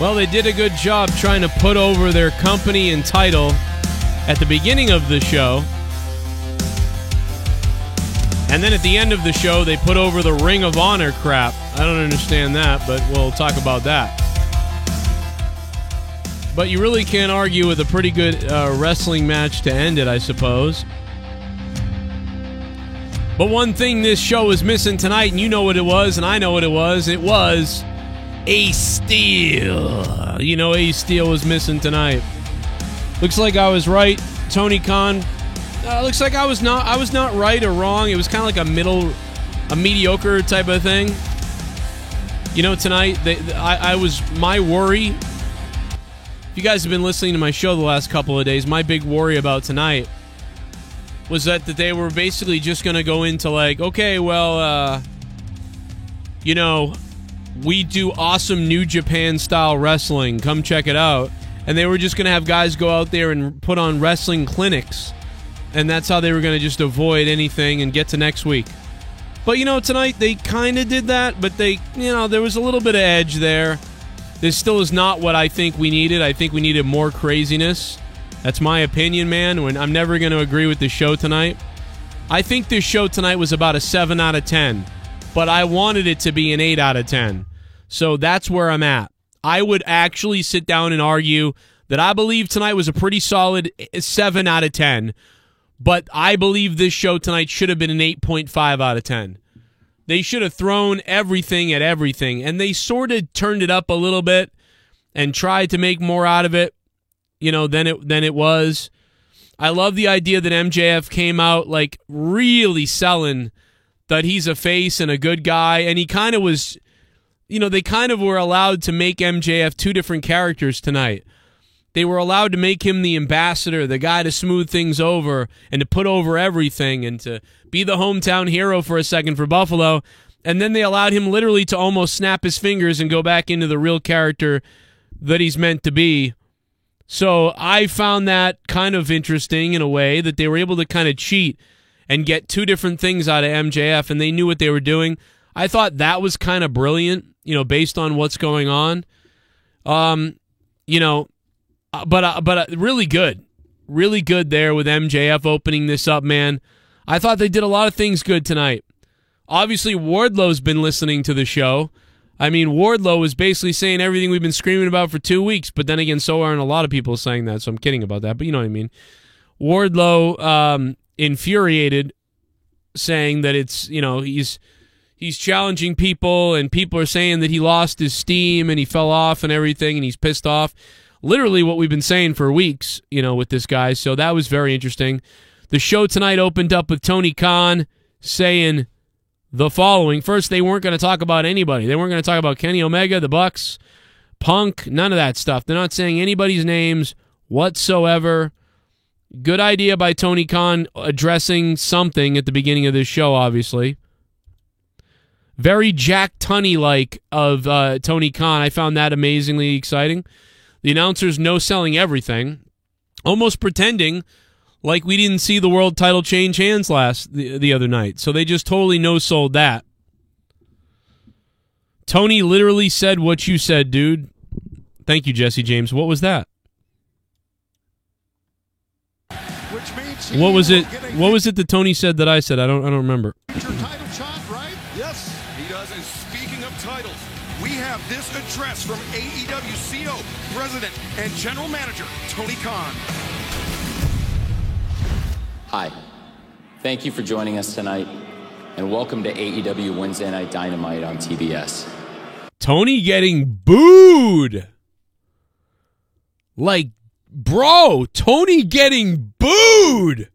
Well, they did a good job trying to put over their company and title at the beginning of the show. And then at the end of the show, they put over the Ring of Honor crap. I don't understand that, but we'll talk about that. But you really can't argue with a pretty good wrestling match to end it, I suppose. But one thing this show is missing tonight, and you know what it was, and I know what it was Ace Steel. You know Ace Steel was missing tonight. Looks like I was right. Tony Khan. Looks like I was not right or wrong. It was kind of like a mediocre type of thing. You know, tonight I was my worry. If you guys have been listening to my show the last couple of days, my big worry about tonight was that they were basically just going to go into like, okay, well, you know, we do awesome New Japan style wrestling. Come check it out. And they were just going to have guys go out there and put on wrestling clinics. And that's how they were going to just avoid anything and get to next week. But, you know, tonight they kind of did that, but there was a little bit of edge there. This still is not what I think we needed. I think we needed more craziness. That's my opinion, man. I'm never going to agree with the show tonight. I think this show tonight was about a 7 out of 10, but I wanted it to be an 8 out of 10. So that's where I'm at. I would actually sit down and argue that I believe tonight was a pretty solid 7 out of 10, but I believe this show tonight should have been an 8.5 out of 10. They should have thrown everything at everything, and they sort of turned it up a little bit and tried to make more out of it, you know, than it was. I love the idea that MJF came out like really selling that he's a face and a good guy, and he kind of was, you know, they kind of were allowed to make MJF two different characters tonight. They were allowed to make him the ambassador, the guy to smooth things over and to put over everything and to be the hometown hero for a second for Buffalo. And then they allowed him literally to almost snap his fingers and go back into the real character that he's meant to be. So I found that kind of interesting in a way that they were able to kind of cheat and get two different things out of MJF, and they knew what they were doing. I thought that was kind of brilliant, you know, based on what's going on. You know, but really good there with MJF opening this up, man. I thought they did a lot of things good tonight. Obviously, Wardlow's been listening to the show. I mean, Wardlow was basically saying everything we've been screaming about for 2 weeks, but then again, so aren't a lot of people saying that, so I'm kidding about that, but you know what I mean. Wardlow, infuriated, saying that it's, you know, he's challenging people, and people are saying that he lost his steam and he fell off and everything, and he's pissed off. Literally what we've been saying for weeks, you know, with this guy, so that was very interesting. The show tonight opened up with Tony Khan saying the following. First, they weren't going to talk about anybody. They weren't going to talk about Kenny Omega, the Bucks, Punk, none of that stuff. They're not saying anybody's names whatsoever. Good idea by Tony Khan addressing something at the beginning of this show, obviously. Very Jack Tunney-like of Tony Khan. I found that amazingly exciting. The announcers no-selling everything, almost pretending like we didn't see the world title change hands the other night. So they just totally no-sold that. Tony literally said what you said, dude. Thank you, Jesse James. What was that? What was it? What was it that Tony said that I said? I don't remember. Your title shot, right? Yes, he does. And speaking of titles, we have this address from AEW CO, President and General Manager Tony Khan. Hi, thank you for joining us tonight, and welcome to AEW Wednesday Night Dynamite on TBS. Tony getting booed. Like, bro, Tony getting booed.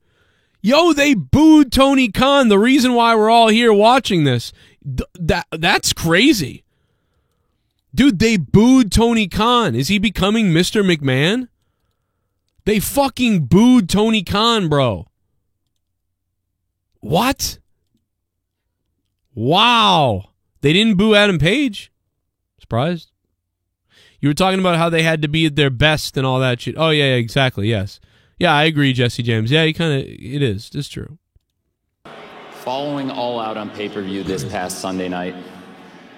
Yo, they booed Tony Khan. The reason why we're all here watching this, that's crazy. Dude, they booed Tony Khan. Is he becoming Mr. McMahon? They fucking booed Tony Khan, bro. What? Wow. They didn't boo Adam Page? Surprised? You were talking about how they had to be at their best and all that shit. Oh, yeah, exactly, yes. Yeah, I agree, Jesse James. Yeah, it is. It's true. Following All Out on pay-per-view this past Sunday night,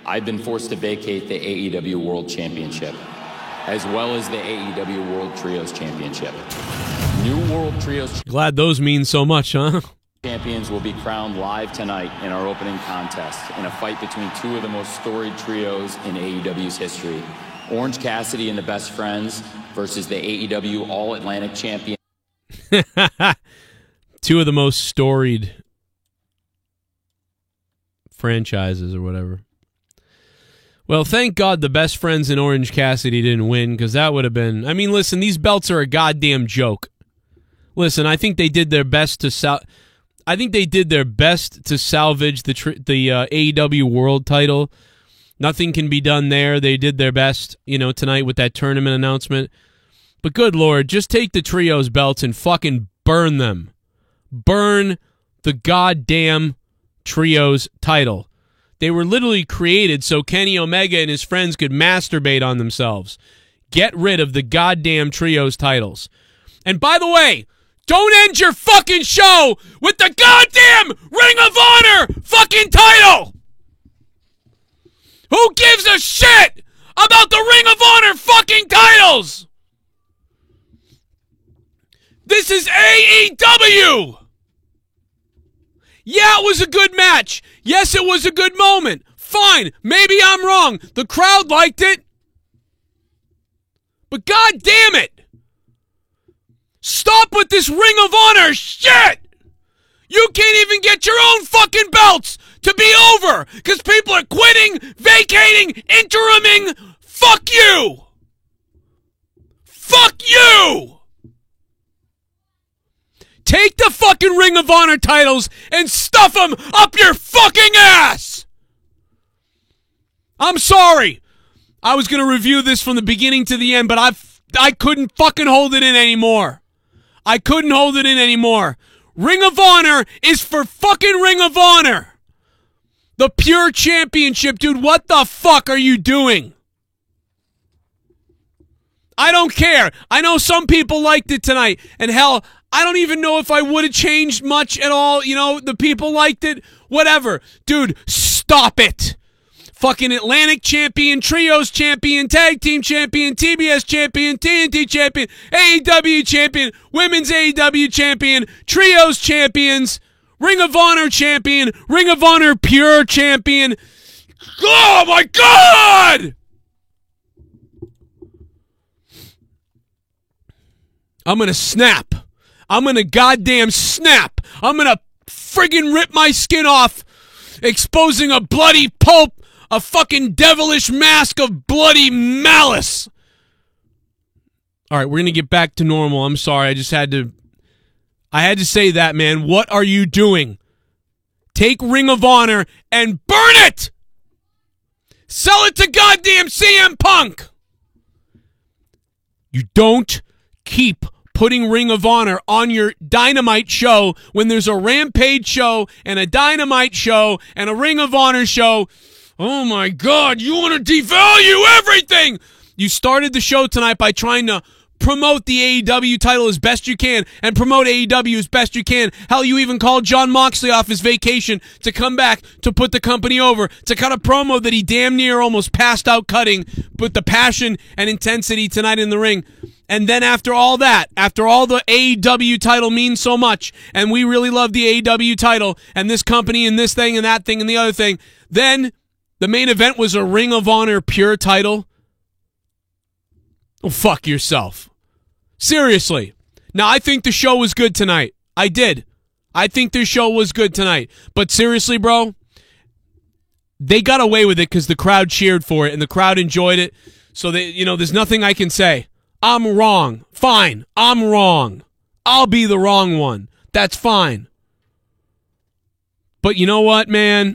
I've been forced to vacate the AEW World Championship. as well as the AEW World Trios Championship. New World Trios Glad those mean so much, huh? champions will be crowned live tonight in our opening contest in a fight between two of the most storied trios in AEW's history. Orange Cassidy and the Best Friends versus the AEW All-Atlantic Champion. Two of the most storied franchises or whatever. Well, thank God the Best Friends and Orange Cassidy didn't win, because that would have been... I mean, listen, these belts are a goddamn joke. Listen, I think they did their best to salvage the AEW World title. Nothing can be done there. They did their best, tonight with that tournament announcement. But good Lord, just take the trios belts and fucking burn them. Burn the goddamn trios title. They were literally created so Kenny Omega and his friends could masturbate on themselves. Get rid of the goddamn trios titles. And by the way, don't end your fucking show with the goddamn Ring of Honor fucking title! Who gives a shit about the Ring of Honor fucking titles? This is AEW! Yeah, it was a good match. Yes, it was a good moment. Fine, maybe I'm wrong. The crowd liked it. But god damn it! Stop with this Ring of Honor shit! You can't even get your own fucking belts to be over because people are quitting, vacating, interiming. Fuck you! Fuck you! Take the fucking Ring of Honor titles and stuff them up your fucking ass! I'm sorry. I was going to review this from the beginning to the end, but I couldn't fucking hold it in anymore. I couldn't hold it in anymore. Ring of Honor is for fucking Ring of Honor. The Pure Championship, dude, what the fuck are you doing? I don't care. I know some people liked it tonight, and hell, I don't even know if I would have changed much at all. The people liked it. Whatever. Dude, stop it. Fucking Atlantic Champion, Trios Champion, Tag Team Champion, TBS Champion, TNT Champion, AEW Champion, Women's AEW Champion, Trios Champions, Ring of Honor Champion, Ring of Honor Pure Champion. Oh my God! I'm gonna snap. I'm gonna goddamn snap. I'm gonna friggin' rip my skin off, exposing a bloody pulp, a fucking devilish mask of bloody malice. All right, we're going to get back to normal. I'm sorry. I had to say that, man. What are you doing? Take Ring of Honor and burn it! Sell it to goddamn CM Punk! You don't keep putting Ring of Honor on your Dynamite show when there's a Rampage show and a Dynamite show and a Ring of Honor show. Oh my God, you want to devalue everything! You started the show tonight by trying to promote the AEW title as best you can and promote AEW as best you can. Hell, you even called Jon Moxley off his vacation to come back to put the company over, to cut a promo that he damn near almost passed out cutting with the passion and intensity tonight in the ring. And then after all that, after all the AEW title means so much, and we really love the AEW title, and this company and this thing and that thing and the other thing, then the main event was a Ring of Honor Pure title. Oh, fuck yourself. Seriously. Now, I think the show was good tonight. I did. I think their show was good tonight. But seriously, bro, they got away with it because the crowd cheered for it and the crowd enjoyed it. So, there's nothing I can say. I'm wrong. Fine. I'm wrong. I'll be the wrong one. That's fine. But you know what, man?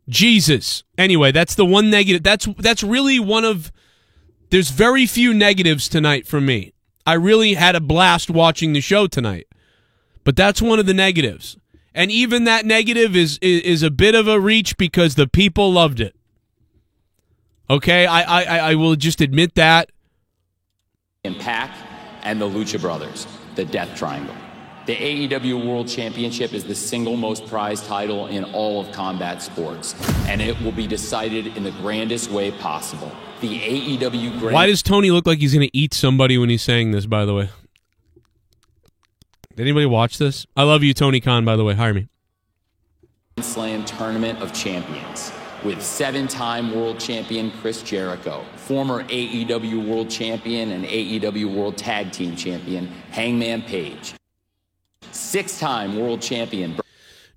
Jesus. Anyway, that's the one negative. That's really one of... There's very few negatives tonight for me. I really had a blast watching the show tonight. But that's one of the negatives. And even that negative is a bit of a reach because the people loved it. Okay? I will just admit that. And Pac and the Lucha Brothers, the Death Triangle. The AEW World Championship is the single most prized title in all of combat sports, and it will be decided in the grandest way possible. The AEW Grand... Why does Tony look like he's going to eat somebody when he's saying this, by the way? Did anybody watch this? I love you, Tony Khan, by the way. Hire me. Slam Tournament of Champions with 7-time world champion Chris Jericho, former AEW World Champion and AEW World Tag Team Champion Hangman Page, 6-time world champion.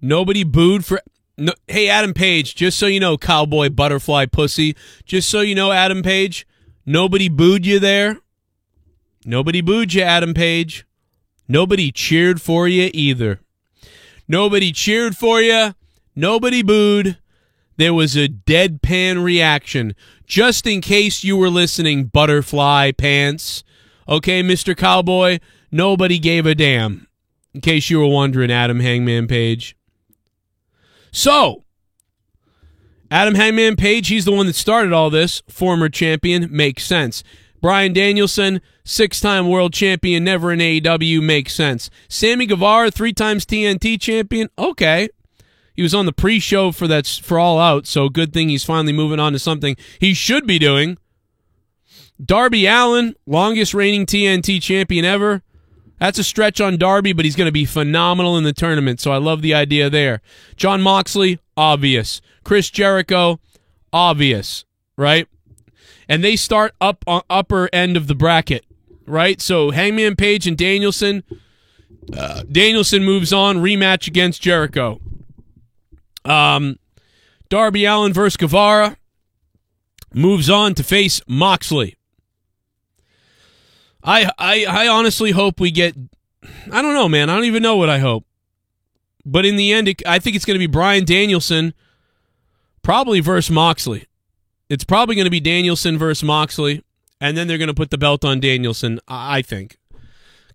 Nobody booed for... No, hey, Adam Page, just so you know, cowboy butterfly pussy, just so you know, Adam Page, nobody booed you there. Nobody booed you, Adam Page. Nobody cheered for you either. Nobody cheered for you. Nobody booed. There was a deadpan reaction. Just in case you were listening, butterfly pants. Okay, Mr. Cowboy, nobody gave a damn. In case you were wondering, Adam Hangman Page. So, Adam Hangman Page, he's the one that started all this. Former champion, makes sense. Bryan Danielson, 6-time world champion, never in AEW, makes sense. Sammy Guevara, 3 times TNT champion, okay. He was on the pre-show for All Out, so good thing he's finally moving on to something he should be doing. Darby Allin, longest reigning TNT champion ever. That's a stretch on Darby, but he's going to be phenomenal in the tournament, so I love the idea there. Jon Moxley, obvious. Chris Jericho, obvious, right? And they start up on upper end of the bracket, right? So Hangman Page and Danielson. Danielson moves on, rematch against Jericho. Darby Allin versus Guevara moves on to face Moxley. I honestly hope we get... I don't know, man. I don't even know what I hope. But in the end, I think it's going to be Bryan Danielson probably versus Moxley. It's probably going to be Danielson versus Moxley, and then they're going to put the belt on Danielson, I think.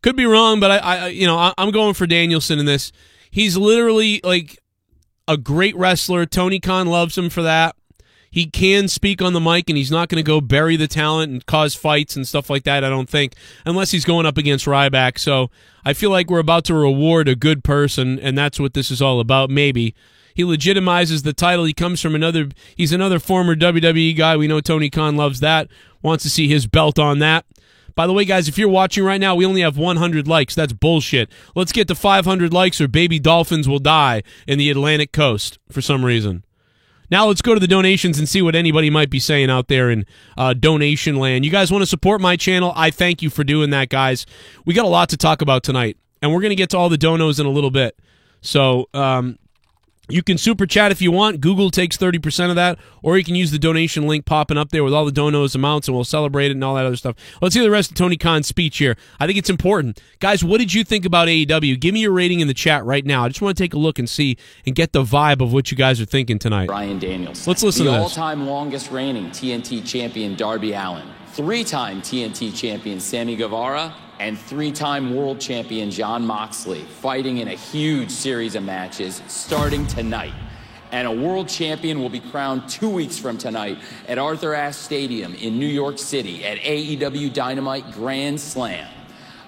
Could be wrong, but I'm going for Danielson in this. He's literally like a great wrestler. Tony Khan loves him for that. He can speak on the mic, and he's not going to go bury the talent and cause fights and stuff like that, I don't think, unless he's going up against Ryback. So I feel like we're about to reward a good person, and that's what this is all about, maybe. He legitimizes the title. He comes from he's another former WWE guy. We know Tony Khan loves that, wants to see his belt on that. By the way, guys, if you're watching right now, we only have 100 likes. That's bullshit. Let's get to 500 likes or baby dolphins will die in the Atlantic coast for some reason. Now let's go to the donations and see what anybody might be saying out there in donation land. You guys want to support my channel? I thank you for doing that, guys. We got a lot to talk about tonight, and we're going to get to all the donos in a little bit. So, you can super chat if you want. Google takes 30% of that, or you can use the donation link popping up there with all the donos amounts, and we'll celebrate it and all that other stuff. Let's hear the rest of Tony Khan's speech here. I think it's important. Guys, what did you think about AEW? Give me your rating in the chat right now. I just want to take a look and see and get the vibe of what you guys are thinking tonight. Bryan Danielson. Let's listen to this. The all-time longest reigning TNT champion Darby Allin, 3-time TNT champion Sammy Guevara, and 3-time world champion Jon Moxley fighting in a huge series of matches starting tonight. And a world champion will be crowned 2 weeks from tonight at Arthur Ashe Stadium in New York City at AEW Dynamite Grand Slam.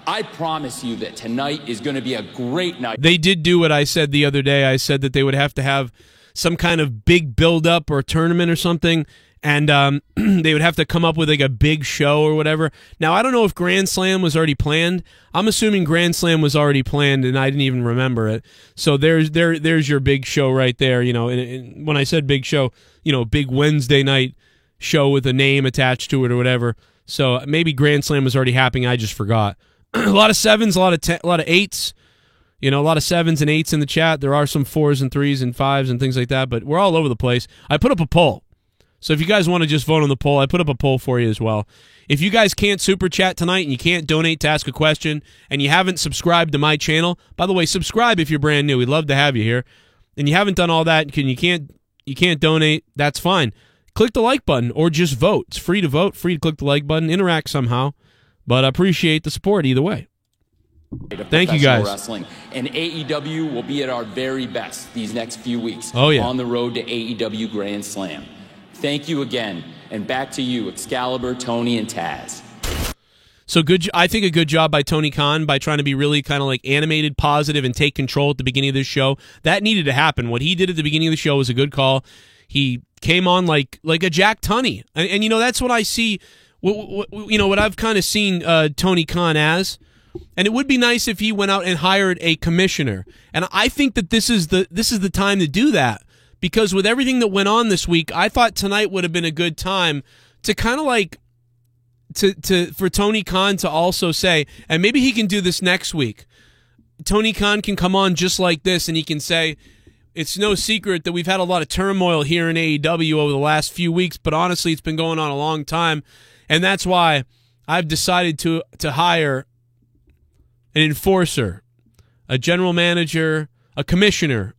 I promise you that tonight is going to be a great night. They did do what I said the other day. I said that they would have to have some kind of big build-up or tournament or something, and they would have to come up with like a big show or whatever. Now, I don't know if Grand Slam was already planned. I'm assuming Grand Slam was already planned, and I didn't even remember it. So there's your big show right there. You know, and when I said big show, you know, big Wednesday night show with a name attached to it or whatever. So maybe Grand Slam was already happening. I just forgot. A lot of 7s, a lot of 8s. You know, a lot of 7s and 8s in the chat. There are some 4s and 3s and 5s and things like that, but we're all over the place. I put up a poll. So if you guys want to just vote on the poll, I put up a poll for you as well. If you guys can't super chat tonight and you can't donate to ask a question and you haven't subscribed to my channel, by the way, subscribe if you're brand new. We'd love to have you here. And you haven't done all that, and you can't donate, that's fine. Click the like button or just vote. It's free to vote, free to click the like button, interact somehow. But I appreciate the support either way. Thank you, guys. Wrestling. And AEW will be at our very best these next few weeks on the road to AEW Grand Slam. Thank you again, and back to you, Excalibur, Tony, and Taz. So good. I think a good job by Tony Khan by trying to be really kind of like animated, positive, and take control at the beginning of this show. That needed to happen. What he did at the beginning of the show was a good call. He came on like a Jack Tunney, and that's what I see. What I've kind of seen Tony Khan as. And it would be nice if he went out and hired a commissioner. And I think that this is the time to do that, because with everything that went on this week, I thought tonight would have been a good time to kind of like for Tony Khan to also say, and maybe he can do this next week. Tony Khan can come on just like this, and he can say, it's no secret that we've had a lot of turmoil here in AEW over the last few weeks, but honestly, it's been going on a long time, and that's why I've decided to hire an enforcer, a general manager, a commissioner.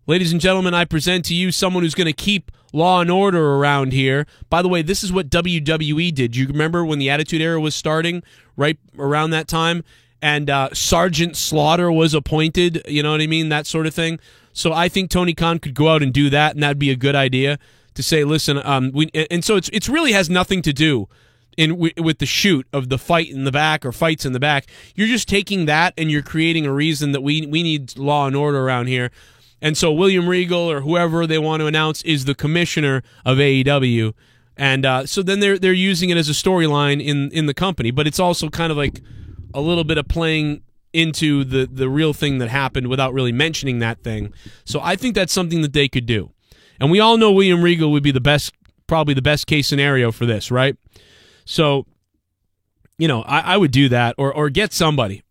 Ladies and gentlemen, I present to you someone who's going to keep law and order around here. By the way, this is what WWE did. You remember when the Attitude Era was starting, right around that time, and Sergeant Slaughter was appointed, you know what I mean, that sort of thing. So I think Tony Khan could go out and do that, and that'd be a good idea to say, listen, so it's really has nothing to do with the shoot of the fight in the back or fights in the back. You're just taking that and you're creating a reason that we need law and order around here. And so William Regal or whoever they want to announce is the commissioner of AEW. And so then they're using it as a storyline in the company. But it's also kind of like a little bit of playing into the real thing that happened without really mentioning that thing. So I think that's something that they could do. And we all know William Regal would be probably the best case scenario for this, right? So, I would do that or get somebody.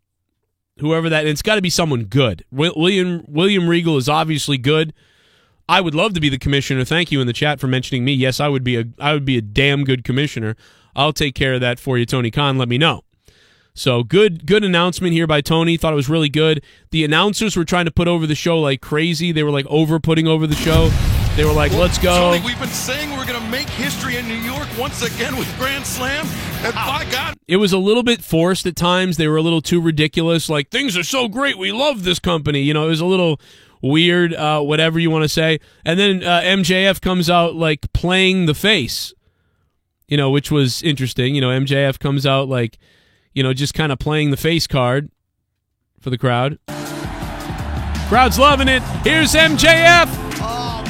Whoever that, and it's got to be someone good. William Regal is obviously good. I would love to be the commissioner. Thank you in the chat for mentioning me. Yes, I would be a damn good commissioner. I'll take care of that for you, Tony Khan. Let me know. So good announcement here by Tony. Thought it was really good. The announcers were trying to put over the show like crazy. They were like putting over the show. They were like, let's go. Tony, we've been saying we're going to make history in New York once again with Grand Slam. And by God. It was a little bit forced at times. They were a little too ridiculous. Like, things are so great. We love this company. It was a little weird, whatever you want to say. And then MJF comes out like playing the face, which was interesting. MJF comes out like, just kind of playing the face card for the crowd. Crowd's loving it. Here's MJF.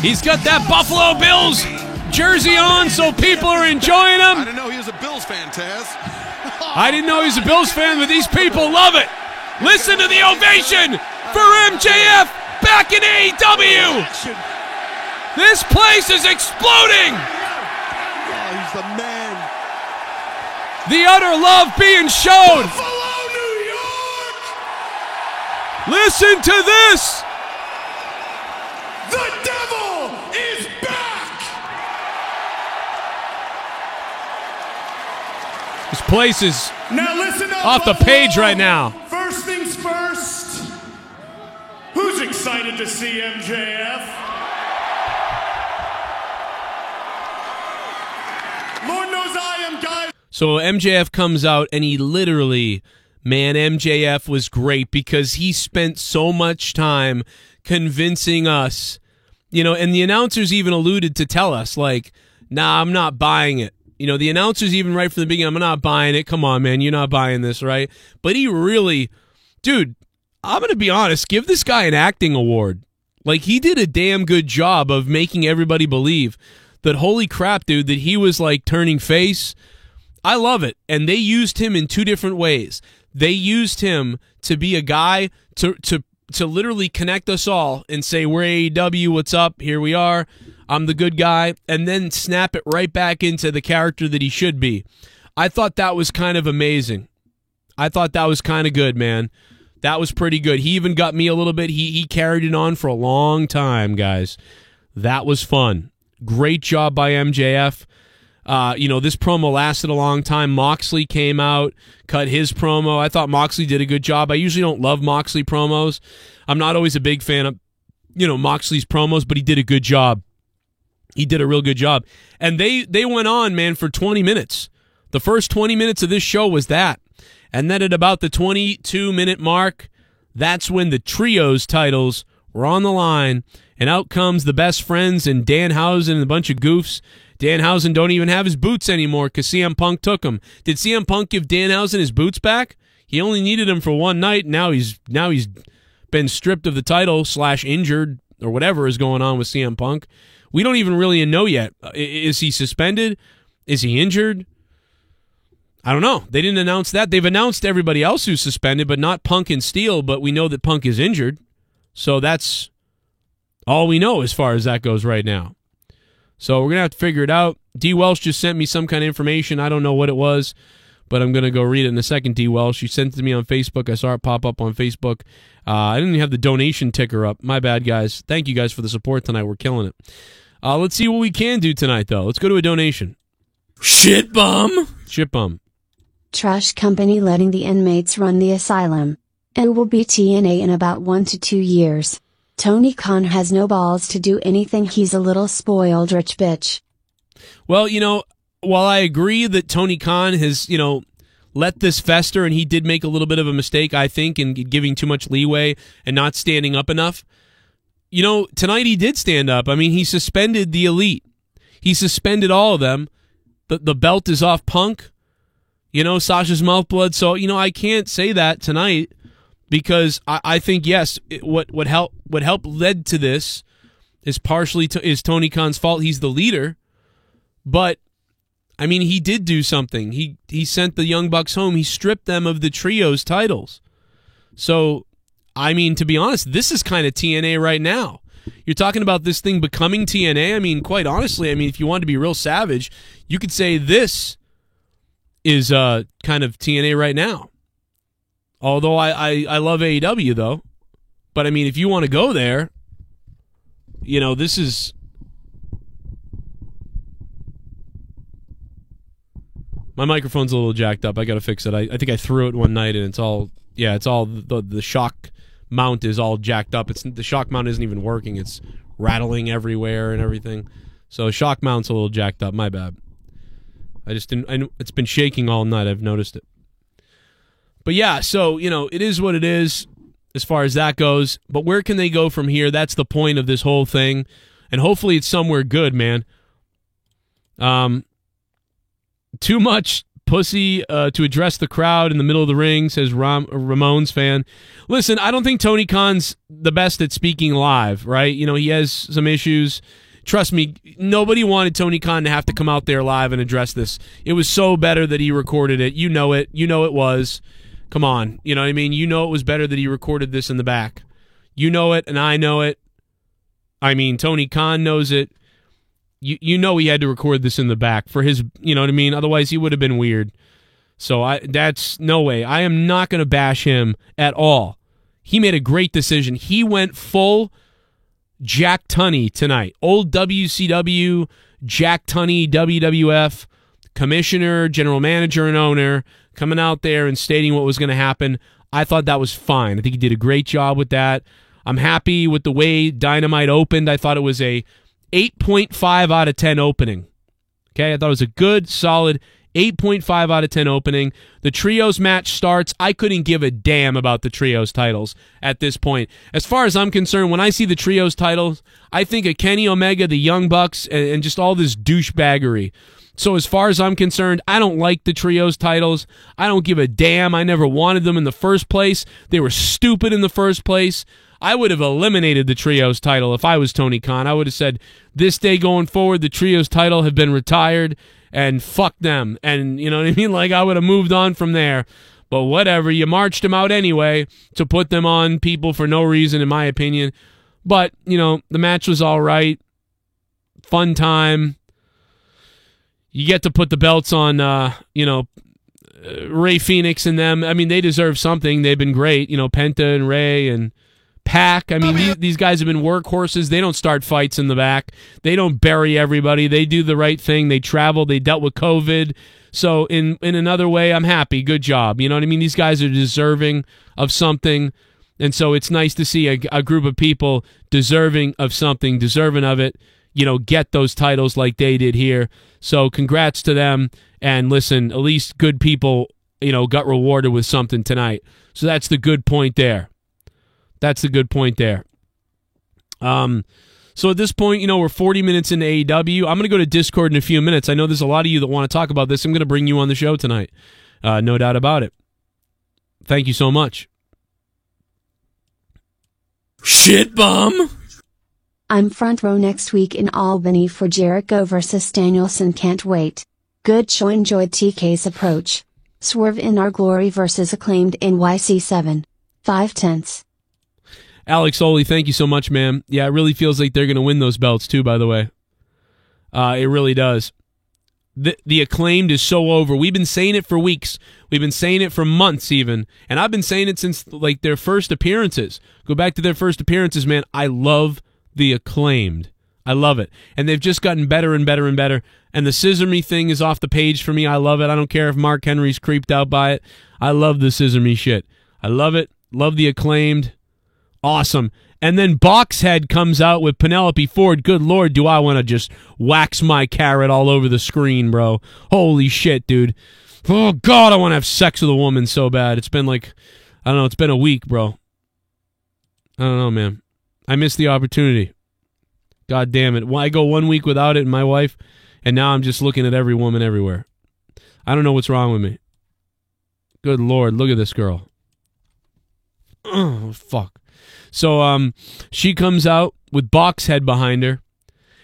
He's got that Buffalo Bills jersey on, so people are enjoying him. I didn't know he was a Bills fan, Taz. I didn't know he was a Bills fan, but these people love it. Listen to the ovation for MJF back in AEW. This place is exploding. Oh, he's the man. The utter love being shown. Buffalo, New York. Listen to this. The devil is back! This place is now listen up, off the page right now. First things first. Who's excited to see MJF? Lord knows I am, guys. So MJF comes out and he literally, MJF was great because he spent so much time convincing us, and the announcers even alluded to tell us, like, nah, I'm not buying it. The announcers even right from the beginning, I'm not buying it. Come on, man, you're not buying this, right? But he really, dude, I'm going to be honest, give this guy an acting award. Like, he did a damn good job of making everybody believe that, holy crap, dude, that he was, like, turning face. I love it. And they used him in two different ways. They used him to be a guy to literally connect us all and say, we're AEW, what's up, here we are, I'm the good guy, and then snap it right back into the character that he should be. I thought that was kind of amazing. I thought that was kind of good, man. That was pretty good. He even got me a little bit. He carried it on for a long time, guys. That was fun. Great job by MJF. This promo lasted a long time. Moxley came out, cut his promo. I thought Moxley did a good job. I usually don't love Moxley promos. I'm not always a big fan of, Moxley's promos, but he did a good job. He did a real good job. And they went on, man, for 20 minutes. The first 20 minutes of this show was that. And then at about the 22-minute mark, that's when the trios titles were on the line. And out comes the Best Friends and Danhausen and a bunch of goofs Danhausen don't even have his boots anymore because CM Punk took them. Did CM Punk give Danhausen his boots back? He only needed them for one night. Now he's been stripped of the title / injured or whatever is going on with CM Punk. We don't even really know yet. Is he suspended? Is he injured? I don't know. They didn't announce that. They've announced everybody else who's suspended, but not Punk and Steele, but we know that Punk is injured. So that's all we know as far as that goes right now. So we're going to have to figure it out. D. Welsh just sent me some kind of information. I don't know what it was, but I'm going to go read it in a second, D. Welsh. She sent it to me on Facebook. I saw it pop up on Facebook. I didn't even have the donation ticker up. My bad, guys. Thank you guys for the support tonight. We're killing it. Let's see what we can do tonight, though. Let's go to a donation. Shit bum. Trash company letting the inmates run the asylum. It will be TNA in about 1 to 2 years. Tony Khan has no balls to do anything. He's a little spoiled rich bitch. Well, while I agree that Tony Khan has, let this fester, and he did make a little bit of a mistake, I think, in giving too much leeway and not standing up enough. Tonight he did stand up. I mean, he suspended the Elite. He suspended all of them. The belt is off Punk. Sasha's mouth blood. So, I can't say that tonight because I think, yes, what helped led to this is partially is Tony Khan's fault. He's the leader. But, I mean, he did do something. He sent the Young Bucks home. He stripped them of the trios titles. So, I mean, to be honest, this is kind of TNA right now. You're talking about this thing becoming TNA. I mean, quite honestly, if you want to be real savage, you could say this is kind of TNA right now. Although I love AEW, though. But, I mean, if you want to go there, this is... My microphone's a little jacked up. I got to fix it. I think I threw it one night, and it's all the shock mount is all jacked up. The shock mount isn't even working. It's rattling everywhere and everything. So shock mount's a little jacked up. My bad. I just didn't. It's been shaking all night. I've noticed it. But yeah, so it is what it is as far as that goes. But where can they go from here? That's the point of this whole thing, and hopefully it's somewhere good, man. Too much pussy to address the crowd in the middle of the ring, says Ramones fan. Listen, I don't think Tony Khan's the best at speaking live, right? He has some issues. Trust me, nobody wanted Tony Khan to have to come out there live and address this. It was so better that he recorded it. You know it. You know it was. Come on. You know what I mean? You know it was better that he recorded this in the back. You know it, and I know it. I mean, Tony Khan knows it. You know he had to record this in the back for his, you know what I mean? Otherwise, he would have been weird. So that's no way. I am not going to bash him at all. He made a great decision. He went full Jack Tunney tonight. Old WCW, Jack Tunney, WWF, commissioner, general manager, and owner, coming out there and stating what was going to happen. I thought that was fine. I think he did a great job with that. I'm happy with the way Dynamite opened. I thought it was a 8.5 out of 10 opening. Okay, I thought it was a good, solid 8.5 out of 10 opening. The trios match starts. I couldn't give a damn about the trios titles at this point. As far as I'm concerned, when I see the trios titles, I think of Kenny Omega, the Young Bucks, and just all this douchebaggery. So as far as I'm concerned, I don't like the trios titles. I don't give a damn. I never wanted them in the first place. They were stupid in the first place. I would have eliminated the trios title if I was Tony Khan. I would have said, this day going forward, the trios title have been retired, and fuck them. And, you know what I mean? Like, I would have moved on from there. But whatever, you marched them out anyway to put them on people for no reason, in my opinion. But, the match was all right. Fun time. You get to put the belts on, Ray Phoenix and them. I mean, they deserve something. They've been great. Penta and Ray and Pac. I mean, these guys have been workhorses. They don't start fights in the back. They don't bury everybody. They do the right thing. They travel. They dealt with COVID. So in another way, I'm happy. Good job. You know what I mean? These guys are deserving of something. And so it's nice to see a group of people deserving of something, deserving of it, get those titles like they did here. So congrats to them. And listen, at least good people, got rewarded with something tonight. So that's the good point there. So So at this point, we're 40 minutes into AEW. I'm going to go to Discord in a few minutes. I know there's a lot of you that want to talk about this. I'm going to bring you on the show tonight. No doubt about it. Thank you so much. Shit bum. I'm front row next week in Albany for Jericho versus Danielson. Can't wait. Good show. Enjoyed TK's approach. Swerve in Our Glory versus Acclaimed NYC 7/5/10. Alex Oli, thank you so much, man. Yeah, it really feels like they're going to win those belts too, by the way. It really does. The Acclaimed is so over. We've been saying it for weeks. We've been saying it for months even. And I've been saying it since like their first appearances. Go back to their first appearances, man. I love the Acclaimed. I love it. And they've just gotten better and better and better. And the Scissor Me thing is off the page for me. I love it. I don't care if Mark Henry's creeped out by it. I love the Scissor Me shit. I love it. Love the Acclaimed. Awesome. And then Boxhead comes out with Penelope Ford. Good Lord, do I want to just wax my carrot all over the screen, bro. Holy shit, dude. Oh, God, I want to have sex with a woman so bad. It's been like, I don't know, it's been a week, bro. I don't know, man. I missed the opportunity. God damn it. Well, I go 1 week without it and my wife, and now I'm just looking at every woman everywhere. I don't know what's wrong with me. Good Lord, look at this girl. Oh, fuck. So she comes out with Boxhead behind her.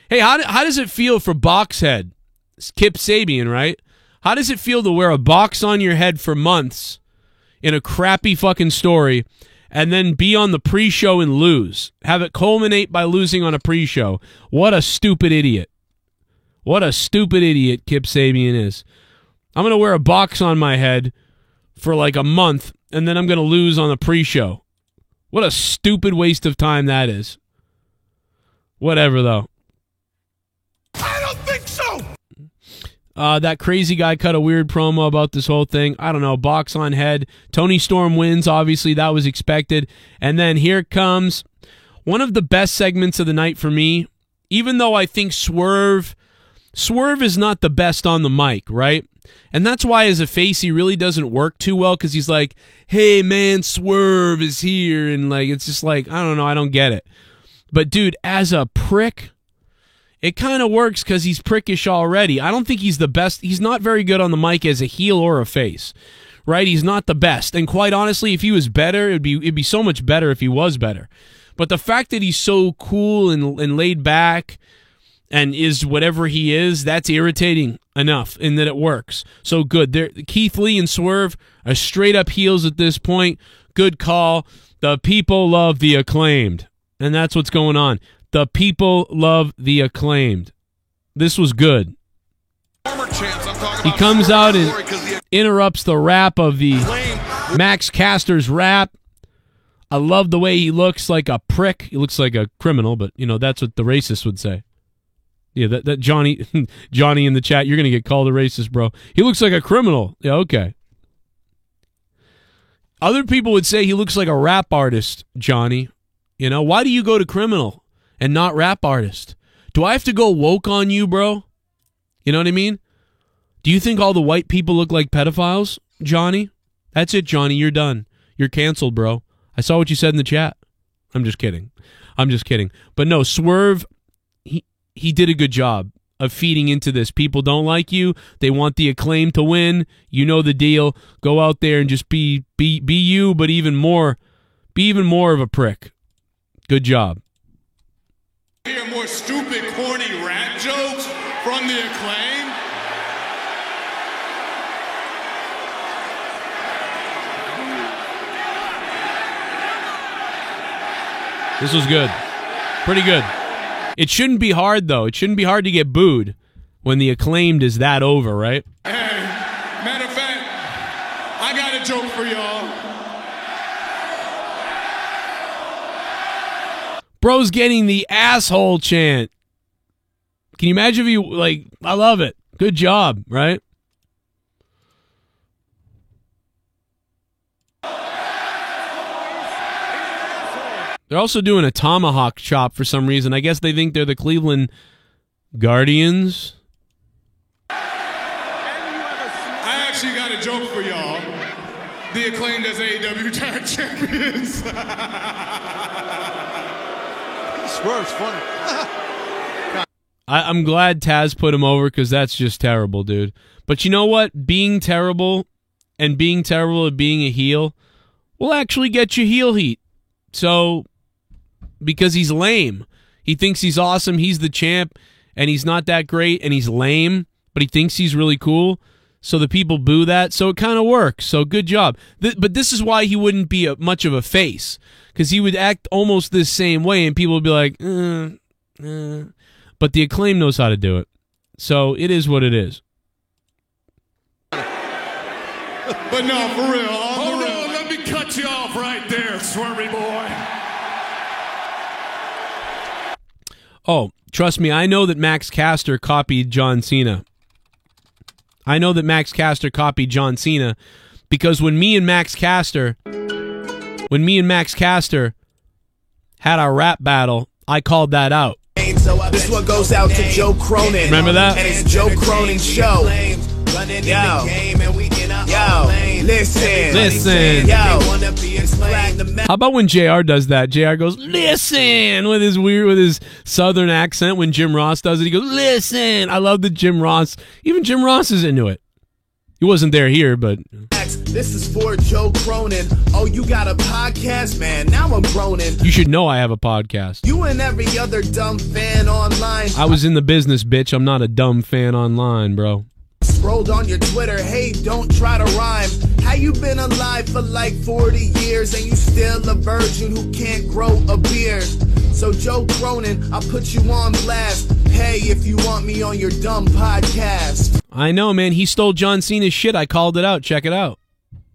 Hey, how does it feel for Boxhead? It's Kip Sabian, right? How does it feel to wear a box on your head for months in a crappy fucking story and then be on the pre-show and lose? Have it culminate by losing on a pre-show. What a stupid idiot. What a stupid idiot Kip Sabian is. I'm going to wear a box on my head for like a month and then I'm going to lose on the pre-show. What a stupid waste of time that is. Whatever, though. I don't think so! That crazy guy cut a weird promo about this whole thing. I don't know, box on head. Tony Storm wins, obviously, that was expected. And then here comes one of the best segments of the night for me, even though I think Swerve is not the best on the mic, right? And that's why as a face he really doesn't work too well, because he's like, hey man, Swerve is here, and like it's just like, I don't know, I don't get it. But dude, as a prick, it kind of works because he's prickish already. I don't think he's the best. He's not very good on the mic as a heel or a face, right? He's not the best. And quite honestly, if he was better, it'd be so much better if he was better. But the fact that he's so cool and laid back and is whatever he is, that's irritating enough in that it works. So good. Keith Lee and Swerve are straight up heels at this point. Good call. The people love the Acclaimed. And that's what's going on. The people love the Acclaimed. This was good. He comes out and interrupts the rap of the Max Caster's rap. I love the way he looks like a prick. He looks like a criminal, but that's what the racists would say. Yeah, that Johnny in the chat, you're going to get called a racist, bro. He looks like a criminal. Yeah, okay. Other people would say he looks like a rap artist, Johnny. Why do you go to criminal and not rap artist? Do I have to go woke on you, bro? You know what I mean? Do you think all the white people look like pedophiles, Johnny? That's it, Johnny. You're done. You're canceled, bro. I saw what you said in the chat. I'm just kidding. But no, Swerve, he did a good job of feeding into this. People don't like you. They want the Acclaim to win. You know the deal. Go out there and just be you, but be even more of a prick. Good job. Hear more stupid, corny rap jokes from the Acclaim? This was good. Pretty good. It shouldn't be hard, though. It shouldn't be hard to get booed when the Acclaimed is that over, right? Hey, matter of fact, I got a joke for y'all. Bro's getting the asshole chant. Can you imagine if you, I love it. Good job, right? They're also doing a tomahawk chop for some reason. I guess they think they're the Cleveland Guardians. I actually got a joke for y'all. The Acclaimed as AEW Tag Champions. Swerve's funny. I'm glad Taz put him over because that's just terrible, dude. But you know what? Being terrible and being terrible at being a heel will actually get you heel heat. So, because he's lame. He thinks he's awesome, he's the champ, and he's not that great, and he's lame, but he thinks he's really cool. So the people boo that, so it kind of works. So good job. But this is why he wouldn't be much of a face, because he would act almost this same way, and people would be like, But the Acclaim knows how to do it. So it is what it is. But no, for real. Hold on, let me cut you off right there, Swervy boy. Oh, trust me, I know that Max Caster copied John Cena. I know that Max Caster copied John Cena because when me and Max Caster had our rap battle, I called that out. This one goes out to Joe Cronin. Remember that? And it's Joe Cronin's show. Yo, listen. Yo, how about when JR does that? JR goes, listen, with his southern accent. When Jim Ross does it, he goes, listen. I love that even Jim Ross is into it. He wasn't there here, but... This is for Joe Cronin. Oh, you got a podcast, man? Now I'm groaning. You should know I have a podcast. You and every other dumb fan online. I was in the business, bitch. I'm not a dumb fan online, bro. Scrolled on your Twitter, hey, don't try to rhyme. How you been alive for like 40 years and you still a virgin who can't grow a beard? So Joe Cronin, I'll put you on blast. Hey, if you want me on your dumb podcast. I know, man. He stole John Cena's shit. I called it out. Check it out.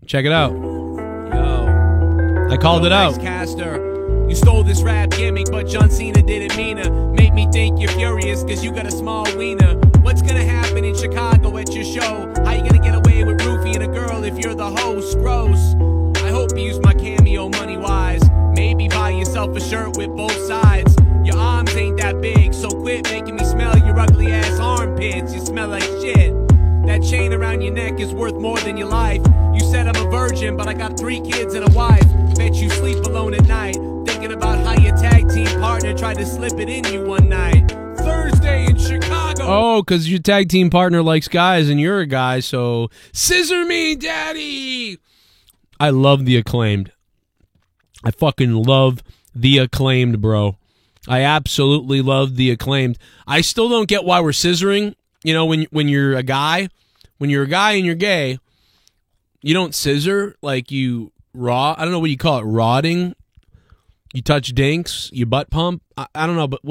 Check it out. Yo. I called it out. Caster. You stole this rap gimmick, but John Cena didn't mean to make me think you're furious because you got a small wiener. What's gonna happen in Chicago at your show? How you gonna get away with Roofy and a girl if you're the host? Gross. I hope you use my cameo money wise. Maybe buy yourself a shirt with both sides. Your arms ain't that big, so quit making me smell your ugly ass armpits. You smell like shit. That chain around your neck is worth more than your life. You said I'm a virgin, but I got 3 kids and a wife. Bet you sleep alone at night, thinking about how your tag team partner tried to slip it in you one night. Thursday in Chicago. Oh, because your tag team partner likes guys and you're a guy, so scissor me, daddy. I love the Acclaimed. I fucking love the Acclaimed, bro. I absolutely love the Acclaimed. I still don't get why we're scissoring. You know, when you're a guy, and you're gay, you don't scissor, like you raw. I don't know what you call it, rodding. You touch dinks, you butt pump. I don't know, but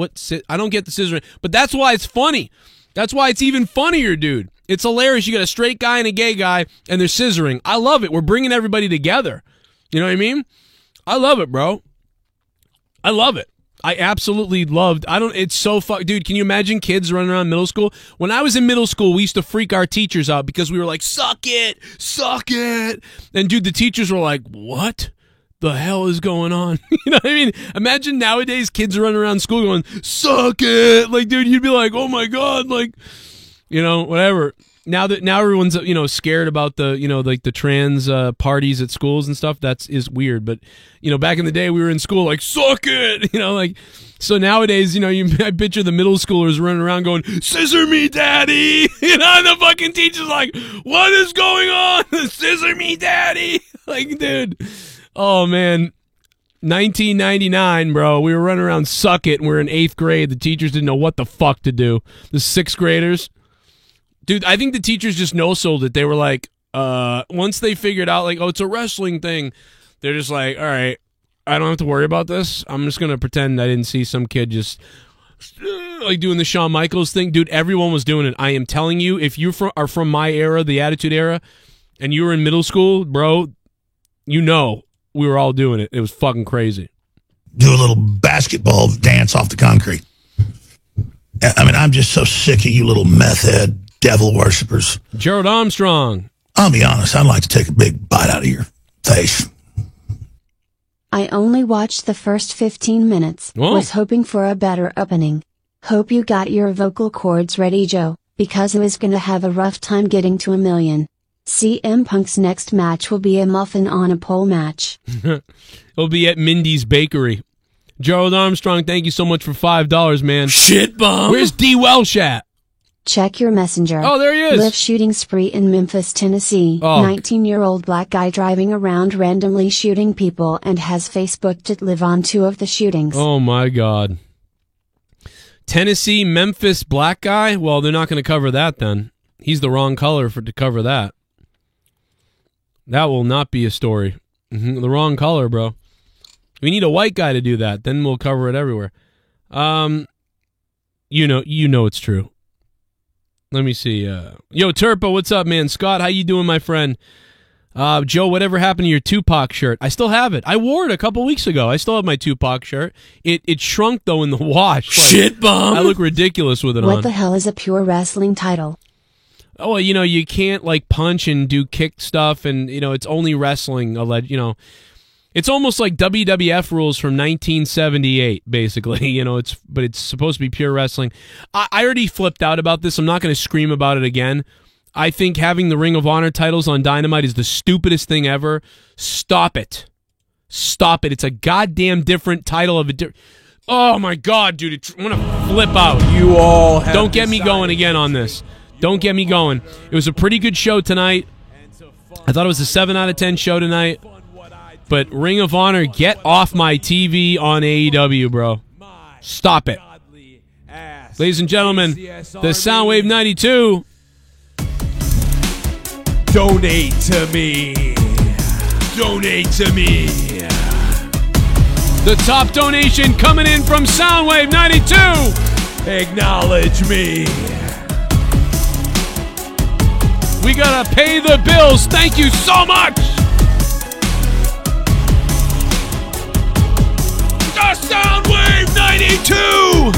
I don't get the scissoring. But that's why it's funny. That's why it's even funnier, dude. It's hilarious. You got a straight guy and a gay guy, and they're scissoring. I love it. We're bringing everybody together. You know what I mean? I love it, bro. I love it. I absolutely loved. It's so dude. Can you imagine kids running around middle school? When I was in middle school, we used to freak our teachers out because we were like, "Suck it, suck it," and dude, the teachers were like, "What the hell is going on?" You know what I mean? Imagine nowadays kids running around school going, "Suck it," like, dude, you'd be like, "Oh my god," like, you know, whatever. Now everyone's scared about the like the trans parties at schools and stuff. Is weird, but back in the day we were in school like suck it, like so nowadays I picture the middle schoolers running around going scissor me daddy, and the fucking teacher's like what is going on, scissor me daddy, like dude, oh man. 1999, bro. We were running around suck it, and we're in 8th grade. The teachers didn't know what the fuck to do. The 6th graders. Dude, I think the teachers just no-sold it. They were like, once they figured out, like, oh, it's a wrestling thing, they're just like, all right, I don't have to worry about this. I'm just going to pretend I didn't see some kid just, like, doing the Shawn Michaels thing. Dude, everyone was doing it. I am telling you, if you are from my era, the Attitude Era, and you were in middle school, bro, we were all doing it. It was fucking crazy. Do a little basketball dance off the concrete. I mean, I'm just so sick of you little meth head devil worshippers. Gerald Armstrong. I'll be honest, I'd like to take a big bite out of your face. I only watched the first 15 minutes. Whoa. Was hoping for a better opening. Hope you got your vocal cords ready, Joe, because I was gonna have a rough time getting to 1 million. CM Punk's next match will be a muffin on a pole match. It'll be at Mindy's Bakery. Gerald Armstrong, thank you so much for $5, man. Shit bomb. Where's D. Welsh at? Check your messenger. Oh, there he is. Live shooting spree in Memphis, Tennessee. Oh. 19-year-old black guy driving around randomly shooting people and has Facebooked it live on 2 of the shootings. Oh, my God. Tennessee, Memphis black guy? Well, they're not going to cover that then. He's the wrong color to cover that. That will not be a story. The wrong color, bro. We need a white guy to do that. Then we'll cover it everywhere. You know it's true. Let me see. Yo, Turpo, what's up, man? Scott, how you doing, my friend? Joe, whatever happened to your Tupac shirt? I still have it. I wore it a couple weeks ago. I still have my Tupac shirt. It shrunk, though, in the wash. Shit bomb. I look ridiculous with it What on. the hell is a pure wrestling title? Oh, you can't, punch and do kick stuff, and, it's only wrestling, It's almost like WWF rules from 1978, basically. But it's supposed to be pure wrestling. I already flipped out about this. I'm not going to scream about it again. I think having the Ring of Honor titles on Dynamite is the stupidest thing ever. Stop it. Stop it. It's a goddamn different title of a Oh, my God, dude. I'm going to flip out. You all have Don't get me going again on this. Don't get me going. It was a pretty good show tonight. I thought it was a 7 out of 10 show tonight. But Ring of Honor, get off my TV on AEW, bro. Stop it. Ladies and gentlemen, the Soundwave 92. Donate to me. Donate to me. The top donation coming in from Soundwave 92. Acknowledge me. We gotta pay the bills. Thank you so much. The Soundwave 92.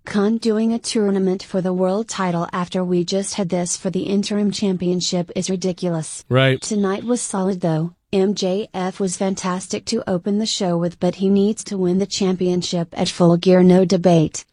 Khan doing a tournament for the world title after we just had this for the interim championship is ridiculous. Right. Tonight was solid though. MJF was fantastic to open the show with, but he needs to win the championship at Full Gear, no debate.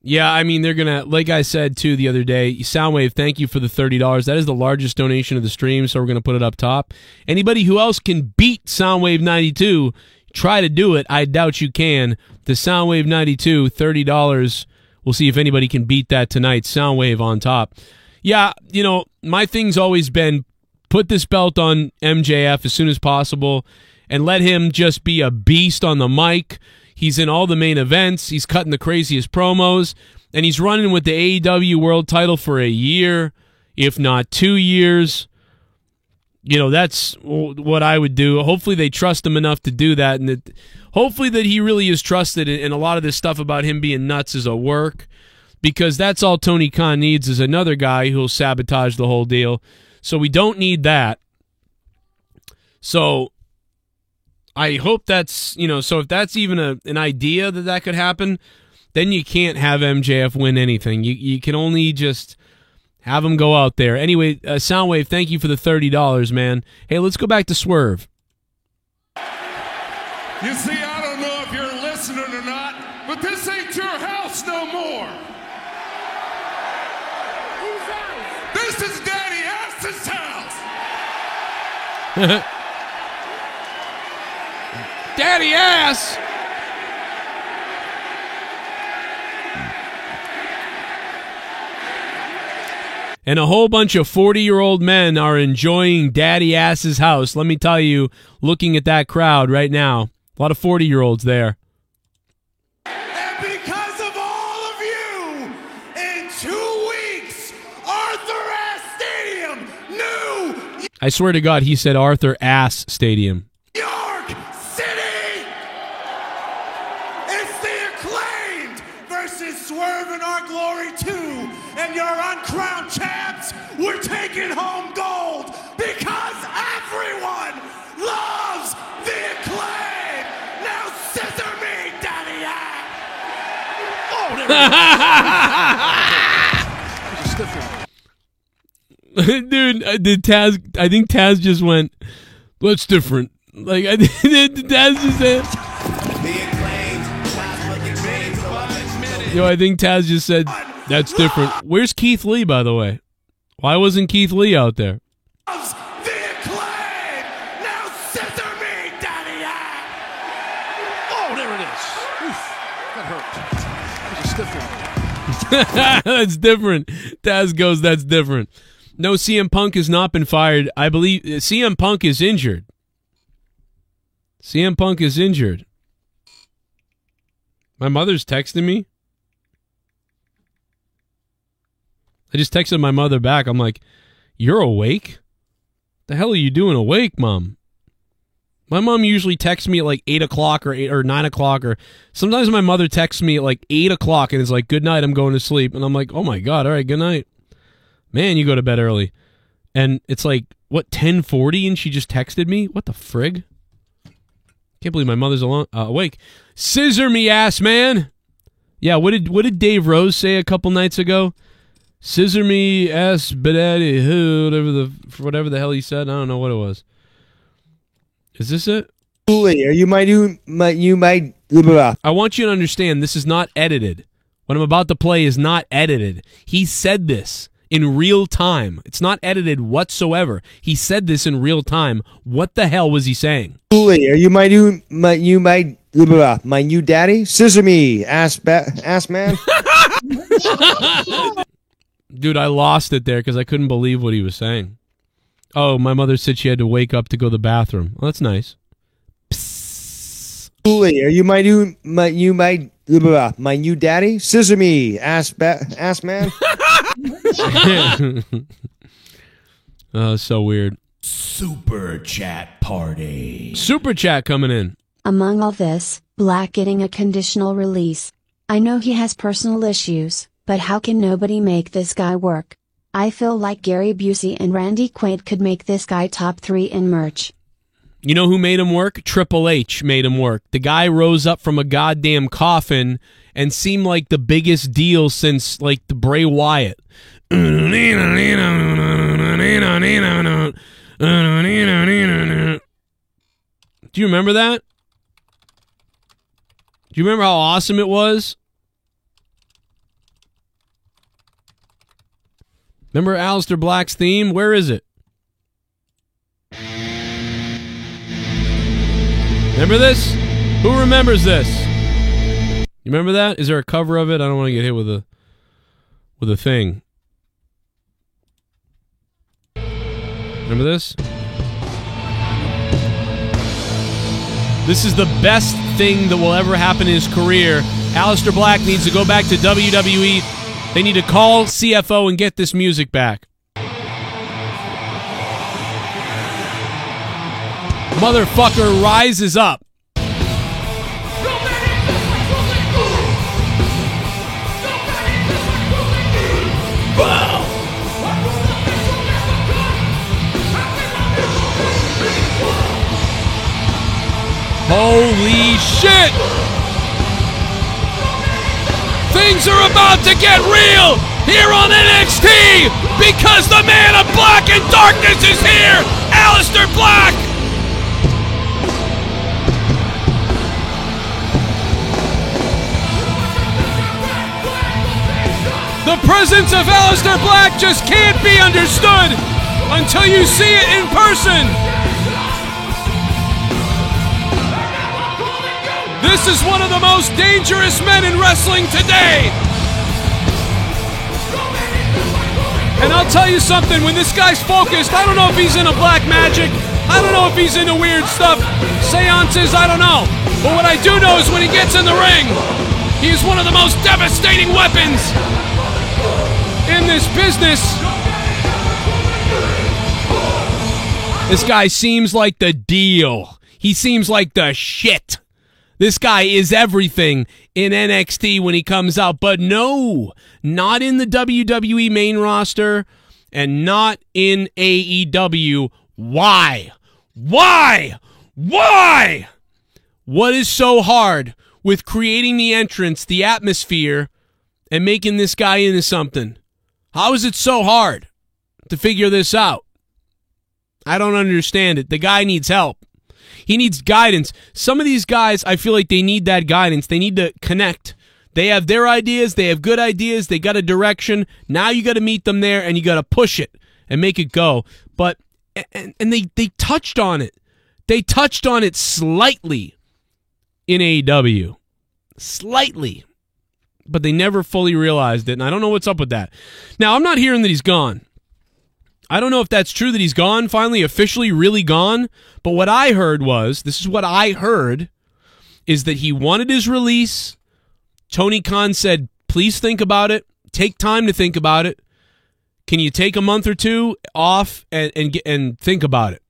Yeah, I mean, they're going to, like I said, too, the other day, Soundwave, thank you for the $30. That is the largest donation of the stream, so we're going to put it up top. Anybody who else can beat Soundwave 92, try to do it. I doubt you can. The Soundwave 92, $30. We'll see if anybody can beat that tonight. Soundwave on top. Yeah, my thing's always been put this belt on MJF as soon as possible and let him just be a beast on the mic. He's in all the main events. He's cutting the craziest promos. And he's running with the AEW World title for a year, if not 2 years. That's what I would do. Hopefully they trust him enough to do that. And hopefully that he really is trusted. And a lot of this stuff about him being nuts is a work. Because that's all Tony Khan needs is another guy who'll sabotage the whole deal. So we don't need that. So I hope that's, so if that's even an idea that could happen, then you can't have MJF win anything. You can only just have him go out there. Anyway, Soundwave, thank you for the $30, man. Hey, let's go back to Swerve. You see, I don't know if you're listening or not, but this ain't your house no more. This is Daddy Ass's house. Daddy Ass! And a whole bunch of 40-year-old men are enjoying Daddy Ass's house. Let me tell you, looking at that crowd right now, a lot of 40-year-olds there. And because of all of you, in 2 weeks, Arthur Ashe Stadium, New I swear to God, he said Arthur Ashe Stadium. York City! It's the Acclaimed versus Swerve in Our Glory 2, and your uncrowned champs, we're taking home gold because everyone loves the Acclaimed! Now scissor me, Daddy Ass! Dude, I think Taz just went, that's different. Like, Taz just said, I think Taz just said, that's different. Where's Keith Lee, by the way? Why wasn't Keith Lee out there? The Acclaim! Now scissor me, Daddy! Oh, there it is. Oof, that hurt. That was a stiff one. That's different. Taz goes, that's different. No, CM Punk has not been fired. I believe CM Punk is injured. CM Punk is injured. My mother's texting me. I just texted my mother back. I'm like, you're awake? The hell are you doing awake, Mom? My mom usually texts me at like 8 o'clock or 9 o'clock. Or sometimes my mother texts me at like 8 o'clock and is like, good night, I'm going to sleep. And I'm like, oh my God, all right, good night. Man, you go to bed early. And it's like, what, 10:40 and she just texted me? What the frig? Can't believe my mother's awake. Scissor me, ass man. Yeah, what did Dave Rose say a couple nights ago? Scissor me, ass badaddy, whatever the hell he said. I don't know what it was. Is this it? You might. I want you to understand this is not edited. What I'm about to play is not edited. He said this in real time. It's not edited whatsoever. He said this in real time. What the hell was he saying? You might my new daddy? Scissor me, ass man. Dude, I lost it there because I couldn't believe what he was saying. Oh, my mother said she had to wake up to go to the bathroom. Well, that's nice. You might my new daddy? Scissor me, ass man. So weird. Super chat party. Super chat coming in. Among all this, Black getting a conditional release. I know he has personal issues, but how can nobody make this guy work? I feel like Gary Busey and Randy Quaid could make this guy top 3 in merch. You know who made him work? Triple H made him work. The guy rose up from a goddamn coffin and seemed like the biggest deal since, like, the Bray Wyatt. Do you remember that? Do you remember how awesome it was? Remember Aleister Black's theme? Where is it? Remember this? Who remembers this? You remember that? Is there a cover of it? I don't want to get hit with a thing. Remember this? This is the best thing that will ever happen in his career. Aleister Black needs to go back to WWE. They need to call CFO and get this music back. Motherfucker rises up. Holy shit! Things are about to get real here on NXT because the man of black and darkness is here, Aleister Black! The presence of Aleister Black just can't be understood until you see it in person. This is one of the most dangerous men in wrestling today. And I'll tell you something, when this guy's focused, I don't know if he's into black magic. I don't know if he's into weird stuff. Seances, I don't know. But what I do know is when he gets in the ring, he's one of the most devastating weapons in this business. This guy seems like the deal. He seems like the shit. This guy is everything in NXT when he comes out, but no, not in the WWE main roster and not in AEW. Why? Why? Why? What is so hard with creating the entrance, the atmosphere, and making this guy into something? How is it so hard to figure this out? I don't understand it. The guy needs help. He needs guidance. Some of these guys, I feel like they need that guidance. They need to connect They have their ideas. They have good ideas. They got a direction. Now you got to meet them there, and you got to push it and make it go. But and they touched on it. They touched on it slightly in AEW. Slightly. But they never fully realized it, and I don't know what's up with that. Now, I'm not hearing that he's gone. I don't know if that's true that he's gone, finally, officially really gone, but what I heard was, this is what I heard, is that he wanted his release. Tony Khan said, please think about it. Take time to think about it. Can you take a month or two off and think about it?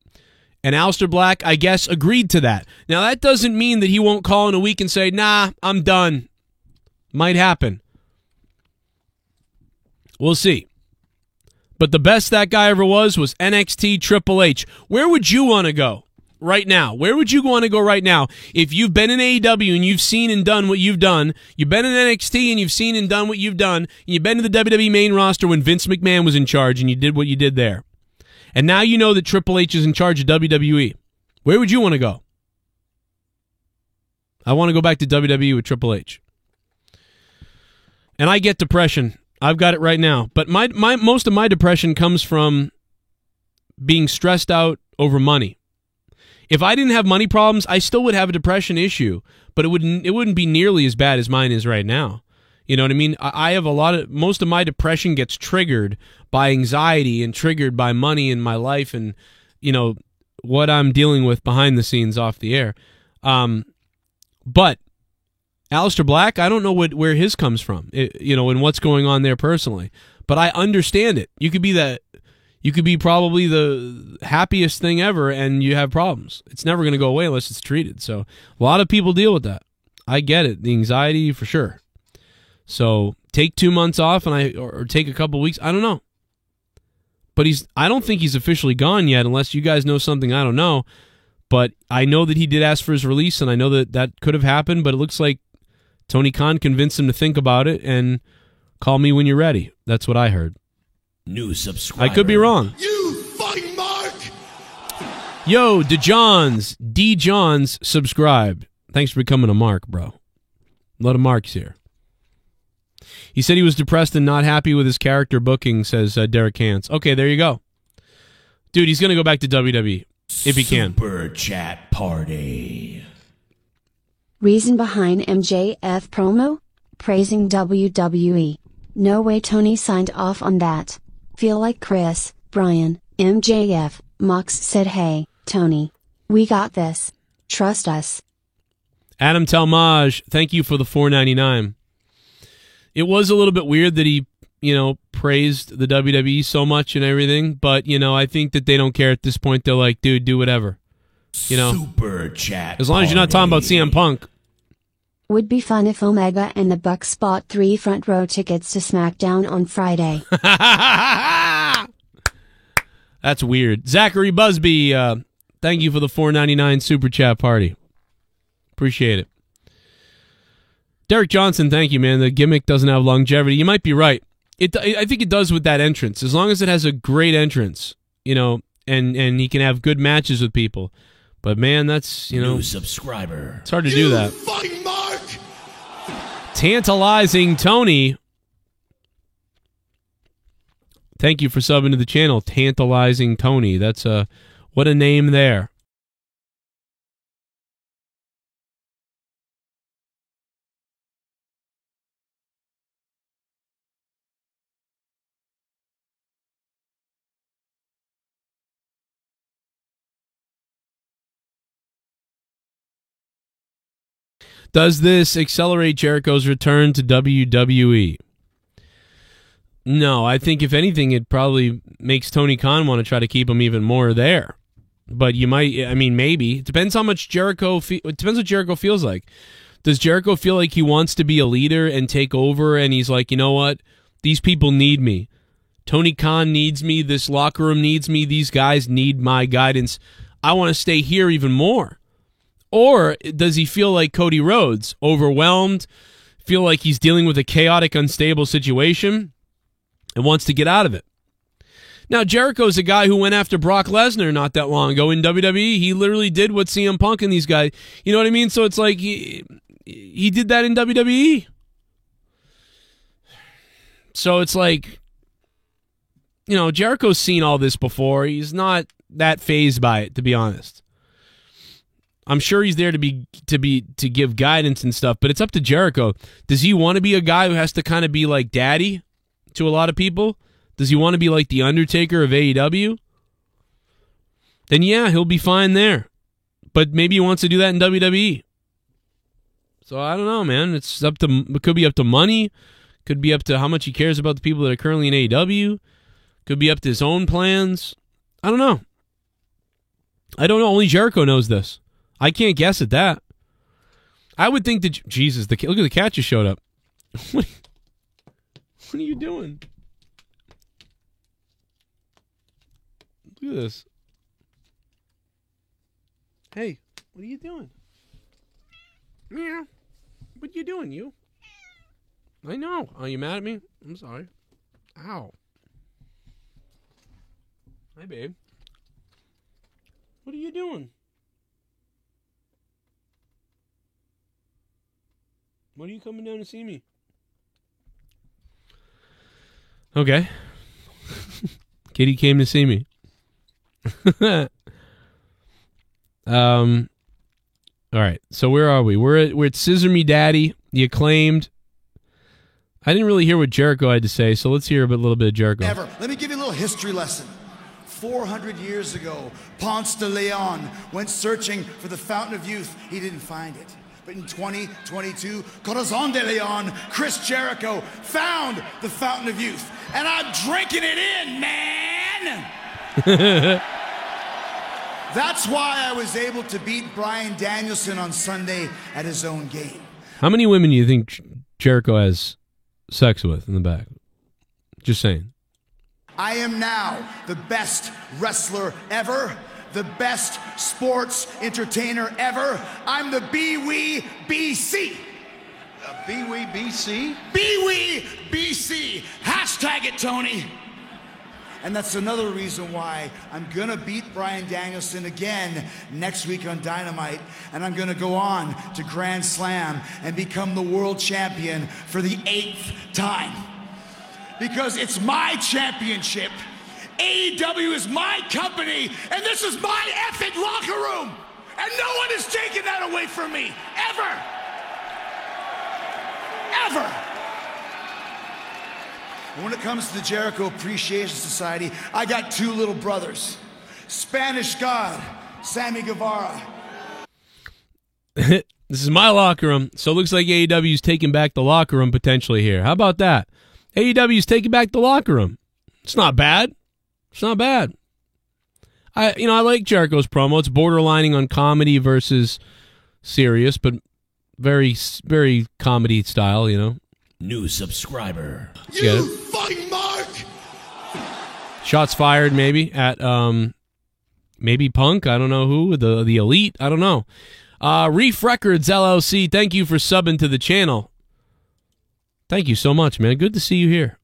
And Aleister Black, I guess, agreed to that. Now, that doesn't mean that he won't call in a week and say, nah, I'm done. Might happen. We'll see. But the best that guy ever was NXT Triple H. Where would you want to go right now? Where would you want to go right now? If you've been in AEW and you've seen and done what you've done, you've been in NXT and you've seen and done what you've done, and you've been to the WWE main roster when Vince McMahon was in charge and you did what you did there. And now you know that Triple H is in charge of WWE. Where would you want to go? I want to go back to WWE with Triple H. And I get depression. I've got it right now. But my most of my depression comes from being stressed out over money. If I didn't have money problems, I still would have a depression issue, but it wouldn't be nearly as bad as mine is right now. You know what I mean? I have most of my depression gets triggered by anxiety and triggered by money in my life and, you know, what I'm dealing with behind the scenes off the air. But Aleister Black, I don't know where his comes from, and what's going on there personally. But I understand it. You could be probably the happiest thing ever, and you have problems. It's never going to go away unless it's treated. So a lot of people deal with that. I get it, the anxiety for sure. So take 2 months off, or take a couple weeks. I don't know. But I don't think he's officially gone yet, unless you guys know something I don't know. But I know that he did ask for his release, and I know that could have happened. But it looks like Tony Khan convinced him to think about it and call me when you're ready. That's what I heard. New subscriber. I could be wrong. You fucking Mark! Yo, D. Johns subscribed. Thanks for becoming a Mark, bro. A lot of Marks here. He said he was depressed and not happy with his character booking, says Derek Hance. Okay, there you go. Dude, he's going to go back to WWE if he can. Super Chat Party. Reason behind MJF promo? Praising WWE. No way Tony signed off on that. Feel like Chris, Brian, MJF, Mox said, hey, Tony. We got this. Trust us. Adam Talmage, thank you for the $4.99. It was a little bit weird that he, praised the WWE so much and everything, but, I think that they don't care at this point. They're like, dude, do whatever. Super Chat as long as you're not talking about CM Punk. Would be fun if Omega and the Bucks bought 3 front row tickets to SmackDown on Friday. That's weird. Zachary Busby, thank you for the $4.99 Super Chat Party. Appreciate it. Derek Johnson, thank you, man. The gimmick doesn't have longevity. You might be right. I think it does with that entrance. As long as it has a great entrance, and he can have good matches with people. But, man, that's, New subscriber. It's hard to do that. Fucking Mark! Tantalizing Tony. Thank you for subbing to the channel. Tantalizing Tony. That's what a name there. Does this accelerate Jericho's return to WWE? No, I think if anything, it probably makes Tony Khan want to try to keep him even more there. But you might, maybe. It depends how much Jericho, it depends what Jericho feels like. Does Jericho feel like he wants to be a leader and take over, and he's like, you know what? These people need me. Tony Khan needs me. This locker room needs me. These guys need my guidance. I want to stay here even more. Or does he feel like Cody Rhodes, overwhelmed, feel like he's dealing with a chaotic, unstable situation, and wants to get out of it? Now, Jericho's a guy who went after Brock Lesnar not that long ago in WWE. He literally did what CM Punk and these guys, you know what I mean? So it's like he did that in WWE. So it's like, Jericho's seen all this before. He's not that fazed by it, to be honest. I'm sure he's there to give guidance and stuff, but it's up to Jericho. Does he want to be a guy who has to kind of be like daddy to a lot of people? Does he want to be like the Undertaker of AEW? Then yeah, he'll be fine there. But maybe he wants to do that in WWE. So I don't know, man. It could be up to money. Could be up to how much he cares about the people that are currently in AEW. Could be up to his own plans. I don't know. Only Jericho knows this. I can't guess at that. I would think that... Jesus, look at the cat just showed up. What are you doing? Look at this. Hey, what are you doing? Meow. What are you doing, you? I know. Are you mad at me? I'm sorry. Ow. Hi, babe. What are you doing? When are you coming down to see me? Okay. Kitty came to see me. All right. So where are we? We're at Scissor Me Daddy, the Acclaimed. I didn't really hear what Jericho had to say, so let's hear a little bit of Jericho. Let me give you a little history lesson. 400 years ago, Ponce de Leon went searching for the Fountain of Youth. He didn't find it. But in 2022, Corazon de Leon, Chris Jericho, found the Fountain of Youth. And I'm drinking it in, man! That's why I was able to beat Bryan Danielson on Sunday at his own game. How many women do you think Jericho has sex with in the back? Just saying. I am now the best wrestler ever, the best sports entertainer ever. I'm the Bee-Wee BC. Bee-Wee BC? Bee-Wee BC. Hashtag it, Tony. And that's another reason why I'm going to beat Bryan Danielson again next week on Dynamite. And I'm going to go on to Grand Slam and become the world champion for the 8th time. Because it's my championship. AEW is my company, and this is my effing locker room. And no one is taking that away from me. Ever. Ever. When it comes to the Jericho Appreciation Society, I got 2 little brothers. Spanish God, Sammy Guevara. This is my locker room, so it looks like AEW's taking back the locker room potentially here. How about that? AEW's taking back the locker room. It's not bad. It's not bad. I like Jericho's promo. It's borderlining on comedy versus serious, but very, very comedy style, New subscriber. You fucking mark! Shots fired maybe at maybe Punk. I don't know who. The Elite. I don't know. Reef Records LLC, thank you for subbing to the channel. Thank you so much, man. Good to see you here.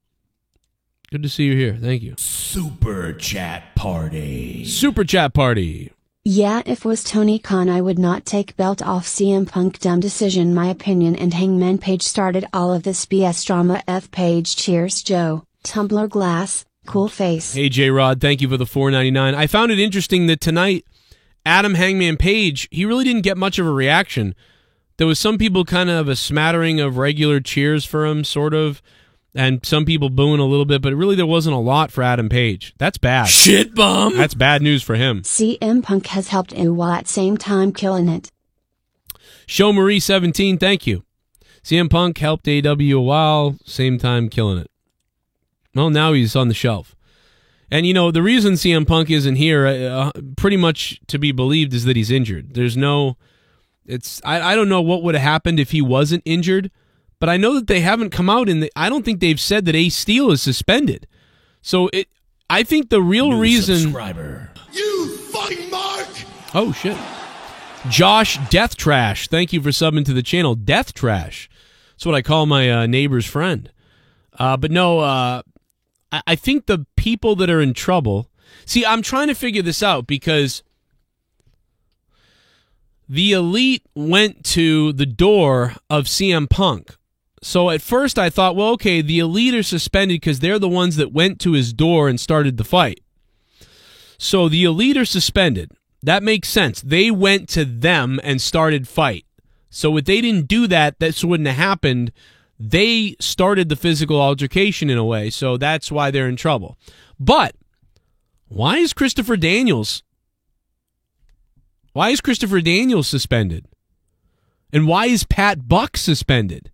Good to see you here. Thank you. Super Chat Party. Super Chat Party. Yeah, if was Tony Khan I would not take belt off CM Punk. Dumb decision my opinion, and Hangman Page started all of this BS drama. F Page, cheers Joe. Tumbler glass, cool face. Hey J-Rod, thank you for the $4.99. I found it interesting that tonight Adam Hangman Page, he really didn't get much of a reaction. There was some people kind of a smattering of regular cheers for him, sort of, and some people booing a little bit, but really there wasn't a lot for Adam Page. That's bad. Shit bomb. That's bad news for him. CM Punk has helped you while at same time killing it. Show Marie 17, thank you. CM Punk helped AEW a while, same time killing it. Well, now he's on the shelf. And, the reason CM Punk isn't here, pretty much to be believed, is that he's injured. There's no... I don't know what would have happened if he wasn't injured, but I know that they haven't come out I don't think they've said that Ace Steel is suspended. So I think the real reason... Subscriber. You fucking mark! Oh, shit. Josh Death Trash, thank you for subbing to the channel. Death Trash. That's what I call my neighbor's friend. But no, I think the people that are in trouble... See, I'm trying to figure this out because... The Elite went to the door of CM Punk. So at first I thought, well, okay, the Elite are suspended because they're the ones that went to his door and started the fight. So the Elite are suspended. That makes sense. They went to them and started fight. So if they didn't do that, this wouldn't have happened. They started the physical altercation in a way, so that's why they're in trouble. But why is Christopher Daniels suspended? And why is Pat Buck suspended?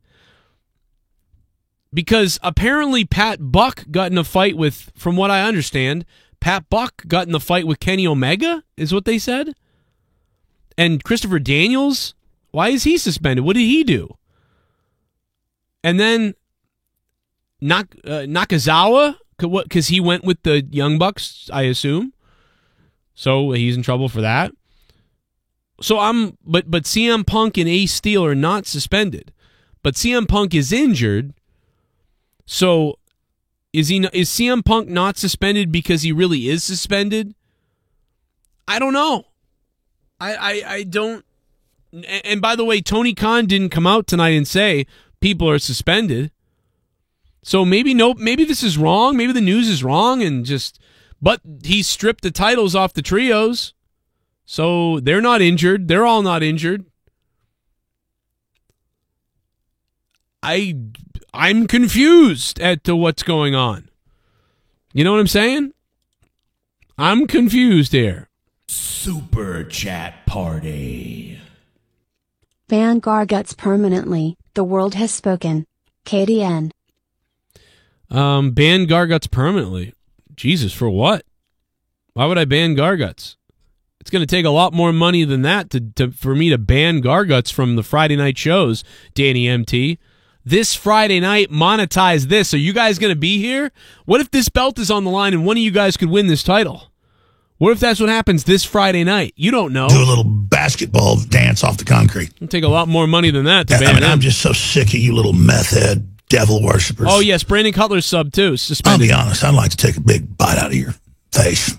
Because apparently Pat Buck got in a fight with, from what I understand, Pat Buck got in the fight with Kenny Omega, is what they said. And Christopher Daniels, why is he suspended? What did he do? And then Nakazawa, because he went with the Young Bucks, I assume. So he's in trouble for that. So but CM Punk and Ace Steel are not suspended. But CM Punk is injured. So is CM Punk not suspended because he really is suspended? I don't know. I don't. And by the way, Tony Khan didn't come out tonight and say people are suspended. So maybe this is wrong. Maybe the news is wrong, but he stripped the titles off the trios. So they're not injured. They're all not injured. I'm confused as to what's going on. You know what I'm saying? I'm confused here. Super Chat Party. Ban Garguts permanently. The world has spoken. KDN. Ban Garguts permanently. Jesus, for what? Why would I ban Garguts? It's going to take a lot more money than that for me to ban Garguts from the Friday night shows, Danny MT. This Friday night, monetize this. Are you guys going to be here? What if this belt is on the line and one of you guys could win this title? What if that's what happens this Friday night? You don't know. Do a little basketball dance off the concrete. It'll take a lot more money than that to ban them. I'm just so sick of you little meth head devil worshippers. Oh, yes, Brandon Cutler's sub, too. Suspended. I'll be honest, I'd like to take a big bite out of your face.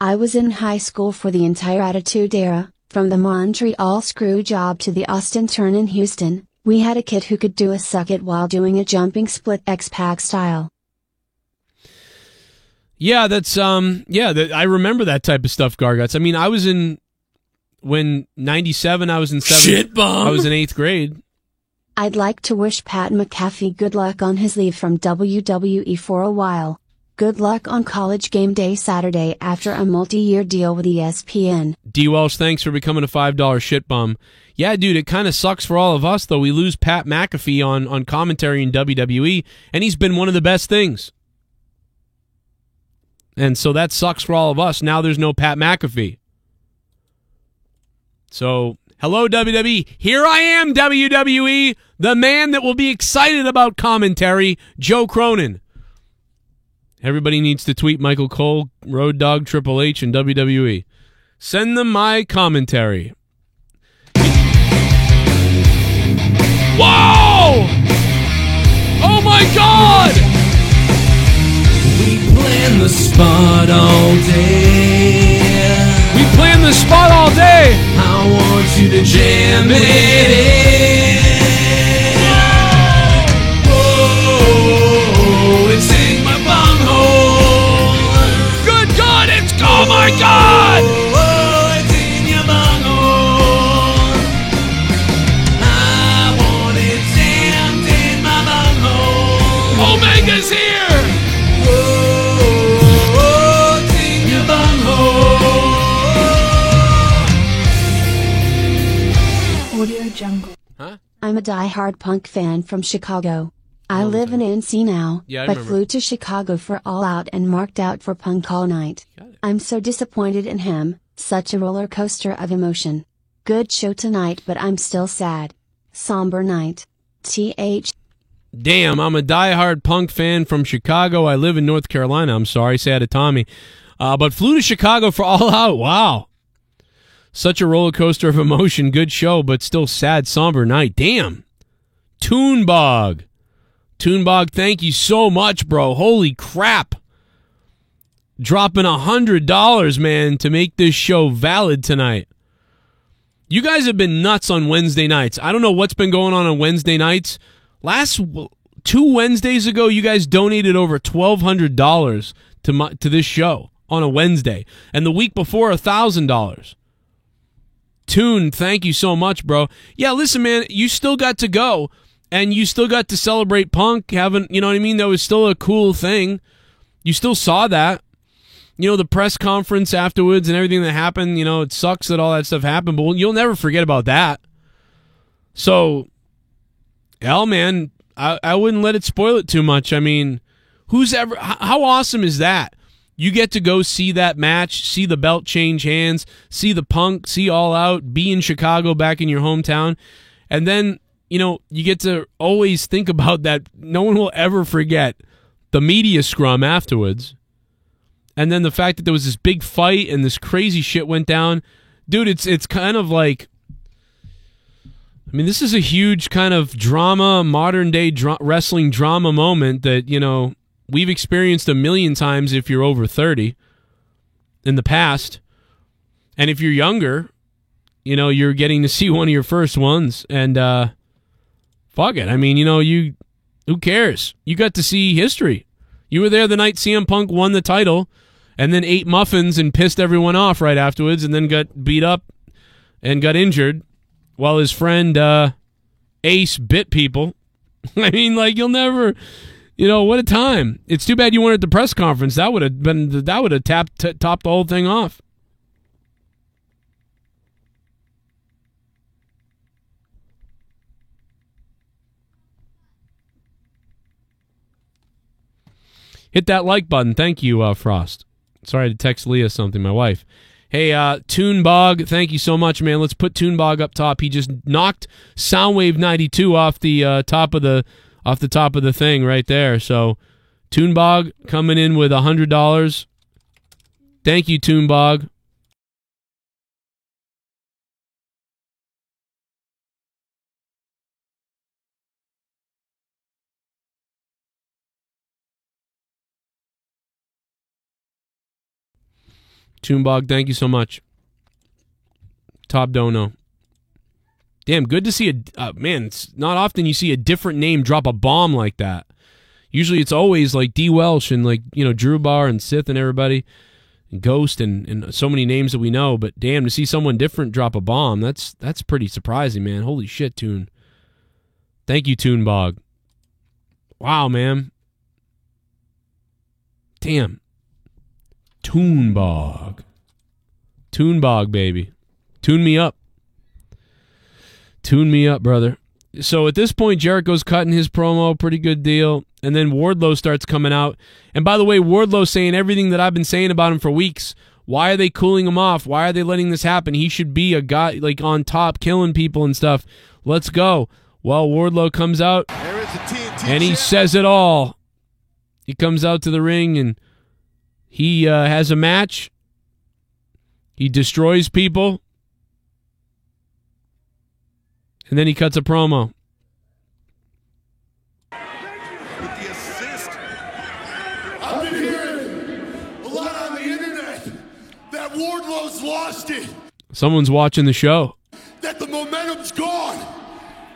I was in high school for the entire Attitude Era, from the Montreal screw job to the Austin turn in Houston. We had a kid who could do a suck it while doing a jumping split X-Pac style. Yeah, that's I remember that type of stuff, Garguts. I mean, I was in 97, I was in 7th. Shit bomb. I was in 8th grade. I'd like to wish Pat McAfee good luck on his leave from WWE for a while. Good luck on College Game Day Saturday after a multi-year deal with ESPN. D. Welsh, thanks for becoming a $5 shit bum. Yeah, dude, it kind of sucks for all of us, though. We lose Pat McAfee on commentary in WWE, and he's been one of the best things. And so that sucks for all of us. Now there's no Pat McAfee. So, hello, WWE. Here I am, WWE, the man that will be excited about commentary, Joe Cronin. Everybody needs to tweet Michael Cole, Road Dogg, Triple H, and WWE. Send them my commentary. Whoa! Oh my God! We plan the spot all day. We plan the spot all day. I want you to jam it in. Whoa, it's in my bunghole. Good God, it's, oh my God! Whoa, it's in your bunghole. I want it jammed in my bunghole. Omega's here! Whoa, it's in your bunghole. Audio Jungle. Huh? I'm a die-hard Punk fan from Chicago. I live in NC now, Yeah, I but remember. flew to Chicago for All Out and marked out for Punk all night. I'm so disappointed in him, such a roller coaster of emotion. Good show tonight, but I'm still sad. Somber night. TH. Damn, I'm a diehard Punk fan from Chicago. I live in North Carolina. I'm sorry, sad to Tommy. But flew to Chicago for All Out. Wow. Such a roller coaster of emotion. Good show, but still sad, somber night. Damn. Toonbog. Toonbog, thank you so much, bro. Holy crap. Dropping $100, man, to make this show valid tonight. You guys have been nuts on Wednesday nights. I don't know what's been going on Wednesday nights. Last 2 Wednesdays ago, you guys donated over $1,200 to this show on a Wednesday, and the week before $1,000. Tune, thank you so much, bro. Yeah, listen, man, you still got to go, and you still got to celebrate Punk having, you know what I mean? That was still a cool thing. You still saw that. You know, the press conference afterwards and everything that happened, you know, it sucks that all that stuff happened, but you'll never forget about that. So, hell, man, I wouldn't let it spoil it too much. I mean, how awesome is that? You get to go see that match, see the belt change hands, see the Punk, see All Out, be in Chicago, back in your hometown, and then, you know, you get to always think about that. No one will ever forget the media scrum afterwards. And then the fact that there was this big fight and this crazy shit went down. Dude, it's kind of like, I mean, this is a huge kind of drama, modern-day wrestling drama moment that, you know, we've experienced a million times if you're over 30 in the past. And if you're younger, you know, you're getting to see one of your first ones. And fuck it. I mean, you know, who cares? You got to see history. You were there the night CM Punk won the title and then ate muffins and pissed everyone off right afterwards and then got beat up and got injured while his friend Ace bit people. I mean, like, you'll never, you know, what a time. It's too bad you weren't at the press conference. That would have topped the whole thing off. Hit that like button. Thank you, Frost. Sorry to text Leah something, my wife. Hey, Toonbog, thank you so much, man. Let's put Toonbog up top. He just knocked Soundwave 92 off the top of the thing right there. So, Toonbog coming in with $100. Thank you, Toonbog. Toonbog, thank you so much. Top Dono. Damn, good to see man, it's not often you see a different name drop a bomb like that. Usually it's always like D. Welsh and, like, you know, Drew Bar and Sith and everybody, and Ghost and so many names that we know, but damn, to see someone different drop a bomb, that's pretty surprising, man. Holy shit, Toon. Thank you, Toonbog. Wow, man. Damn. Toonbog. Toonbog, baby. Tune me up. Tune me up, brother. So at this point, Jericho's cutting his promo, pretty good deal. And then Wardlow starts coming out. And by the way, Wardlow's saying everything that I've been saying about him for weeks. Why are they cooling him off? Why are they letting this happen? He should be a guy, like, on top, killing people and stuff. Let's go. Well, Wardlow comes out, and he says it all. He comes out to the ring, and he has a match. He destroys people. And then he cuts a promo. With the assist. I've been hearing a lot on the internet that Wardlow's lost it. Someone's watching the show. That the momentum's gone.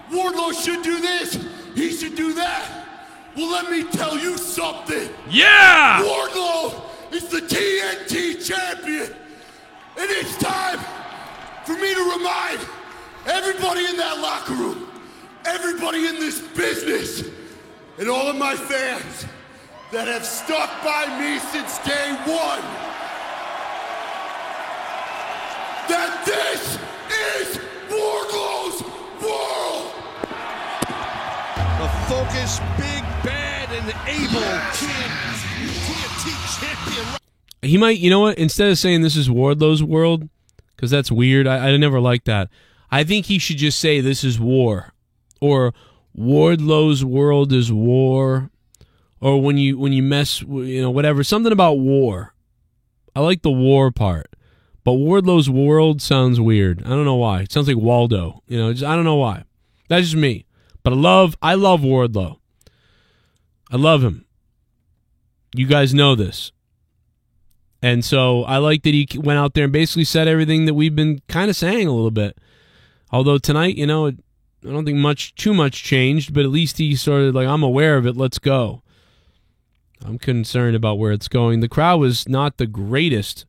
Wardlow should do this. He should do that. Well, let me tell you something. Yeah! Wardlow is the TNT champion. And it's time for me to remind everybody in that locker room, everybody in this business, and all of my fans that have stuck by me since day one, that this is Wardlow's world. The focused, big, bad, and able TNT champion. He might, you know what? Instead of saying this is Wardlow's world, because that's weird, I never liked that. I think he should just say this is war, or Wardlow's world is war, or when you mess, you know, whatever, something about war. I like the war part, but Wardlow's world sounds weird. I don't know why. It sounds like Waldo. You know, I don't know why. That's just me. But I love Wardlow. I love him. You guys know this. And so I like that he went out there and basically said everything that we've been kind of saying a little bit. Although tonight, I don't think too much changed, but at least he sort of like, I'm aware of it, let's go. I'm concerned about where it's going. The crowd was not the greatest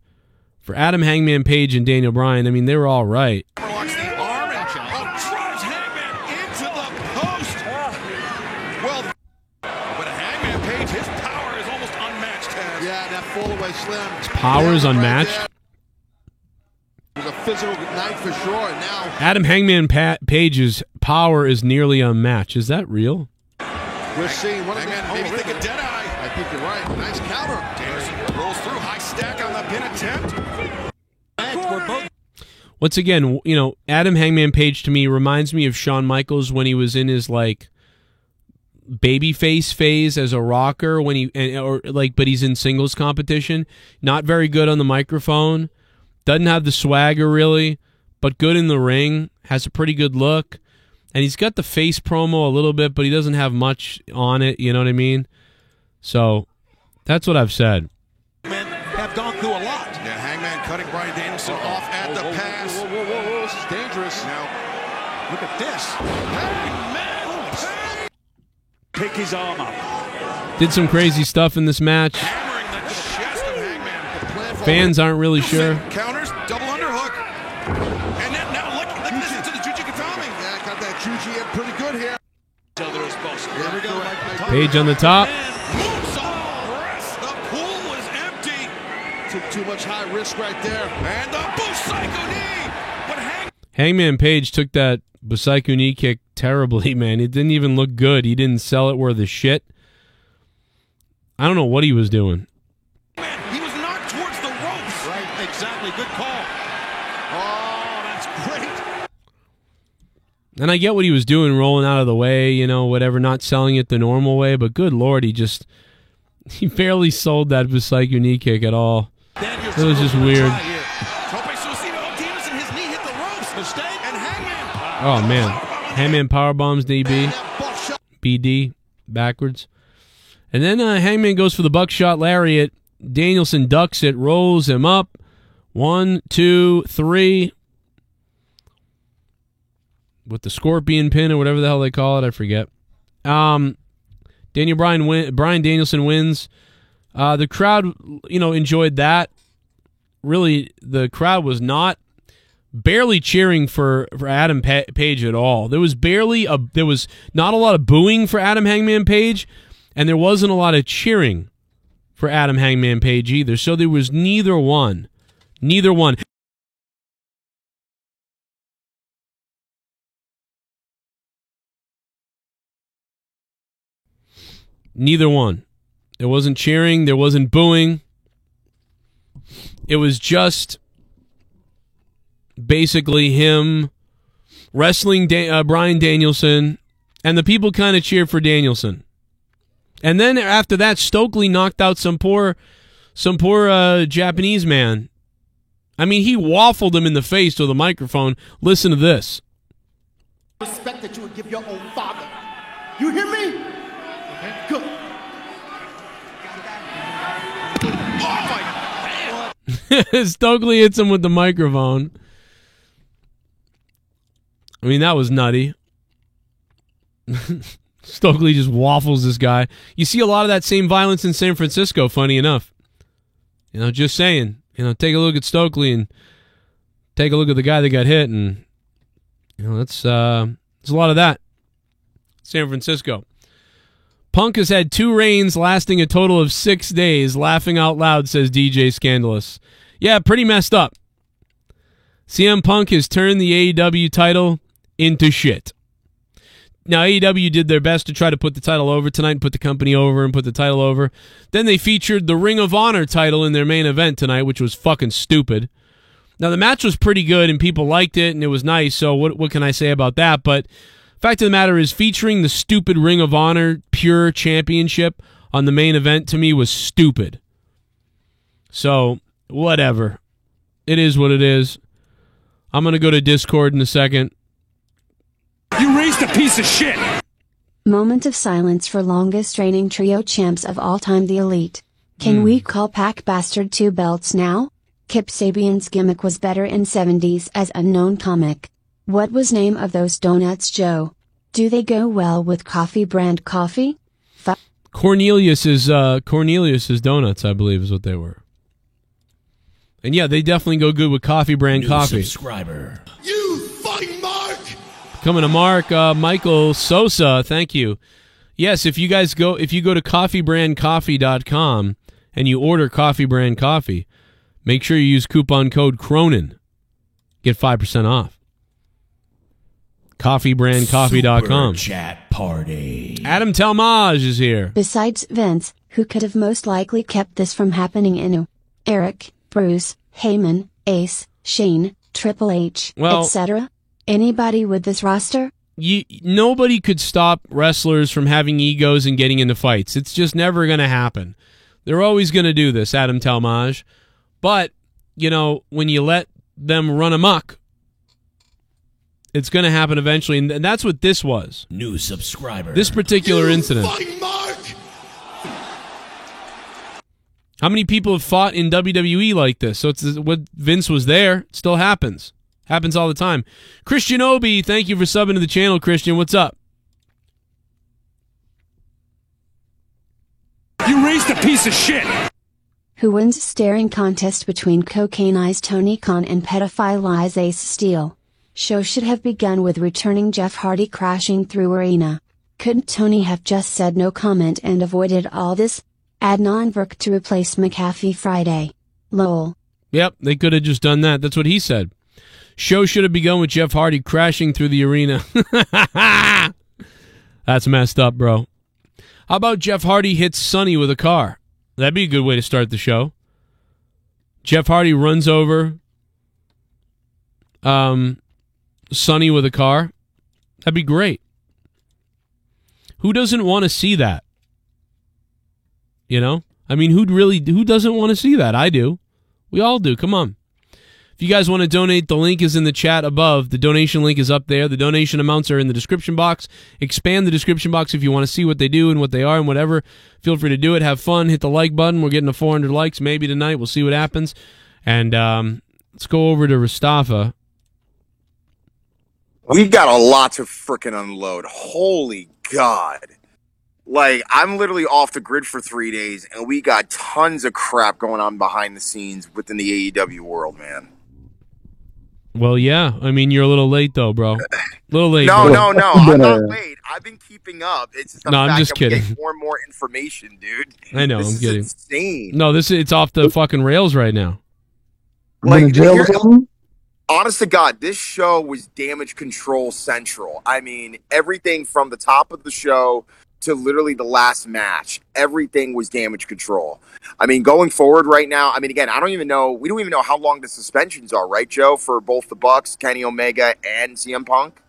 for Adam Hangman Page and Daniel Bryan. I mean, they were all right. Locks the arm and drives Hangman into the post. Well, but Hangman Page, his power is almost unmatched. Taz. Yeah, that fall-away slam. His power is unmatched. It was a physical night for sure. Now Adam Hangman Page's power is nearly unmatched. Is that real? we're seeing one of the Hangman maybe think a dead eye. I think you're right. Nice counter. Danielson rolls through, high stack on the pin attempt. Once again, Adam Hangman Page to me reminds me of Shawn Michaels when he was in his like babyface phase as a rocker but he's in singles competition. Not very good on the microphone. Doesn't have the swagger really, but good in the ring. Has a pretty good look. And he's got the face promo a little bit, but he doesn't have much on it, you know what I mean? So, that's what I've said. Men have gone through a lot. Yeah, Hangman cutting Bryan Danielson off at the pass. Whoa, this is dangerous. Now, look at this. Hangman Pick his arm up. Did some crazy stuff in this match. hammering the chest of Hangman. Fans aren't really sure. Counters, double underhook. And then now look listen to the Juji Katami. Yeah, got that Juji in pretty good here. Here we go. Page on the top. The pool was empty. Took too much high risk right there. And the Busaiku knee. But Hangman Page took that Busaiku knee kick terribly, man. It didn't even look good. He didn't sell it worth a shit. I don't know what he was doing. he was knocked towards the ropes. Right, exactly. Good call. Oh, that's great. And I get what he was doing, rolling out of the way, whatever, not selling it the normal way, but good Lord, he barely sold that Busaiku knee kick at all. It was just weird. Oh, man. Hangman powerbombs DB. BD. Backwards. And then Hangman goes for the buckshot lariat. Danielson ducks it, rolls him up. 1, 2, 3. With the scorpion pin or whatever the hell they call it. I forget. Bryan Danielson wins. The crowd, enjoyed that. Really, the crowd was barely cheering for Adam Page at all. There was not a lot of booing for Adam Hangman Page, and there wasn't a lot of cheering for Adam Hangman Page either. So there was neither one. Neither one. Neither one. There wasn't cheering. There wasn't booing. It was just basically him wrestling Bryan Danielson, and the people kind of cheered for Danielson. And then after that, Stokely knocked out some poor Japanese man. I mean, he waffled him in the face with a microphone. Listen to this. Respect that you would give your own father. You hear me? Okay. Good. Stokely hits him with the microphone. I mean, that was nutty. Stokely just waffles this guy. You see a lot of that same violence in San Francisco, funny enough. Just saying. Take a look at Stokely and take a look at the guy that got hit, and there's a lot of that. San Francisco. Punk has had 2 reigns lasting a total of 6 days. Laughing out loud, says DJ Scandalous. Yeah, pretty messed up. CM Punk has turned the AEW title into shit. Now, AEW did their best to try to put the title over tonight and put the company over and put the title over. Then they featured the Ring of Honor title in their main event tonight, which was fucking stupid. Now, the match was pretty good and people liked it and it was nice, so what can I say about that? But fact of the matter is, featuring the stupid Ring of Honor Pure Championship on the main event to me was stupid. So, whatever. It is what it is. I'm going to go to Discord in a second. You raised a piece of shit! Moment of silence for longest reigning trio champs of all time, the Elite. Can we call Pac Bastard 2 belts now? Kip Sabian's gimmick was better in 70s as unknown comic. What was name of those donuts, Joe? Do they go well with coffee brand coffee? Cornelius's donuts, I believe, is what they were. And yeah, they definitely go good with coffee brand coffee. Subscriber. You fucking Mark! Coming to Mark, Michael Sosa, thank you. Yes, if you go to coffeebrandcoffee.com and you order coffee brand coffee, make sure you use coupon code Cronin. Get 5% off. Coffeebrandcoffee.com. Super chat party. Adam Talmage is here. Besides Vince, who could have most likely kept this from happening? Inu, Eric, Bruce, Heyman, Ace, Shane, Triple H, etc. Anybody with this roster? Nobody could stop wrestlers from having egos and getting into fights. It's just never going to happen. They're always going to do this, Adam Talmage. But, when you let them run amok, it's going to happen eventually, and that's what this was. New subscriber. This particular incident. Mark! How many people have fought in WWE like this? So it's what Vince was there. It still happens. Happens all the time. Christian Obi, thank you for subbing to the channel, Christian. What's up? You raised a piece of shit! Who wins staring contest between Cocaine-Eyes Tony Khan and Pedophile-Eyes Ace Steel? Show should have begun with returning Jeff Hardy crashing through arena. Couldn't Tony have just said no comment and avoided all this? Adnan Virk to replace McAfee Friday. Lol. Yep, they could have just done that. That's what he said. Show should have begun with Jeff Hardy crashing through the arena. That's messed up, bro. How about Jeff Hardy hits Sonny with a car? That'd be a good way to start the show. Jeff Hardy runs over Sonny with a car. That'd be great. Who doesn't want to see that? I mean, who doesn't want to see that? I do. We all do. Come on. If you guys want to donate, the link is in the chat above. The donation link is up there. The donation amounts are in the description box. Expand the description box if you want to see what they do and what they are and whatever. Feel free to do it. Have fun. Hit the like button. We're getting to 400 likes maybe tonight. We'll see what happens. And let's go over to Mustafa. We got a lot to frickin' unload. Holy God. Like, I'm literally off the grid for 3 days, and we got tons of crap going on behind the scenes within the AEW world, man. Well, yeah. I mean, you're a little late, though, bro. A little late. No, bro. no. I'm not late. I've been keeping up. It's just the I'm fact just that kidding. we get more and more information, dude. I know, This I'm is kidding. insane. No, it's off the fucking rails right now. Like, honest to God, this show was damage control central. I mean, everything from the top of the show to literally the last match, everything was damage control. I mean, going forward right now, I mean, again, we don't even know how long the suspensions are, right, Joe, for both the Bucks, Kenny Omega, and CM Punk,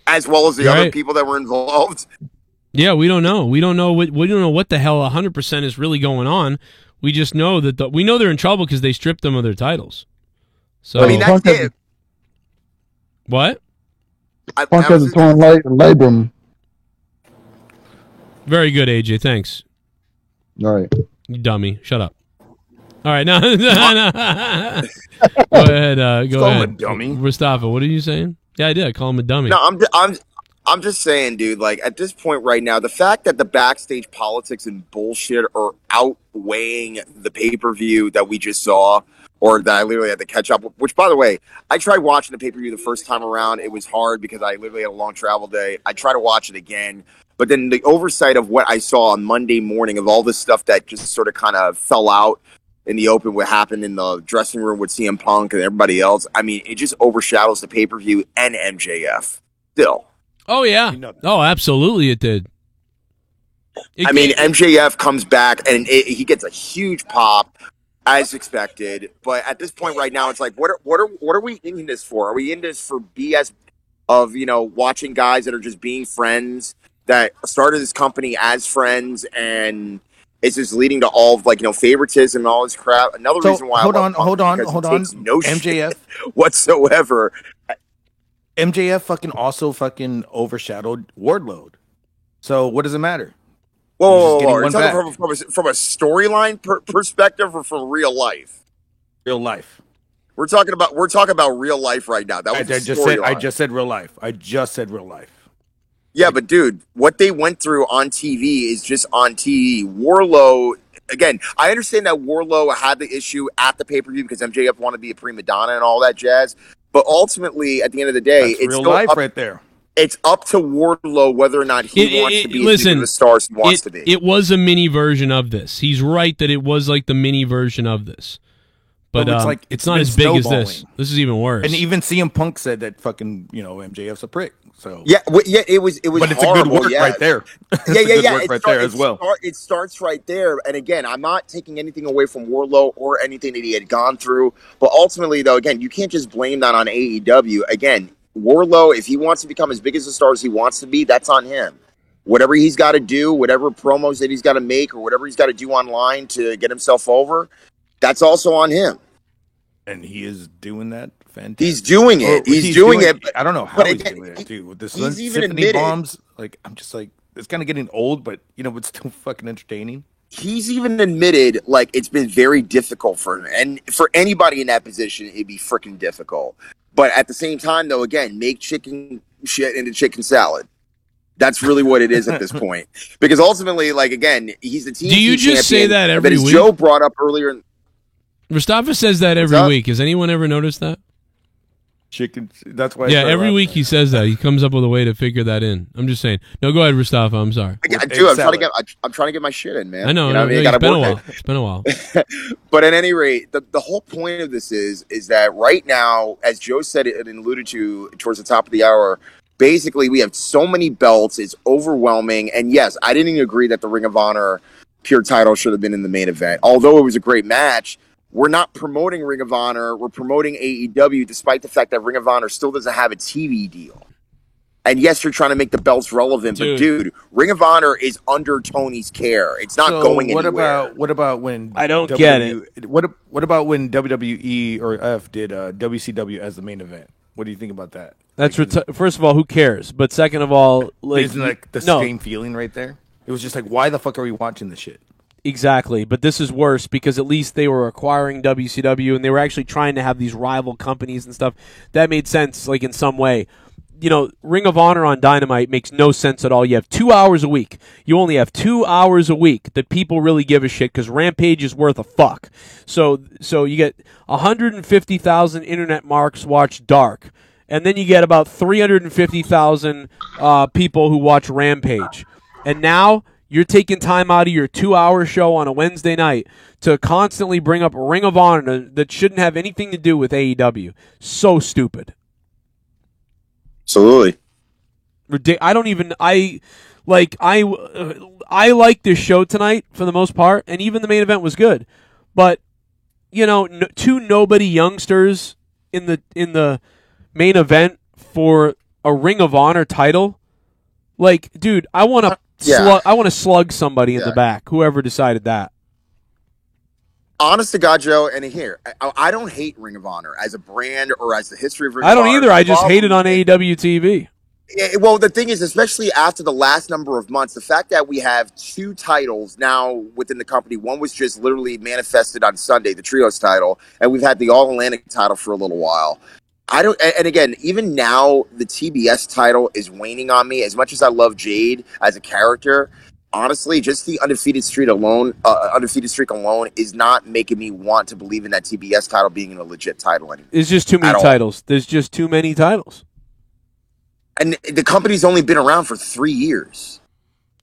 as well as the other people that were involved. Yeah, we don't know. We don't know what the hell 100% is really going on. We just know that we know they're in trouble because they stripped them of their titles. So I mean, that's it. What? Punk has a torn labrum. Very good, AJ. Thanks. All right. You dummy. Shut up. All right, no. Go ahead. Go ahead. Him a dummy. Mustafa, what are you saying? Yeah, I did. I call him a dummy. No, I'm just saying, dude, like, at this point right now, the fact that the backstage politics and bullshit are outweighing the pay-per-view that we just saw, or that I literally had to catch up with, which, by the way, I tried watching the pay-per-view the first time around. It was hard because I literally had a long travel day. I tried to watch it again, but then the oversight of what I saw on Monday morning of all this stuff that just sort of kind of fell out in the open, what happened in the dressing room with CM Punk and everybody else, I mean, it just overshadows the pay-per-view and MJF still. Oh, yeah. Oh, absolutely it did. I mean, MJF comes back and he gets a huge pop as expected. But at this point right now, it's like, what are we in this for? Are we in this for BS of, watching guys that are just being friends that started this company as friends, and it's just leading to all of favoritism and all this crap. Another reason why hold on. No MJF shit whatsoever. MJF fucking overshadowed Wardlow. So what does it matter? Whoa, are you talking from a storyline perspective or from real life? Real life. We're talking about real life right now. That was I just said real life. I just said real life. Yeah, but dude, what they went through on TV is just on TV. Wardlow, again, I understand that Wardlow had the issue at the pay-per-view because MJF wanted to be a prima donna and all that jazz. But ultimately, at the end of the day, That's it's real still life up, right there. It's up to Wardlow whether or not he wants to be as big of a star as he wants to be. It was a mini version of this. He's right that it was like the mini version of this. But it's not as big as this. This is even worse. And even CM Punk said that fucking, MJF's a prick. So it was. But it's a good work right there. It starts right there. And again, I'm not taking anything away from Wardlow or anything that he had gone through. But ultimately, though, again, you can't just blame that on AEW. Again, Wardlow, if he wants to become as big as a star as he wants to be, that's on him. Whatever he's got to do, whatever promos that he's got to make, or whatever he's got to do online to get himself over, that's also on him. And he is doing that. Fantastic. He's doing it. He's doing it. I don't know how he's doing it, dude. With the symphony bombs, I'm just like, it's kind of getting old, but it's still fucking entertaining. He's even admitted, it's been very difficult for him. And for anybody in that position, it'd be freaking difficult. But at the same time, though, again, make chicken shit into chicken salad. That's really what it is at this point. Because ultimately, again, he's the team. Do you just say that every week? Joe brought up earlier. Mustafa says that every week. Has anyone ever noticed that? Chicken. That's why. Yeah, every week he says that. He comes up with a way to figure that in. I'm just saying. No, go ahead, Mustafa. I'm sorry. I do. I'm trying to get my shit in, man. I know. It's been a while. It's been a while. But at any rate, the whole point of this is that right now, as Joe said it and alluded to towards the top of the hour, basically we have so many belts. It's overwhelming. And yes, I didn't even agree that the Ring of Honor pure title should have been in the main event, although it was a great match. We're not promoting Ring of Honor. We're promoting AEW, despite the fact that Ring of Honor still doesn't have a TV deal. And yes, you're trying to make the belts relevant, but dude, Ring of Honor is under Tony's care. It's not going anywhere. What about when I don't get it? What about when WWE or F did WCW as the main event? What do you think about that? That's first of all, who cares? But second of all, isn't the same feeling right there? It was just why the fuck are we watching this shit? Exactly, but this is worse because at least they were acquiring WCW and they were actually trying to have these rival companies and stuff. That made sense, in some way. Ring of Honor on Dynamite makes no sense at all. You have 2 hours a week. You only have 2 hours a week that people really give a shit because Rampage is worth a fuck. So you get 150,000 internet marks watch Dark, and then you get about 350,000 people who watch Rampage. And now you're taking time out of your 2-hour show on a Wednesday night to constantly bring up Ring of Honor that shouldn't have anything to do with AEW. So stupid. Absolutely. I like this show tonight for the most part, and even the main event was good. But two nobody youngsters in the main event for a Ring of Honor title. Dude, I want to slug somebody in the back. Whoever decided that. Honest to God, Joe, and here, I don't hate Ring of Honor as a brand or as the history of Ring of Honor. I don't either. I just hate it on AEW TV. Yeah, well, the thing is, especially after the last number of months, the fact that we have 2 titles now within the company, one was just literally manifested on Sunday, the Trios title, and we've had the All-Atlantic title for a little while. And again, even now, the TBS title is waning on me. As much as I love Jade as a character, honestly, just the undefeated streak alone is not making me want to believe in that TBS title being a legit title anymore. There's just too many titles. There's just too many titles. And the company's only been around for 3 years.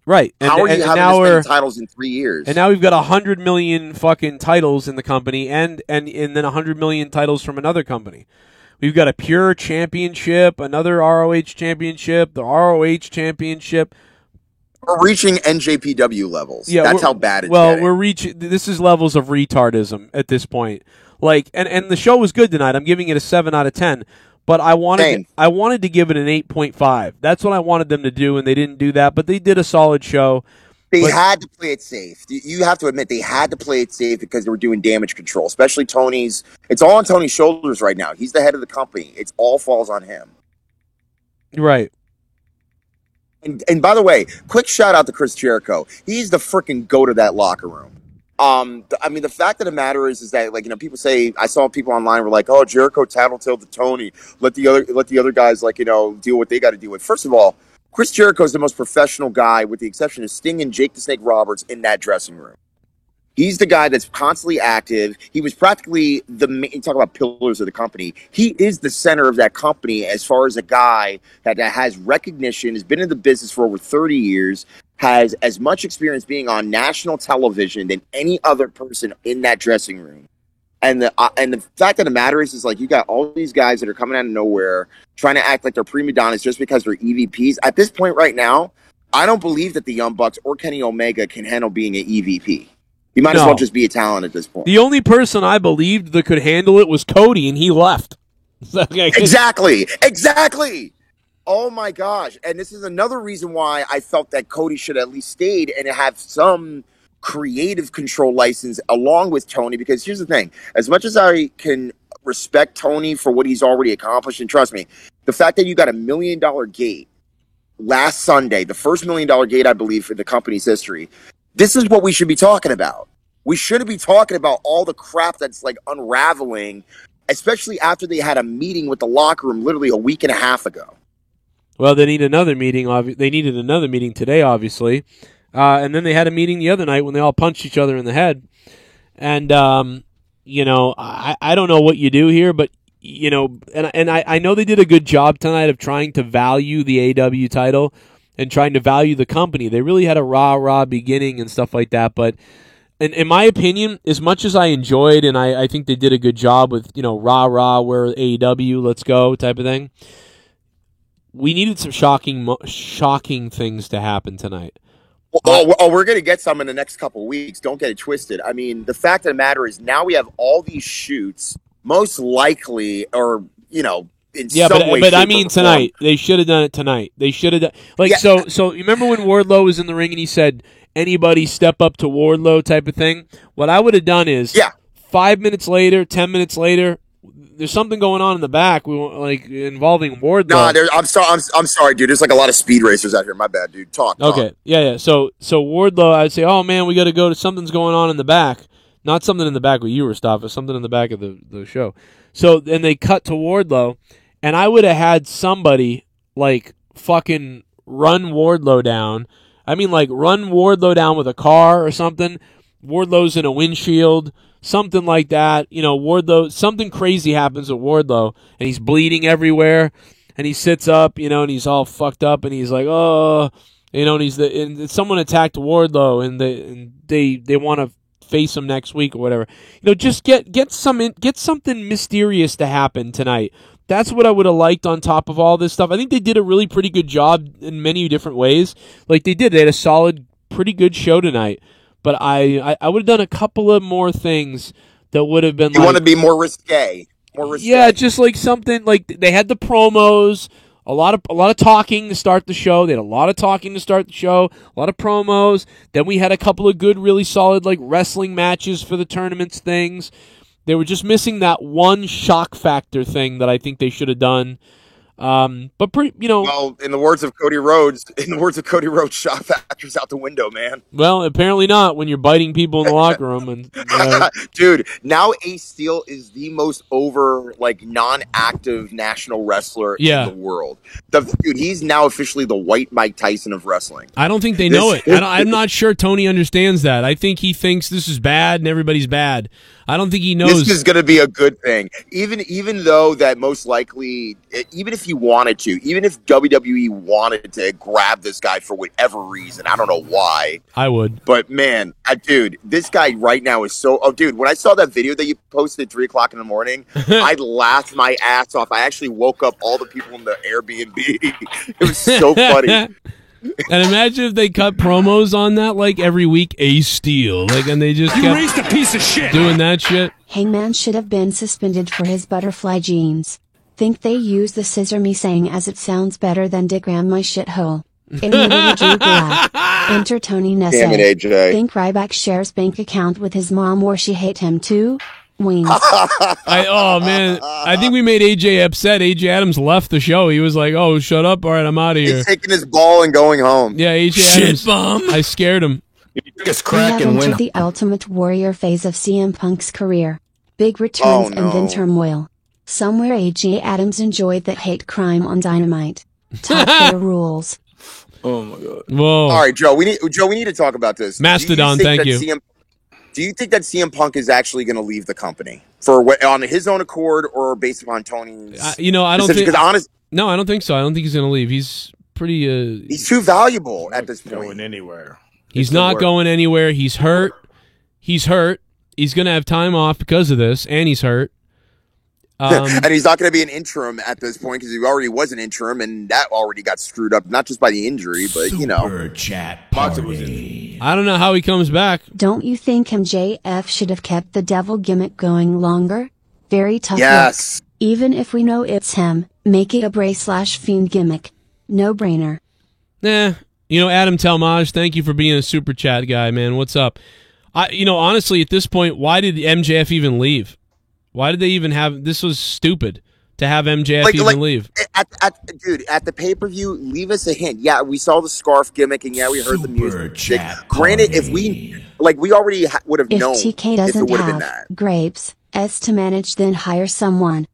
Right. How are you having this many titles in 3 years? And now we've got 100 million fucking titles in the company and then 100 million titles from another company. We've got a Pure Championship, another ROH Championship, the ROH Championship. We're reaching NJPW levels. Yeah, that's how bad it's getting. We're reaching. This is levels of retardism at this point. And the show was good tonight. I'm giving it a 7 out of 10. But I wanted to give it an 8.5. That's what I wanted them to do, and they didn't do that. But they did a solid show. They had to play it safe. You have to admit they had to play it safe because they were doing damage control, especially Tony's. It's all on Tony's shoulders right now. He's the head of the company. It all falls on him. Right. And by the way, quick shout out to Chris Jericho. He's the freaking goat of that locker room. I mean, the fact of the matter is that, like, you know, people say, I saw people online were like, "Oh, Jericho tattletale to Tony. Let the other guys, like, you know, deal what they got to deal with." First of all, Chris Jericho is the most professional guy, with the exception of Sting and Jake the Snake Roberts, in that dressing room. He's the guy that's constantly active. He was practically you talk about pillars of the company. He is the center of that company as far as a guy that has recognition, has been in the business for over 30 years, has as much experience being on national television than any other person in that dressing room. And the fact of the matter is like, you got all these guys that are coming out of nowhere trying to act like they're prima donnas just because they're EVPs. At this point right now, I don't believe that the Young Bucks or Kenny Omega can handle being an EVP. You might as well just be a talent at this point. The only person I believed that could handle it was Cody, and he left. Exactly. Oh my gosh. And this is another reason why I felt that Cody should at least stayed and have some creative control license along with Tony, because here's the thing. As much as I can respect Tony for what he's already accomplished, and trust me, the fact that you got $1 million gate last Sunday, the first $1 million gate, I believe, for the company's history, this is what we should be talking about. We shouldn't be talking about all the crap that's like unraveling, especially after they had a meeting with the locker room literally a week and a half ago. Well, they need another meeting. They needed another meeting today, obviously. And then they had a meeting the other night when they all punched each other in the head. And, you know, I don't know what you do here, but, you know, and I know they did a good job tonight of trying to value the AEW title and trying to value the company. They really had a rah-rah beginning and stuff like that. But in my opinion, as much as I enjoyed, and I think they did a good job with, you know, rah-rah, where AEW, let's go type of thing, we needed some shocking things to happen tonight. We're going to get some in the next couple of weeks. Don't get it twisted. I mean, the fact of the matter is now we have all these shoots, most likely, or, you know, in some way. But I mean tonight. They should have done it tonight. They should have done So you remember when Wardlow was in the ring and he said, "Anybody step up to Wardlow" type of thing? What I would have done is 5 minutes later, 10 minutes later, there's something going on in the back, like involving Wardlow. Nah, I'm sorry, dude. There's like a lot of speed racers out here. My bad, dude. Talk. Okay, yeah. So Wardlow, I'd say, oh man, we got to go to something's going on in the back. Not something in the back where you were, Stoffa, something in the back of the show. So then they cut to Wardlow, and I would have had somebody like fucking run Wardlow down. I mean, like run Wardlow down with a car or something. Wardlow's in a windshield. Something like that, you know, Wardlow, something crazy happens with Wardlow, and he's bleeding everywhere, and he sits up, you know, and he's all fucked up, and he's like, oh, you know, and someone attacked Wardlow, and they want to face him next week or whatever. You know, just get something mysterious to happen tonight. That's what I would have liked on top of all this stuff. I think they did a really pretty good job in many different ways. Like they had a solid, pretty good show tonight. But I would have done a couple of more things that would have been. You want to be more risque. Yeah, just like something like they had the promos, a lot of talking to start the show. They had a lot of talking to start the show, a lot of promos. Then we had a couple of good, really solid like wrestling matches for the tournaments things. They were just missing that one shock factor thing that I think they should have done. But pretty, you know. Well, in the words of Cody Rhodes, shock factor's out the window, man. Well, apparently not when you're biting people in the locker room. And dude, now Ace Steel is the most over, like, non-active national wrestler in the world. Dude, he's now officially the white Mike Tyson of wrestling. I don't think they know it. I'm not sure Tony understands that. I think he thinks this is bad and everybody's bad. I don't think he knows. This is going to be a good thing. Even though that most likely, even if he wanted to, even if WWE wanted to grab this guy for whatever reason, I don't know why. I would. But man, dude, this guy right now is so. Oh, dude, when I saw that video that you posted at 3:00 in the morning, I laughed my ass off. I actually woke up all the people in the Airbnb. It was so funny. And imagine if they cut promos on that like every week, Ace Steel, like, and they just You raised a piece of shit doing that shit. Hangman should have been suspended for his butterfly jeans. Think they use the scissor me saying as it sounds better than Dick ram my shithole. Admittedly Drew Black. Enter Tony Nesse. Damn it, AJ. Think Ryback shares bank account with his mom or she hate him too? Wings. Oh man, I think we made AJ upset. AJ Adams left the show. He was like, "Oh, shut up! All right, I'm out of here." He's taking his ball and going home. Yeah, AJ Adams. Bomb. I scared him. Just We crack have and entered win. the Ultimate Warrior phase of CM Punk's career. Big returns and then turmoil. Somewhere AJ Adams enjoyed the hate crime on Dynamite. Top tier rules. Oh my god. Whoa. All right, Joe. We need to talk about this. Mastodon, thank you. Do you think that CM Punk is actually going to leave the company on his own accord or based upon Tony's? I don't think. No, I don't think so. I don't think he's going to leave. He's pretty. He's too valuable at this point. Going anywhere. He's not going anywhere. He's hurt. He's hurt. He's going to have time off because of this, and he's hurt. And he's not going to be an interim at this point because he already was an interim, and that already got screwed up, not just by the injury, but, Super chat party. I don't know how he comes back. Don't you think MJF should have kept the devil gimmick going longer? Very tough Yes. look. Even if we know it's him, make it a Bray/Fiend gimmick. No brainer. Nah. Adam Talmage, thank you for being a super chat guy, man. What's up? Honestly, at this point, why did MJF even leave? Why did they even have... This was stupid to have MJF leave. Dude, at the pay-per-view, leave us a hint. Yeah, we saw the scarf gimmick, and yeah, we heard the music. Granted, if we already would have known if TK if it doesn't would have been have that. Grapes S to manage, then hire someone.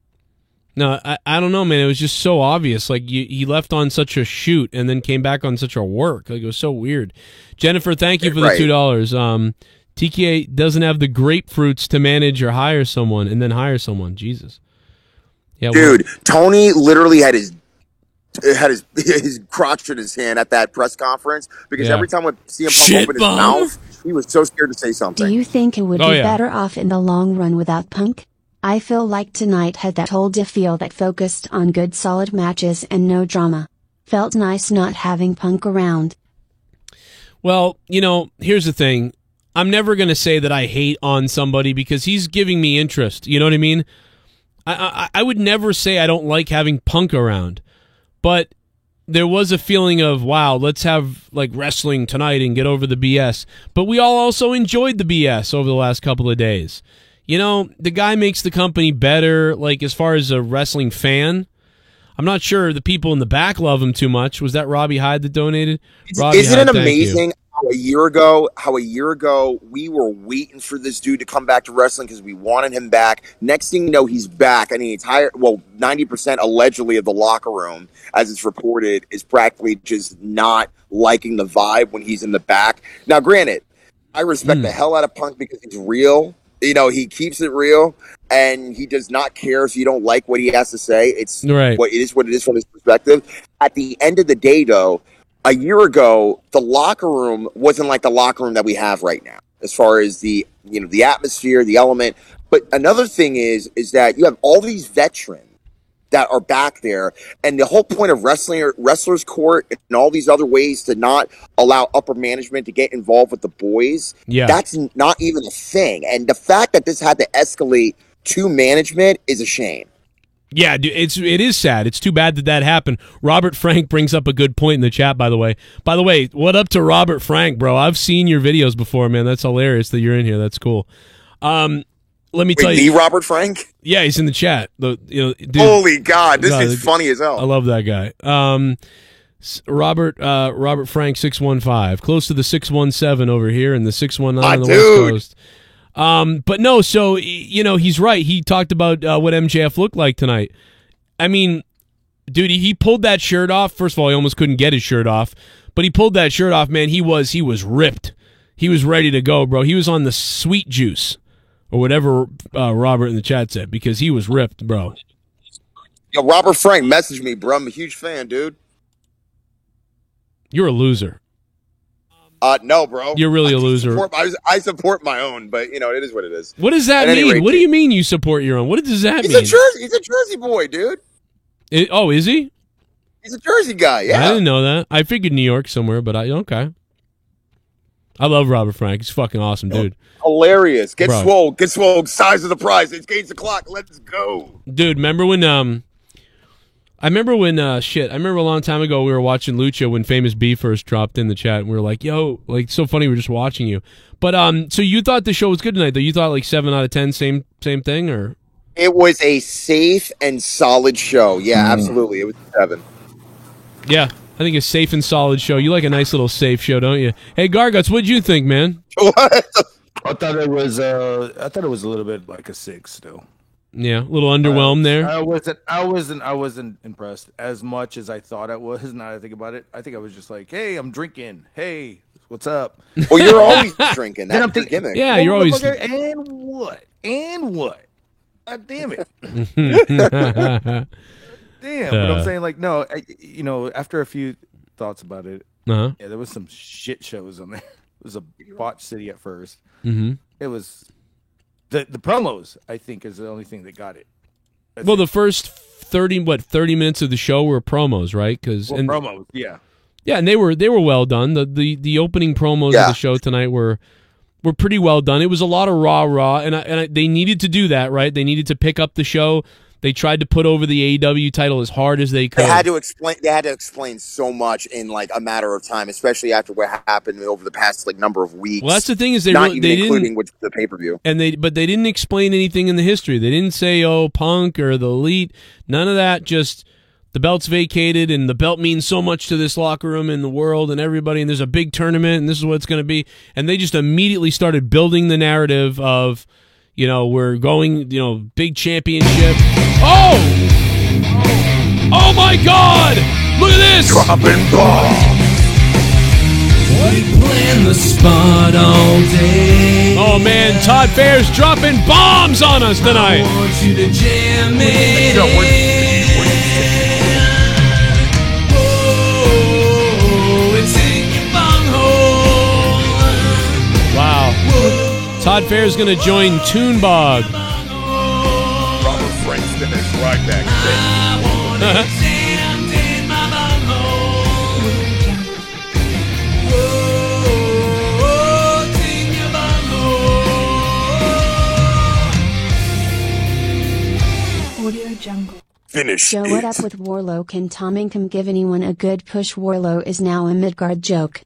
No, I don't know, man. It was just so obvious. Like, he left on such a shoot and then came back on such a work. Like, it was so weird. Jennifer, thank you for the $2. TK doesn't have the grapefruits to manage or hire someone and then hire someone. Jesus. Yeah, dude, Tony literally had his crotch in his hand at that press conference because every time when CM Punk opened his mouth, he was so scared to say something. Do you think it would be better off in the long run without Punk? I feel like tonight had that whole feel that focused on good solid matches and no drama. Felt nice not having Punk around. Well, here's the thing. I'm never going to say that I hate on somebody because he's giving me interest. You know what I mean? I would never say I don't like having Punk around. But there was a feeling of, wow, let's have like wrestling tonight and get over the BS. But we all also enjoyed the BS over the last couple of days. The guy makes the company better, like as far as a wrestling fan. I'm not sure the people in the back love him too much. Was that Robbie Hyde that donated? Isn't it amazing how a year ago we were waiting for this dude to come back to wrestling because we wanted him back. Next thing you know, he's back, and the entire 90% allegedly of the locker room, as it's reported, is practically just not liking the vibe when he's in the back. Now, granted, I respect the hell out of Punk because he's real. He keeps it real, and he does not care if you don't like what he has to say. It's what it is from his perspective. At the end of the day, though, a year ago, the locker room wasn't like the locker room that we have right now, as far as the atmosphere, the element. But another thing is that you have all these veterans that are back there, and the whole point of wrestlers court and all these other ways to not allow upper management to get involved with the boys, that's not even a thing. And the fact that this had to escalate to management is a shame. Yeah, dude, it is sad. It's too bad that happened. Robert Frank brings up a good point in the chat, by the way. By the way, what up to Robert Frank, bro? I've seen your videos before, man. That's hilarious that you're in here. That's cool. Let me tell you, the Robert Frank? Yeah, he's in the chat. Dude, holy God, this is funny as hell. I love that guy. Robert Frank 615, close to the 617 over here, and the 619 on the West Coast. But no, so he's right. He talked about what MJF looked like tonight. I mean, dude, he pulled that shirt off. First of all, he almost couldn't get his shirt off, but he pulled that shirt off. Man, he was ripped. He was ready to go, bro. He was on the sweet juice. Or whatever Robert in the chat said, because he was ripped, bro. Yo, Robert Frank messaged me, bro. I'm a huge fan, dude. You're a loser. No, bro. You're really a loser. I support my own, but it is what it is. What does that mean? What do you mean you support your own? What does that mean? He's a Jersey boy, dude. Is he? He's a Jersey guy. Yeah, I didn't know that. I figured New York somewhere, but okay. I love Robert Frank. He's fucking awesome, dude. Hilarious. Get swole. Size of the prize. It's gains the clock. Let's go. Dude, remember when I remember a long time ago we were watching Lucha when Famous B first dropped in the chat, and we were like, yo, like, so funny, we're just watching you. But so you thought the show was good tonight, though? You thought like 7 out of 10, same thing, or? It was a safe and solid show. Yeah, absolutely. It was 7. Yeah. I think a safe and solid show. You like a nice little safe show, don't you? Hey, Garguts, what'd you think, man? What? I thought it was a little bit like a 6 still. Yeah, a little underwhelmed there. I wasn't impressed as much as I thought I was. Now that I think about it, I think I was just like, "Hey, I'm drinking. Hey, what's up?" Well, you're always drinking. That's the gimmick. Yeah, you're always. And what? God damn it! Damn, but I'm saying, like, no, after a few thoughts about it, Uh-huh. yeah, there was some shit shows on there. It was a botch city at first. Mm-hmm. It was the promos, I think, is the only thing that got it. Well, the first 30 minutes of the show were promos, right? Promos, yeah. Yeah, and they were well done. The opening promos of the show tonight were pretty well done. It was a lot of raw, and they needed to do that, right? They needed to pick up the show. They tried to put over the AEW title as hard as they could. They had to explain so much in like a matter of time, especially after what happened over the past like number of weeks. Well, that's the thing is they including didn't, with the pay-per-view. But they didn't explain anything in the history. They didn't say, "Oh, Punk or the Elite." None of that. Just the belt's vacated, and the belt means so much to this locker room and the world and everybody. And there's a big tournament, and this is what it's going to be. And they just immediately started building the narrative of, we're going, big championship. Oh my God! Look at this! Dropping bombs. We plan the spot all day. Oh man, Todd Fair's dropping bombs on us tonight. I want you to jam it in. Oh, it's in your bunghole. Wow. Todd Fair's going to join Toonbog. Robert Frank's finished right backstage. Finish. Show what up with Warlow. Can Tom Ingham give anyone a good push? Warlow is now a Midgard joke.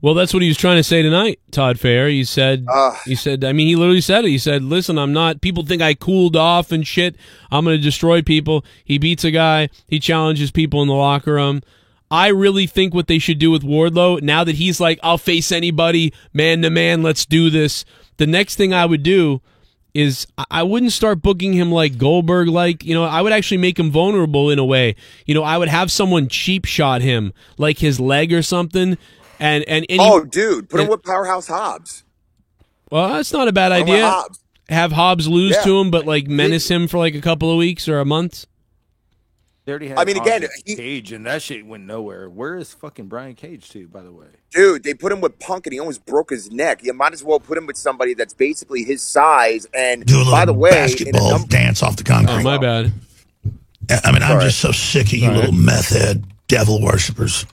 Well, that's what he was trying to say tonight, Todd Fair. He said, he literally said it. He said, listen, I'm not, people think I cooled off and shit. I'm going to destroy people. He beats a guy. He challenges people in the locker room. I really think what they should do with Wardlow, now that he's like, I'll face anybody, man to man, let's do this. The next thing I would do is I wouldn't start booking him like Goldberg, I would actually make him vulnerable in a way. I would have someone cheap shot him, like his leg or something. And dude, put him with Powerhouse Hobbs. Well, that's not a bad idea. Have Hobbs lose to him, but like menace him for like a couple of weeks or a month. They already had Cage, and that shit went nowhere. Where is fucking Brian Cage too, by the way? Dude, they put him with Punk, and he almost broke his neck. You might as well put him with somebody that's basically his size. And do a little by the way, basketball dance off the concrete. Oh, my bad. I mean, I'm just so sick of you little meth head devil worshippers.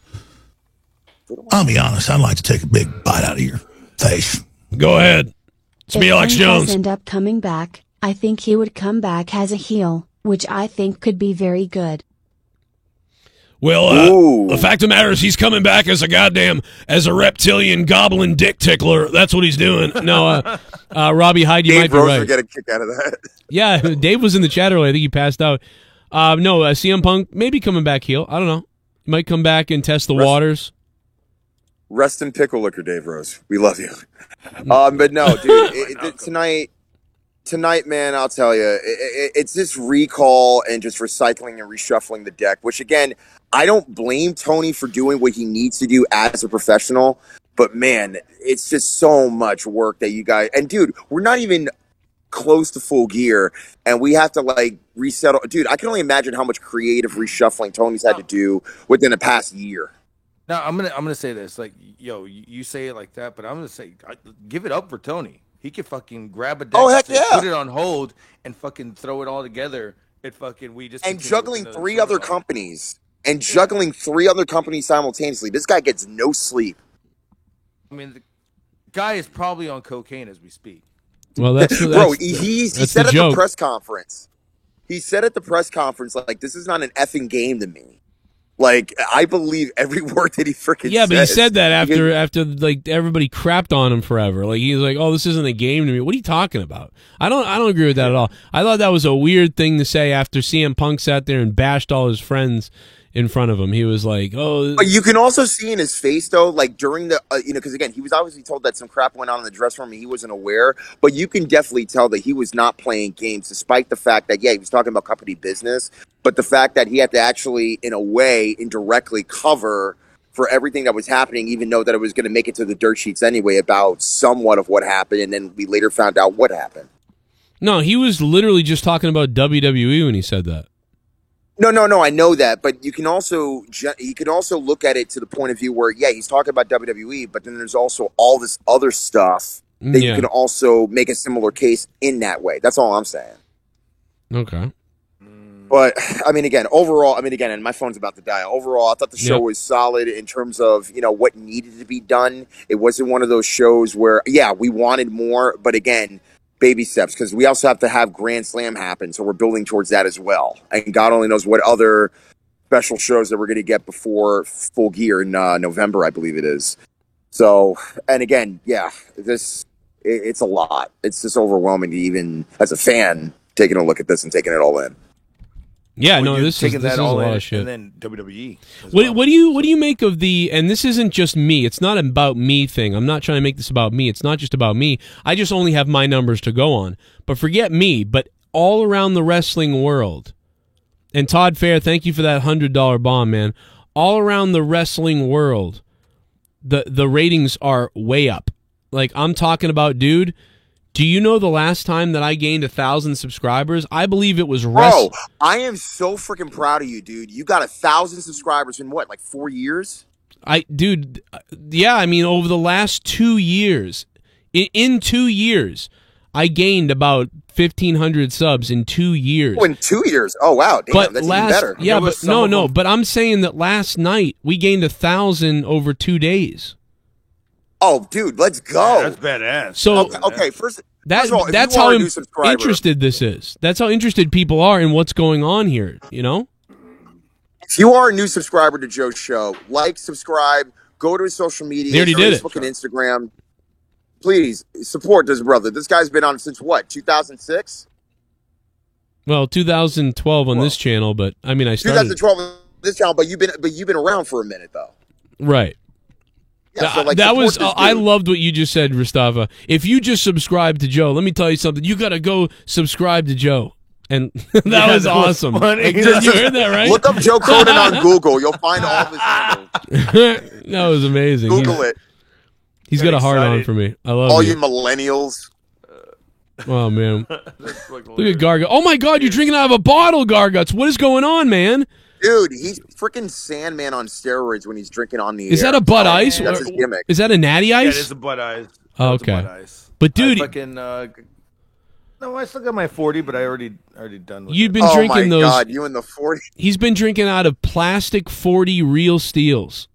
I'll be honest, I'd like to take a big bite out of your face. Go ahead. It's me, Alex Jones. If end up coming back, I think he would come back as a heel, which I think could be very good. Well, the fact of the matter is he's coming back as a reptilian goblin dick tickler. That's what he's doing. No, Robbie Hyde, you might be right. Dave Rose would get a kick out of that. Yeah, Dave was in the chat earlier. I think he passed out. CM Punk maybe coming back heel. I don't know. He might come back and test the waters. Rest in pickle liquor, Dave Rose. We love you. But no, dude, tonight, man, I'll tell you, it's this recall and just recycling and reshuffling the deck, which, again, I don't blame Tony for doing what he needs to do as a professional, but, man, it's just so much work that you guys – and, dude, we're not even close to full gear, and we have to, like, resettle – dude, I can only imagine how much creative reshuffling Tony's had to do within the past year. Now, I'm gonna say this, like, yo, you say it like that, but I'm gonna say, give it up for Tony. He could fucking grab a deck, put it on hold, and fucking throw it all together. And juggling three other companies simultaneously. This guy gets no sleep. I mean, the guy is probably on cocaine as we speak. Well, that's he said at the press conference. He said at the press conference, like, this is not an effing game to me. Like, I believe every word that he freaking says. Yeah, but he said that after like everybody crapped on him forever. Like, he's like, "Oh, this isn't a game to me." What are you talking about? I don't agree with that at all. I thought that was a weird thing to say after CM Punk sat there and bashed all his friends in front of him. He was like, "Oh." But you can also see in his face, though, like during the, because again, he was obviously told that some crap went on in the dressing room and he wasn't aware. But you can definitely tell that he was not playing games, despite the fact that, yeah, he was talking about company business. But the fact that he had to actually, in a way, indirectly cover for everything that was happening, even though that it was going to make it to the dirt sheets anyway about somewhat of what happened. And then we later found out what happened. No, he was literally just talking about WWE when he said that. No, I know that, but you can also look at it to the point of view where, yeah, he's talking about WWE, but then there's also all this other stuff that you can also make a similar case in that way. That's all I'm saying. Okay. But, I mean, again, and my phone's about to die. Overall, I thought the show was solid in terms of, what needed to be done. It wasn't one of those shows where, yeah, we wanted more, but again, baby steps, because we also have to have Grand Slam happen, so we're building towards that as well. And God only knows what other special shows that we're going to get before Full Gear in November, I believe it is. So, and again, yeah, it's a lot. It's just overwhelming to even, as a fan, taking a look at this and taking it all in. Yeah, this is a lot of shit. And then WWE. What do you make of the? And this isn't just me. It's not about me thing. I'm not trying to make this about me. It's not just about me. I just only have my numbers to go on. But forget me. But all around the wrestling world, and Todd Fair, thank you for that $100 bomb, man. All around the wrestling world, the ratings are way up. Like I'm talking about, dude. Do you know the last time that I gained 1,000 subscribers? I believe it was Bro, I am so freaking proud of you, dude. You got 1,000 subscribers in what, like 4 years? I mean, over the last 2 years. In 2 years, I gained about 1,500 subs in 2 years. Oh, in 2 years? Oh, wow. Damn, that's even better. Yeah, but but I'm saying that last night we gained 1,000 over 2 days. Oh, dude, let's go. Yeah, that's badass. So okay, first that's of all, that's how interested this is. That's how interested people are in what's going on here. If you are a new subscriber to Joe's show, subscribe, go to his social media, they already did Facebook and Instagram. Please support this brother. This guy's been on since what, 2006? Well, 2012 on this channel, but I mean, I started 2012 on this channel, but you've been around for a minute though. Right. Yeah, so, that was I loved what you just said, Rustava. If you just subscribe to Joe, let me tell you something. You got to go subscribe to Joe, and that was awesome. Like, you heard that, right? Look up Joe Cronin on Google. You'll find all of his handles. That was amazing. Google it. He's got a hard on for me. I love all you millennials. Oh man, look at Gargut. Oh my God, you're drinking out of a bottle, Garguts. What is going on, man? Dude, he's freaking Sandman on steroids when he's drinking on the air. Is that a Bud Ice? That's his gimmick. Is that a Natty Ice? Yeah, it is a Bud Ice. Oh, okay. Bud Ice. But dude, no, I still got my 40, but I already done with you'd been drinking those. Oh my God, you in the 40? He's been drinking out of plastic 40 real steels.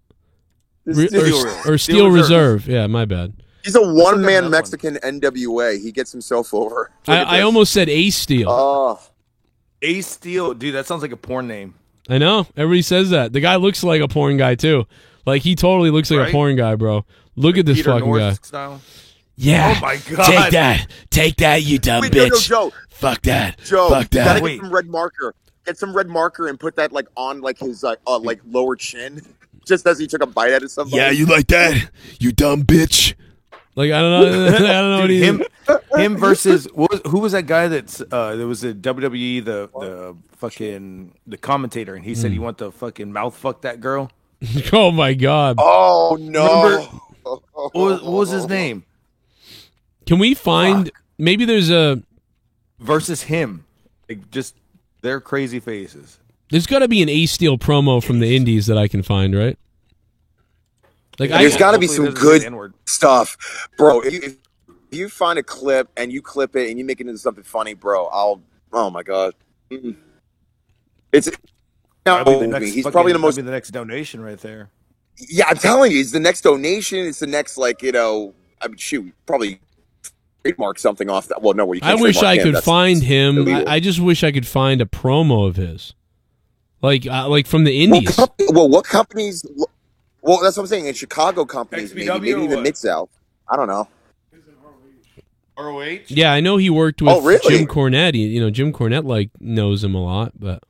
Or Steel Reserve. Yeah, my bad. He's a one-man Mexican NWA. He gets himself over. I almost said Ace Steel. Oh. Ace Steel. Dude, that sounds like a porn name. I know. Everybody says that. The guy looks like a porn guy, too. Like, he totally looks like a porn guy, bro. Look at this Peter fucking North guy. Style. Yeah. Oh, my God. Take that, you dumb bitch. No, Joe. Fuck that. Joe, fuck that. You gotta get some red marker. Get some red marker and put that, on, his, lower chin. Just as he took a bite out of somebody. Yeah, you like that? You dumb bitch. Like, I don't know. I don't know Dude, what him versus who was that guy that's there was a WWE the commentator, and he said he want to fucking mouth fuck that girl. Oh my God. Oh no. Remember, what was his name? Can we find maybe there's a versus him? Like, just their crazy faces. There's got to be an Ace Steel promo from the Indies that I can find, right? Like, there's got to be some good stuff, bro. If you find a clip and you clip it and you make it into something funny, bro, oh my God, it's he's probably the most. The next donation right there. Yeah, I'm telling you, it's the next donation. It's the next I mean, shoot, probably trademark something off that. Well, no, you can't. I wish I could find him. I just wish I could find a promo of his, like from the Indies. What companies? Well, that's what I'm saying. In Chicago companies, maybe even Mid-South. I don't know. ROH? Yeah, I know he worked with really? Jim Cornette. Jim Cornette knows him a lot, but.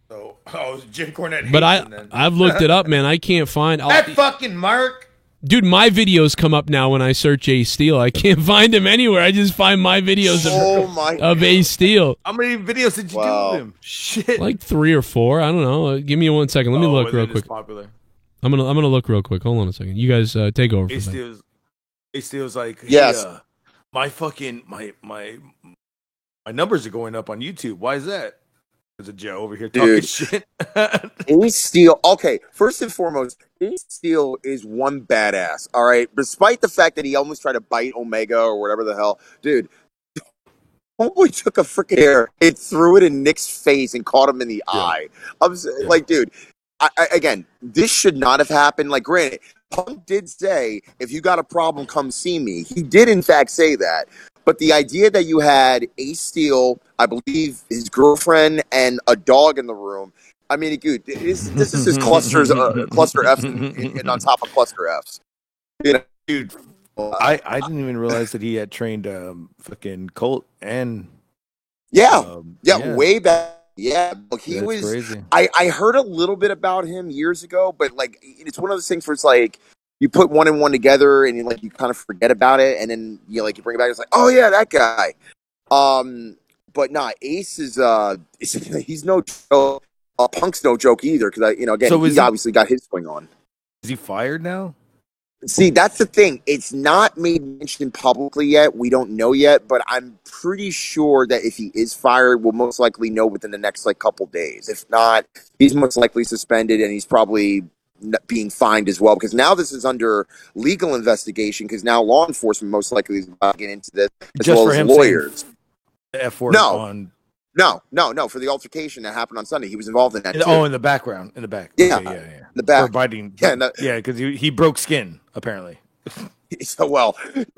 So Oh, Jim Cornette. But I've looked it up, man. I can't find that fucking Mark. Dude, my videos come up now when I search Ace Steel. I can't find him anywhere. I just find my videos of Ace Steel. How many videos did you do with him? Shit. Like 3 or 4. I don't know. Give me 1 second. Let me look real quick. Popular. I'm gonna look real quick. Hold on a second. You guys take over. Ace Steel's like, hey, yes. My fucking my numbers are going up on YouTube. Why is that? There's a Joe over here talking shit. Ace Steel. Okay, first and foremost, Ace Steel is one badass. All right, despite the fact that he almost tried to bite Omega or whatever the hell, dude. Homeboy took a freaking hair and threw it in Nick's face and caught him in the eye. I was like, dude. Again, this should not have happened. Like, granted, Punk did say, if you got a problem, come see me. He did, in fact, say that. But the idea that you had Ace Steel, I believe his girlfriend, and a dog in the room, I mean, dude, this is his cluster Fs and on top of cluster Fs. You know? Dude, I didn't even realize that he had trained fucking Colt and... way back. Yeah, look, he was crazy. I heard a little bit about him years ago, but like it's one of those things where it's like you put one and one together and you kind of forget about it, and then you bring it back. It's like, oh yeah, that guy. But nah, Ace is he's no joke. Punk's no joke either because again he obviously got his swing on. Is he fired now? See, that's the thing. It's not made mention publicly yet. We don't know yet, but I'm pretty sure that if he is fired, we'll most likely know within the next couple days. If not, he's most likely suspended, and he's probably being fined as well because now this is under legal investigation because now law enforcement most likely is about to get into this as just well for as him lawyers. F-word on... No, for the altercation that happened on Sunday. He was involved in that too. Oh, in the background. In the back. Yeah. Okay, In the back. For biting. Because he broke skin, apparently. So, well,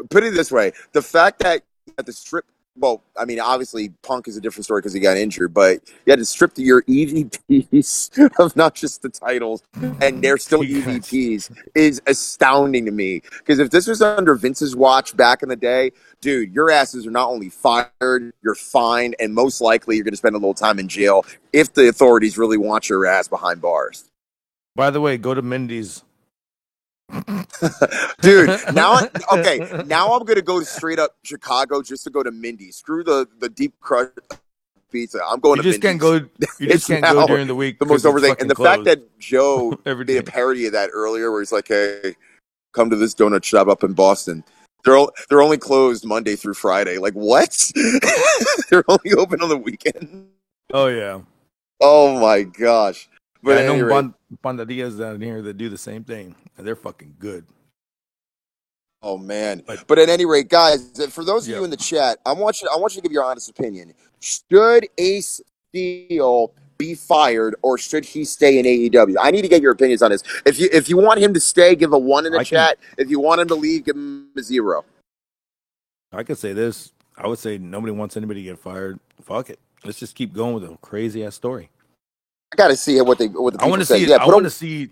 put it this way. The fact that at the strip, well, I mean, obviously Punk is a different story because he got injured, but you had to strip your EVPs of not just the titles, and they're still EVPs, is astounding to me. Because if this was under Vince's watch back in the day, dude, your asses are not only fired, you're fined, and most likely you're going to spend a little time in jail if the authorities really want your ass behind bars. By the way, go to Mindy's. Dude, now I'm going to go straight up Chicago just to go to Mindy's. Screw the deep crust pizza. I'm going to Mindy's. You just can't go during the week. The most over thing. And the closed. fact that Joe made a parody of that earlier where he's like, hey, come to this donut shop up in Boston. They're only closed Monday through Friday. Like, what? They're only open on the weekend? Oh, yeah. Oh, my gosh. But I know Pandadillas down here that do the same thing, and they're fucking good. Oh man! But at any rate, guys, for those of you in the chat, I want you to give your honest opinion. Should Ace Steel be fired, or should he stay in AEW? I need to get your opinions on this. If you want him to stay, give a 1 in the chat. If you want him to leave, give him a 0. I could say this. I would say nobody wants anybody to get fired. Fuck it. Let's just keep going with a crazy ass story. I gotta see what the people I want to say. see. I want to see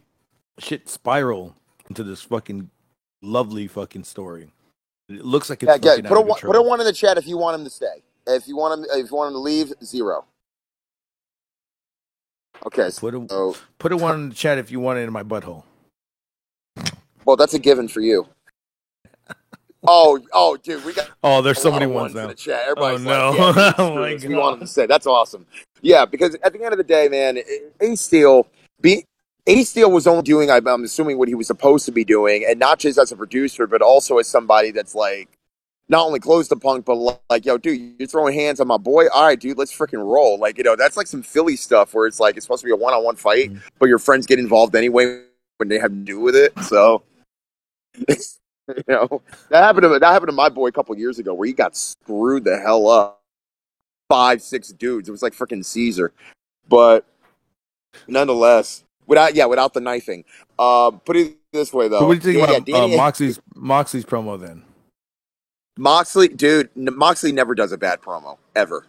shit spiral into this fucking lovely fucking story. It looks like it's fucking out of control. Put a 1 in the chat if you want him to stay. If you want him to leave, 0. Okay. Put a 1 in the chat if you want it in my butthole. Well, that's a given for you. Oh, dude, we got. Oh, there's so many ones now. In the chat. Everybody's no! Like, oh my god! We want him to stay. That's awesome. Yeah, because at the end of the day, man, Ace Steel was only doing, I'm assuming, what he was supposed to be doing, and not just as a producer, but also as somebody that's like not only close to Punk, but like, yo, dude, you're throwing hands on my boy. All right, dude, let's freaking roll. Like, that's like some Philly stuff where it's like it's supposed to be a one-on-one fight, but your friends get involved anyway when they have to do with it. So. That happened to my boy a couple years ago where he got screwed the hell up. 5-6 dudes. It was like freaking Caesar. But nonetheless, without the knifing. Put it this way though. So what do you think about Moxley's promo then? Moxley never does a bad promo ever.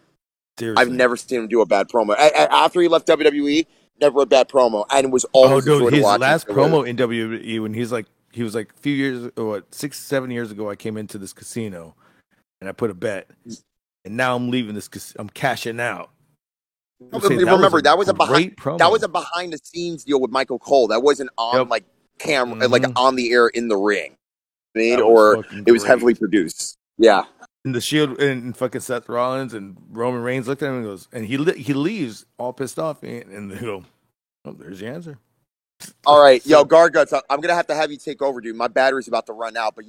Seriously. I've never seen him do a bad promo. After he left WWE, never a bad promo, and it was always his last promo in WWE when he was like a few years, 6-7 years ago, I came into this casino and I put a bet, and now I'm leaving this. I'm cashing out. Remember, that was a promo. behind the scenes deal with Michael Cole. That wasn't on like camera, like on the air in the ring. Or it was heavily produced. Yeah. And the Shield and fucking Seth Rollins and Roman Reigns looked at him and goes, and he leaves all pissed off, and they go, "Oh, there's the answer." All right, yo, Garguts, I'm gonna have to you take over, dude. My battery's about to run out, but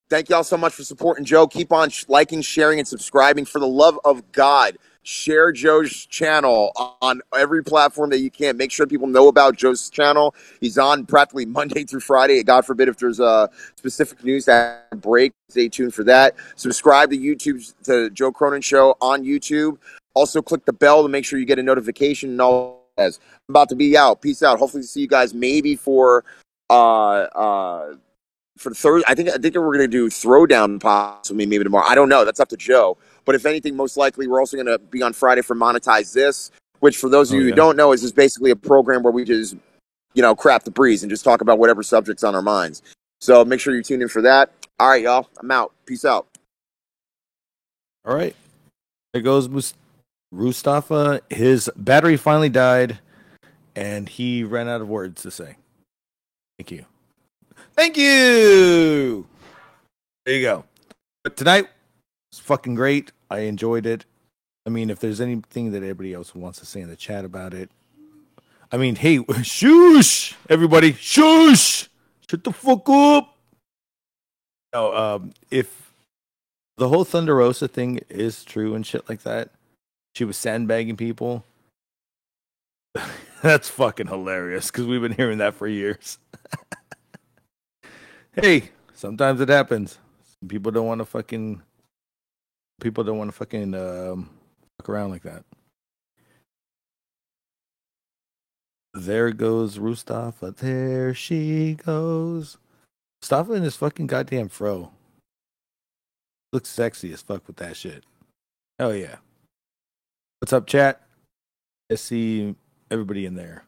thank y'all so much for supporting Joe. Keep on liking, sharing, and subscribing. For the love of God, share Joe's channel on every platform that you can. Make sure people know about Joe's channel. He's on practically Monday through Friday. God forbid if there's specific news that break, stay tuned for that. Subscribe to YouTube, to Joe Cronin Show on YouTube. Also, click the bell to make sure you get a notification and all. As I'm about to be out. Peace out. Hopefully, see you guys maybe for the third. I think we're gonna do Throwdown possibly maybe tomorrow. I don't know. That's up to Joe. But if anything, most likely we're also gonna be on Friday for Monetize This, which for those of you who don't know is just basically a program where we just crap the breeze and just talk about whatever subjects on our minds. So make sure you tune in for that. All right, y'all. I'm out. Peace out. All right. There goes Mustafa. His battery finally died, and he ran out of words to say. Thank you. Thank you. There you go. But tonight was fucking great. I enjoyed it. I mean, if there's anything that everybody else wants to say in the chat about it, I mean, hey, shush, everybody, shush, shut the fuck up. No, if the whole Thunder Rosa thing is true and shit like that, she was sandbagging people. That's fucking hilarious because we've been hearing that for years. Hey, sometimes it happens. People don't want to fucking fuck around like that. There goes Mustafa. There she goes. Mustafa and his fucking goddamn fro. Looks sexy as fuck with that shit. Hell yeah. What's up, chat? I see everybody in there.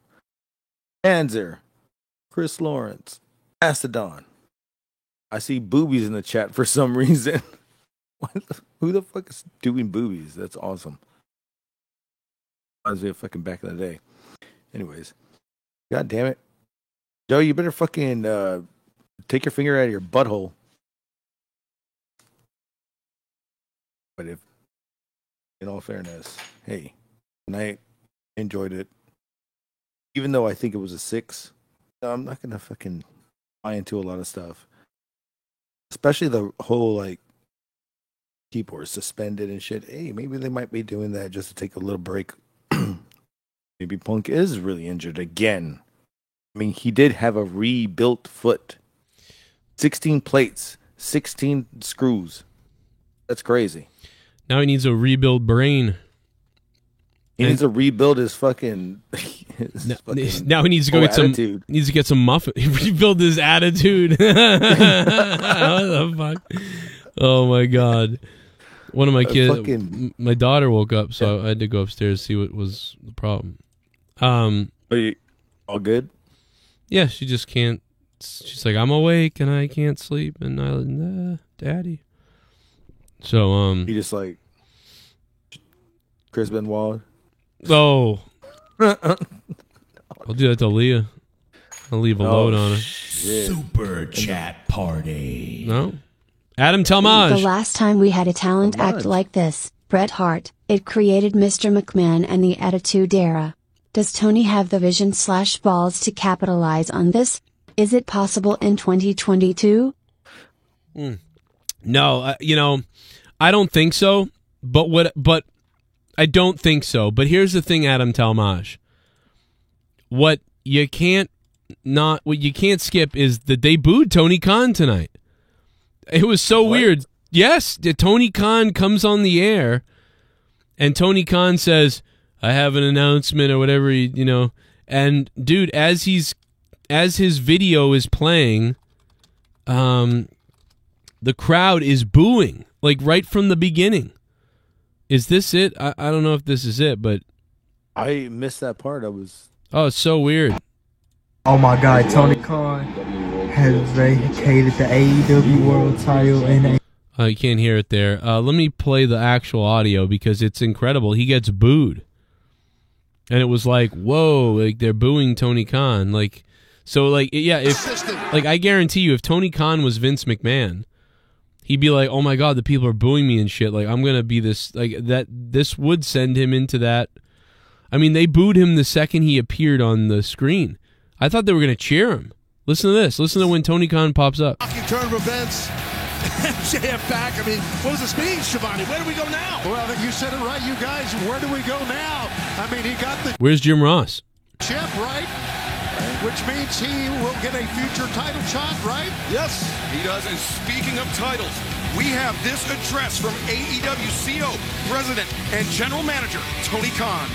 Panzer, Chris Lawrence, Mastodon. I see boobies in the chat for some reason. Who the fuck is doing boobies? That's awesome. Reminds me of fucking back in the day. Anyways, god damn it, Joe, you better fucking take your finger out of your butthole. But if, in all fairness, hey, tonight I enjoyed it. Even though I think it was a 6, I'm not gonna fucking buy into a lot of stuff. Especially the whole like keyboard suspended and shit. Hey, maybe they might be doing that just to take a little break. Maybe Punk is really injured again. I mean, he did have a rebuilt foot. 16 plates, 16 screws. That's crazy. Now he needs a rebuild brain. He needs to rebuild his fucking. Now he needs to go get attitude. Needs to get some muffin. Rebuild his attitude. What the fuck? Oh my god! One of my kids, my daughter woke up, so I had to go upstairs to see what was the problem. Are you all good? Yeah, she just can't. She's like, I'm awake and I can't sleep, and Daddy. So he just like Chris Benoit. Oh, I'll do that to Leah. I'll leave a load on her. Super chat party. No, Adam Talmage. The last time we had a talent act like this, Bret Hart, it created Mr. McMahon and the Attitude Era. Does Tony have the vision/balls to capitalize on this? Is it possible in 2022? No, I don't think so. But I don't think so. But here's the thing, Adam Talmage. What you can't skip is that they booed Tony Khan tonight. It was so weird. Yes, Tony Khan comes on the air, and Tony Khan says, I have an announcement or whatever, and dude, as his video is playing, the crowd is booing, like right from the beginning. Is this it? I don't know if this is it, but I missed that part. Oh, it's so weird. Oh my god, Tony Khan has vacated the AEW World title in You can't hear it there. Let me play the actual audio because it's incredible. He gets booed. And it was like, whoa, like they're booing Tony Khan. Like, so like, yeah, if, like, I guarantee you, if Tony Khan was Vince McMahon, he'd be like, oh my God, the people are booing me and shit. Like, I'm going to be this, like, that, this would send him into that. I mean, they booed him the second he appeared on the screen. I thought they were going to cheer him. Listen to this. Listen to when Tony Khan pops up. Turn of events. MJF back. I mean, what was the speech, Shivani? Where do we go now? Well, you said it right, you guys. Where do we go now? I mean, he got the Where's Jim Ross? chip, right? Which means he will get a future title shot, right? Yes, he does. And speaking of titles, we have this address from AEW CO, President and General Manager Tony Khan.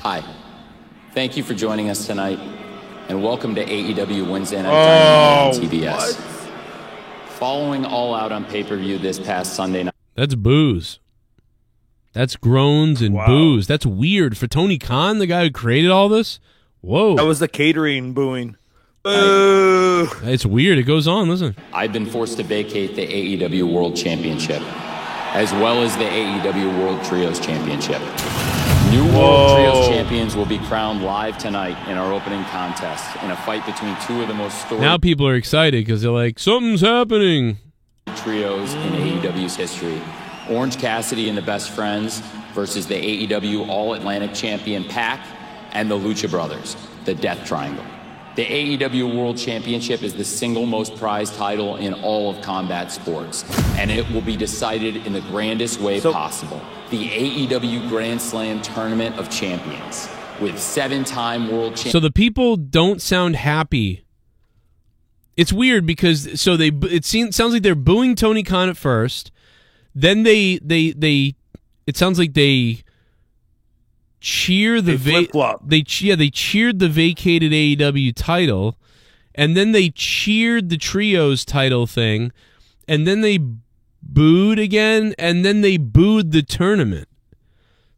Hi. Thank you for joining us tonight, and welcome to AEW Wednesday Night Dynamite on TBS. Following All Out on pay-per-view this past Sunday night. That's boos. That's groans and boos. That's weird. For Tony Khan, the guy who created all this? Whoa. That was the catering booing. Boo! It's weird. It goes on. Listen. I've been forced to vacate the AEW World Championship, as well as the AEW World Trios Championship. New World Trios champions will be crowned live tonight in our opening contest in a fight between two of the most storied Now people are excited because they're like, something's happening. Trios in AEW's history. Orange Cassidy and the Best Friends versus the AEW All-Atlantic Champion PAC and the Lucha Brothers, the Death Triangle. The AEW World Championship is the single most prized title in all of combat sports, and it will be decided in the grandest way possible. The AEW Grand Slam Tournament of Champions, with 7-time world champions. So the people don't sound happy. It's weird because sounds like they're booing Tony Khan at first. Then it sounds like they cheer the they cheered the vacated AEW title, and then they cheered the trios title thing, and then they booed again, and then they booed the tournament.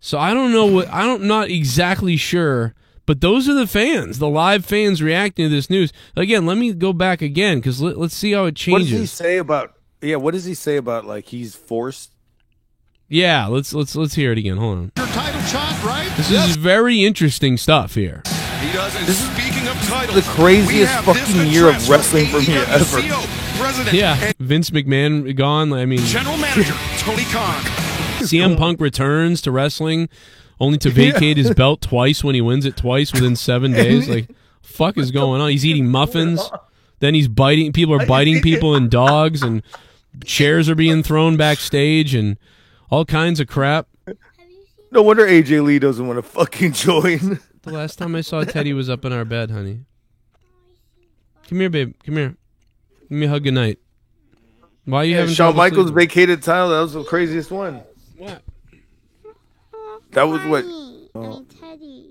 So I don't know I'm not exactly sure, but those are the fans, the live fans reacting to this news. Again, let me go back again because let's see how it changes. What does he say about? Yeah, what does he say about like he's forced? Yeah, let's hear it again. Hold on. Your title shot, right? This is very interesting stuff here. He does. And speaking of titles, the craziest fucking year of wrestling for me ever. Yeah, Vince McMahon gone. I mean, General Manager Tony Khan. CM Punk returns to wrestling, only to vacate his belt twice when he wins it twice within 7 days. Like, fuck is going on? He's eating muffins. Then he's biting. People are biting people and dogs, and chairs are being thrown backstage, and all kinds of crap. No wonder AJ Lee doesn't want to fucking join. The last time I saw Teddy was up in our bed, honey. Come here, babe. Come here. Give me a hug goodnight. Why are you having Shawn Michaels sleeping? vacated title? That was the craziest one. What? That was what?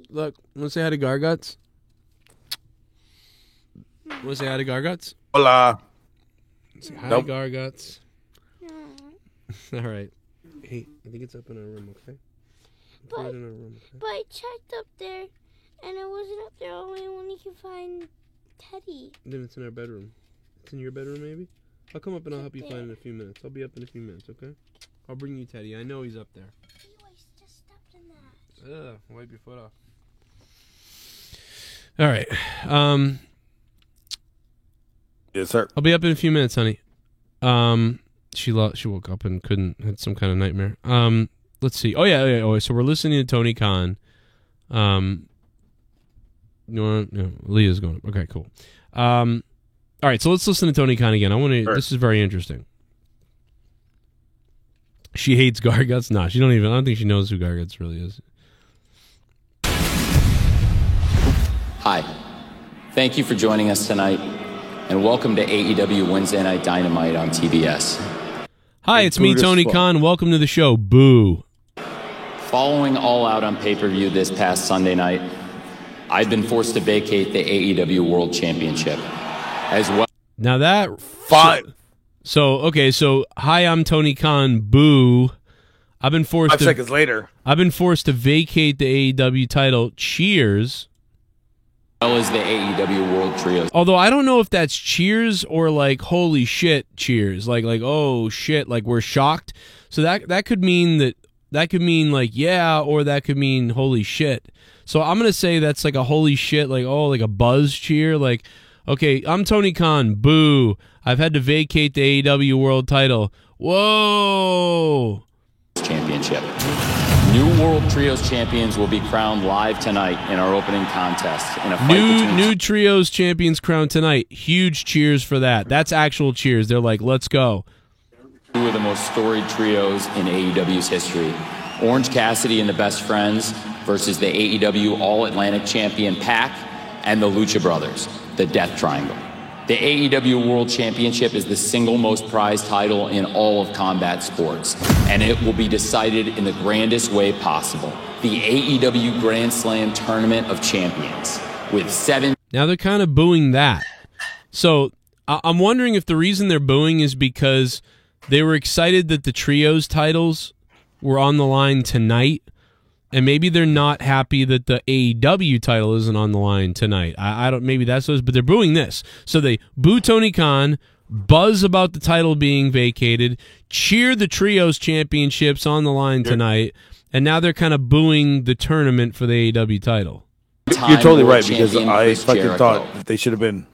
Look, want to say hi to Garguts? Want to say hi to Garguts? Hola. Say hi Nope. to Garguts. All right. Hey, I think it's up in our room, okay? Put it in our room, okay? But I checked up there, and it wasn't up there. Only one you can find Teddy. Then it's in our bedroom. It's in your bedroom, maybe? I'll come up and I'll help you find it in a few minutes. I'll be up in a few minutes, okay? I'll bring you Teddy. I know he's up there. Just stepped in that. Ugh, wipe your foot off. All right. Yes, sir. I'll be up in a few minutes, honey. She woke up and had some kind of nightmare. Let's see. Oh yeah. Oh, so we're listening to Tony Khan. No, Leah's going. Okay, cool. All right, so let's listen to Tony Khan again. I want to. This is very interesting. She hates Garguts. Nah, she I don't think she knows who Garguts really is. Hi. Thank you for joining us tonight, and welcome to AEW Wednesday Night Dynamite on TBS. Hi, it's me, Tony Khan. Welcome to the show. Boo. Following All Out on pay-per-view this past Sunday night, I've been forced to vacate the AEW World Championship, as well. Now that fine. So hi, I'm Tony Khan. Boo. I've been forced 5 seconds later. I've been forced to vacate the AEW title. Cheers. well as the AEW World Trios. Although I don't know if that's cheers or like holy shit cheers, like oh shit, like we're shocked. So that could mean like yeah, or that could mean holy shit. So I'm gonna say that's like a holy shit, like oh, like a buzz cheer, like okay, I'm Tony Khan, boo, I've had to vacate the AEW World Title. Whoa! Championship. New World Trios champions will be crowned live tonight in our opening contest in a fight between New Trios champions crowned tonight. Huge cheers for that. That's actual cheers. They're like, let's go. two of the most storied trios in AEW's history. Orange Cassidy and the Best Friends versus the AEW All-Atlantic Champion PAC and the Lucha Brothers, the Death Triangle. The AEW World Championship is the single most prized title in all of combat sports, and it will be decided in the grandest way possible. The AEW Grand Slam Tournament of Champions, with 7... Now they're kind of booing that. So I'm wondering if the reason they're booing is because they were excited that the trios titles were on the line tonight, and maybe they're not happy that the AEW title isn't on the line tonight. I don't. Maybe that's those, but they're booing this. So they boo Tony Khan, buzz about the title being vacated, cheer the trios championships on the line tonight, and now they're kind of booing the tournament for the AEW title. You're totally right, because I fucking thought that they should have been.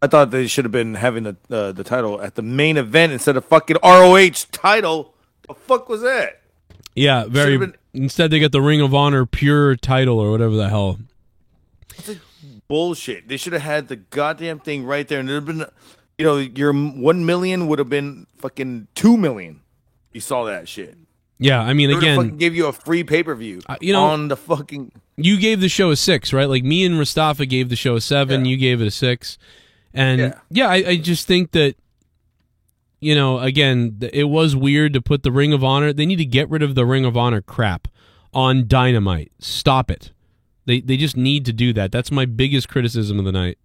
I thought they should have been having the title at the main event instead of fucking ROH title. The fuck was that? Yeah, very. Instead, they get the Ring of Honor Pure title or whatever the hell. It's like bullshit. They should have had the goddamn thing right there, and there'd been, you know, your 1 million would have been fucking 2 million. You saw that shit. Yeah, I mean, again, fucking give you a free pay-per-view. On the fucking. You gave the show a 6, right? Like me and Mustafa gave the show a 7. Yeah. You gave it a 6, and I just think that. You know, again, it was weird to put the Ring of Honor. They need to get rid of the Ring of Honor crap on Dynamite. Stop it. They just need to do that. That's my biggest criticism of the night.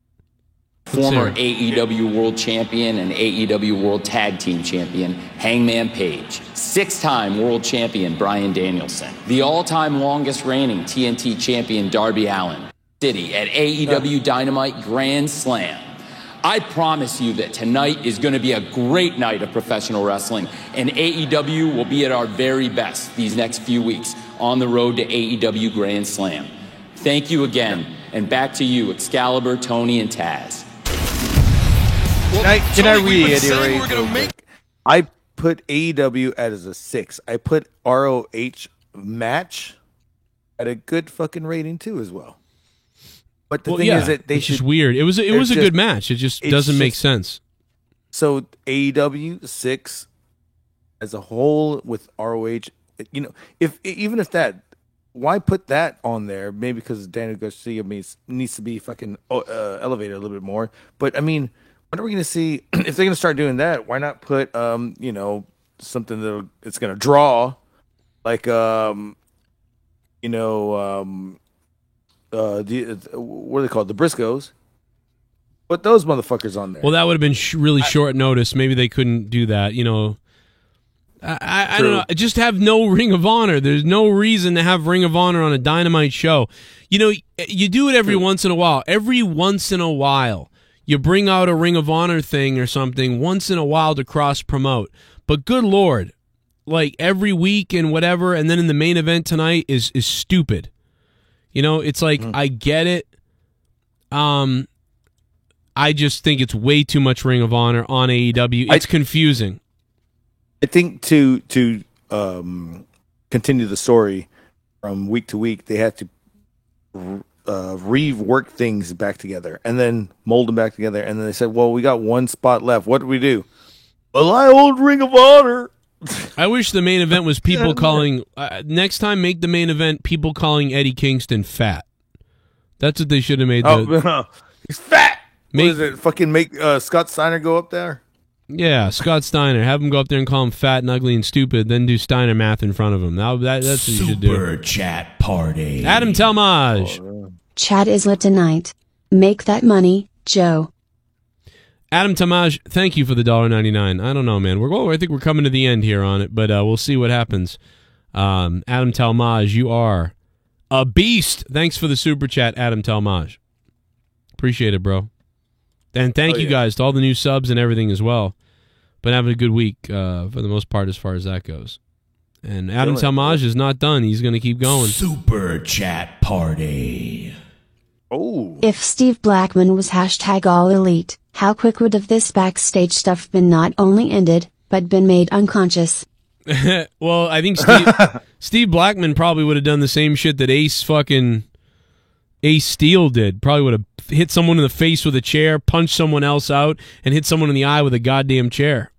Former AEW World Champion and AEW World Tag Team Champion Hangman Page. 6-time World Champion Bryan Danielson. The all-time longest reigning TNT Champion Darby Allin. City at AEW Dynamite Grand Slam. I promise you that tonight is going to be a great night of professional wrestling, and AEW will be at our very best these next few weeks on the road to AEW Grand Slam. Thank you again, and back to you, Excalibur, Tony, and Taz. Well, can I reiterate? I put AEW as a 6. I put ROH match at a good fucking rating too as well. But the thing is that they should. It's weird. It was a good match. It just doesn't make sense. So AEW 6 as a whole with ROH, you know, even if that, why put that on there? Maybe because Daniel Garcia needs to be fucking elevated a little bit more. But I mean, when are we going to see if they're going to start doing that? Why not put you know, something that it's going to draw, like you know. What are they called? The Briscoes. Put those motherfuckers on there. Well, that would have been really short notice. Maybe they couldn't do that. You know, I don't know. Just have no Ring of Honor. There's no reason to have Ring of Honor on a Dynamite show. You know, you do it every once in a while. Every once in a while, you bring out a Ring of Honor thing or something once in a while to cross promote. But good Lord, like every week and whatever, and then in the main event tonight is stupid. You know, it's like, I get it. I just think it's way too much Ring of Honor on AEW. It's confusing. I think to continue the story from week to week, they have to rework things back together and then mold them back together. And then they said, well, we got one spot left. What do we do? Well, I hold Ring of Honor. I wish the main event was people calling. Next time, make the main event people calling Eddie Kingston fat. That's what they should have made. He's fat. What is it? Fucking make Scott Steiner go up there? Yeah, Scott Steiner. Have him go up there and call him fat and ugly and stupid, then do Steiner math in front of him. That's what you should do. Super chat party. Adam Telmage. Chat is lit tonight. Make that money, Joe. Adam Tamaj, thank you for the $1.99. I don't know, man. I think we're coming to the end here on it, but we'll see what happens. Adam Talmaj, you are a beast. Thanks for the super chat, Adam Talmaj. Appreciate it, bro. And thank you guys to all the new subs and everything as well. Been having a good week for the most part as far as that goes. And Adam Talmage is not done. He's going to keep going. Super Chat Party. Oh. If Steve Blackman was hashtag all elite, how quick would have this backstage stuff been not only ended, but been made unconscious? Well, I think Steve Blackman probably would have done the same shit that Ace Steel did. Probably would have hit someone in the face with a chair, punched someone else out, and hit someone in the eye with a goddamn chair.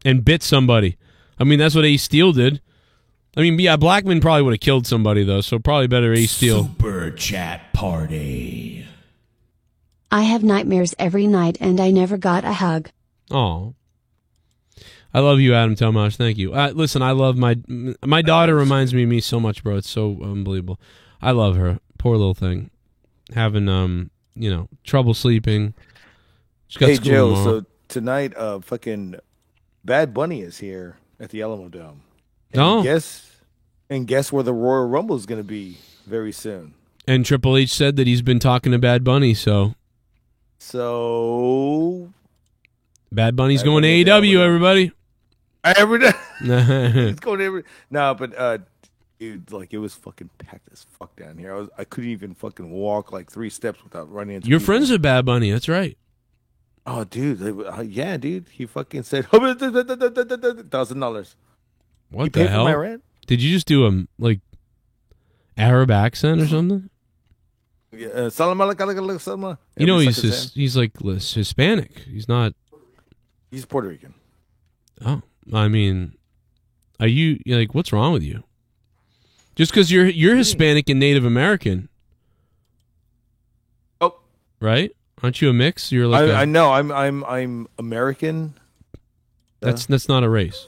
And bit somebody. I mean, that's what Ace Steel did. I mean, yeah, Blackman probably would have killed somebody, though, so probably better Ace Steel. Super Chat Party. I have nightmares every night and I never got a hug. Oh, I love you, Adam Talmage. Thank you. Listen, I love my daughter. Reminds me of me so much, bro. It's so unbelievable. I love her. Poor little thing, having trouble sleeping. Hey Joe, so tonight, fucking Bad Bunny is here at the Alamo Dome. And guess where the Royal Rumble is going to be very soon. And Triple H said that he's been talking to Bad Bunny, so Bad Bunny's going to AEW, everybody. Every day. It's going to every. No, but dude, like it was fucking packed as fuck down here. I couldn't even fucking walk like 3 steps without running into. You're people. friends with Bad Bunny, that's right. Oh, dude, yeah, dude. He fucking said $1,000. What the hell? For my rent? Did you just do a Arab accent or something? Yeah, you know he's like Hispanic. He's not. He's Puerto Rican. Oh, I mean, are you like what's wrong with you? Just because you're Hispanic and Native American. Oh, right? Aren't you a mix? You're like I know. I'm American. That's not a race.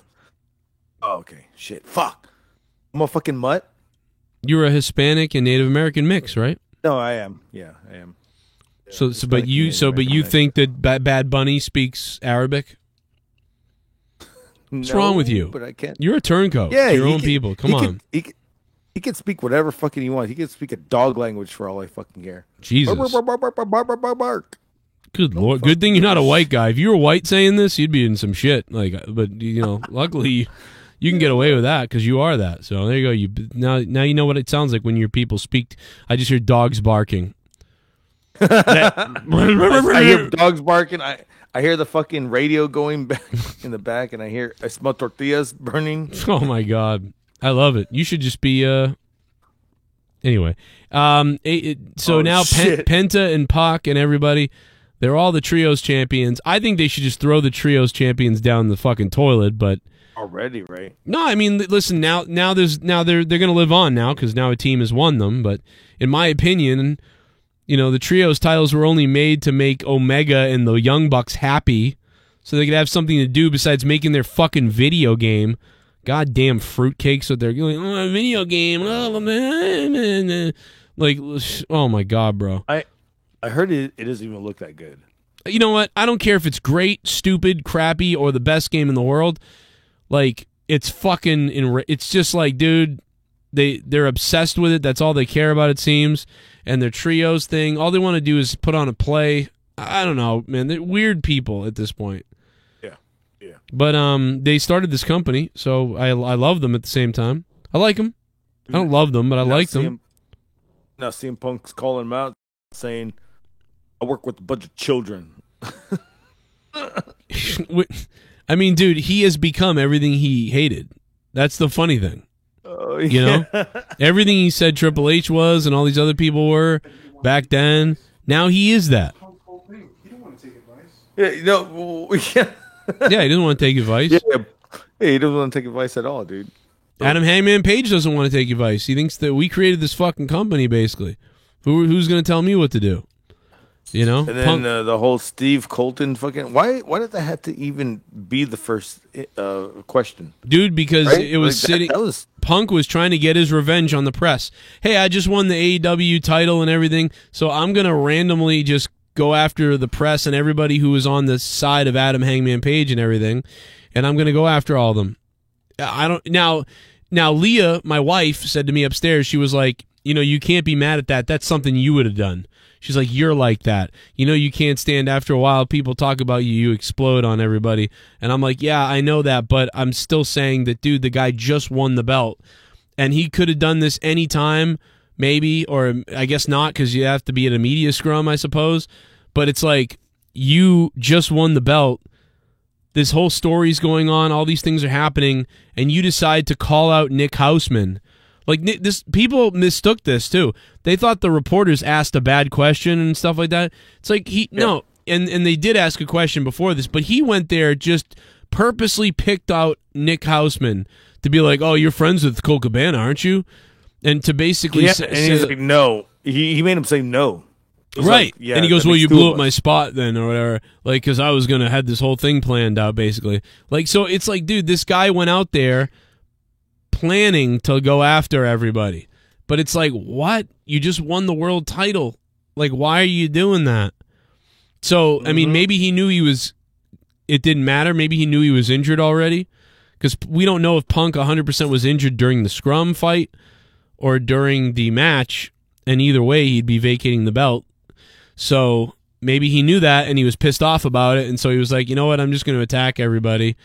Oh, okay. Shit. Fuck. I'm a fucking mutt. You're a Hispanic and Native American mix, right? No, I am. Yeah, I am. But you think that Bad Bunny speaks Arabic? What's wrong with you? But I can't. You're a turncoat. Yeah, to your own people. Come on. He can speak whatever fucking he wants. He can speak a dog language for all I fucking care. Jesus. Bark. Good Lord. Good thing you're not a white guy. If you were white saying this, you'd be in some shit. But luckily you can get away with that because you are that. So there you go. Now you know what it sounds like when your people speak. I just hear dogs barking. I hear dogs barking. I hear the fucking radio going back in the back, and I smell tortillas burning. Oh my God, I love it. You should just be anyway. Now Penta and Pac and everybody, they're all the trios champions. I think they should just throw the trios champions down the fucking toilet, but already, right? No, I mean, listen. Now they're going to live on now because now a team has won them. But in my opinion, the trios titles were only made to make Omega and the Young Bucks happy, so they could have something to do besides making their fucking video game. Goddamn fruitcakes with their video game. Like, oh my God, bro. I heard it doesn't even look that good. You know what? I don't care if it's great, stupid, crappy, or the best game in the world. Like, it's fucking. It's just like, dude, they're obsessed with it. That's all they care about, it seems. And their trios thing, all they want to do is put on a play. I don't know, man. They're weird people at this point. Yeah. But they started this company, so I love them at the same time. I like them. I don't love them, but I like them. Now CM Punk's calling them out, saying, "I work with a bunch of children." I mean, dude, he has become everything he hated. That's the funny thing. Oh, you know, everything he said Triple H was and all these other people were back then. Now he is that. Yeah, yeah, he doesn't want to take advice. Yeah, he doesn't want to take advice at all, dude. Adam Hangman Page doesn't want to take advice. He thinks that we created this fucking company, basically. Who's going to tell me what to do? You know? And then the whole Steve Colton fucking... Why did that have to even be the first question? Dude, because right? it was sitting... Punk was trying to get his revenge on the press. Hey, I just won the AEW title and everything, so I'm going to randomly just go after the press and everybody who was on the side of Adam Hangman Page and everything, and I'm going to go after all of them. I don't... Now, Leah, my wife, said to me upstairs, she was like, you can't be mad at that. That's something you would have done. She's like, you're like that. You know, you can't stand after a while. People talk about you. You explode on everybody. And I'm like, yeah, I know that. But I'm still saying that, dude, the guy just won the belt. And he could have done this anytime, maybe. Or I guess not, because you have to be at a media scrum, I suppose. But it's like, you just won the belt. This whole story's going on. All these things are happening. And you decide to call out Nick Houseman. Like, people mistook this, too. They thought the reporters asked a bad question and stuff like that. It's like, no, and they did ask a question before this, but he went there, just purposely picked out Nick Houseman to be like, oh, you're friends with Colt Cabana, aren't you? And to basically and he's like, no. He made him say no. Right. Like, and he goes, well, you blew up my spot then, or whatever. Like, because I was going to have this whole thing planned out, basically. Like, so it's like, dude, this guy went out there planning to go after everybody. But it's like, what? You just won the world title. Like, why are you doing that? So, I mean, maybe he knew it didn't matter. Maybe he knew he was injured already. Because we don't know if Punk 100% was injured during the scrum fight or during the match. And either way, he'd be vacating the belt. So maybe he knew that and he was pissed off about it. And so he was like, you know what? I'm just going to attack everybody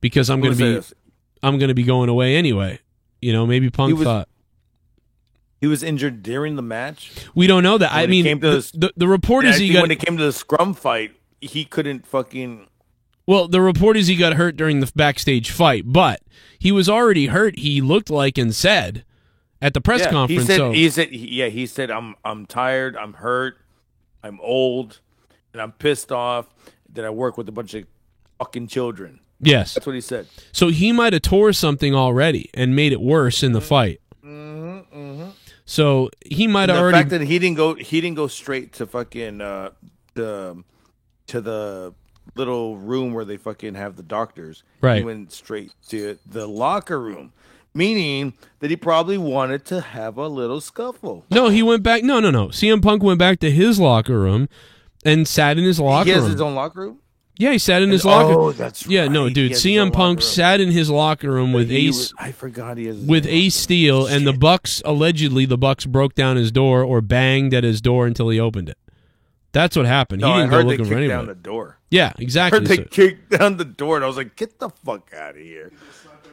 because I'm going to be going away anyway. You know, maybe Punk thought. He was injured during the match? We don't know that. I mean, the report is when it came to the scrum fight, he couldn't fucking... Well, the report is he got hurt during the backstage fight, but he was already hurt, he looked like, and said at the press conference. He said, I'm tired, I'm hurt, I'm old, and I'm pissed off that I work with a bunch of fucking children. Yes. That's what he said. So he might have tore something already and made it worse in the fight. So he might have already... The fact that he didn't go straight to fucking to the little room where they fucking have the doctors. Right. He went straight to the locker room, meaning that he probably wanted to have a little scuffle. No, he went back. No. CM Punk went back to his locker room and sat in his locker room. He has his own locker room? Yeah, he sat in his locker room. Oh, that's right. Yeah, no, dude. CM Punk sat in his locker room with Ace. I forgot he has with Ace Steel, and the Bucks, allegedly, the Bucks broke down his door or banged at his door until he opened it. That's what happened. No, he didn't I heard go looking they for kicked anybody. down the door. Yeah, exactly. I heard they kicked down the door, and I was like, "Get the fuck out of here!"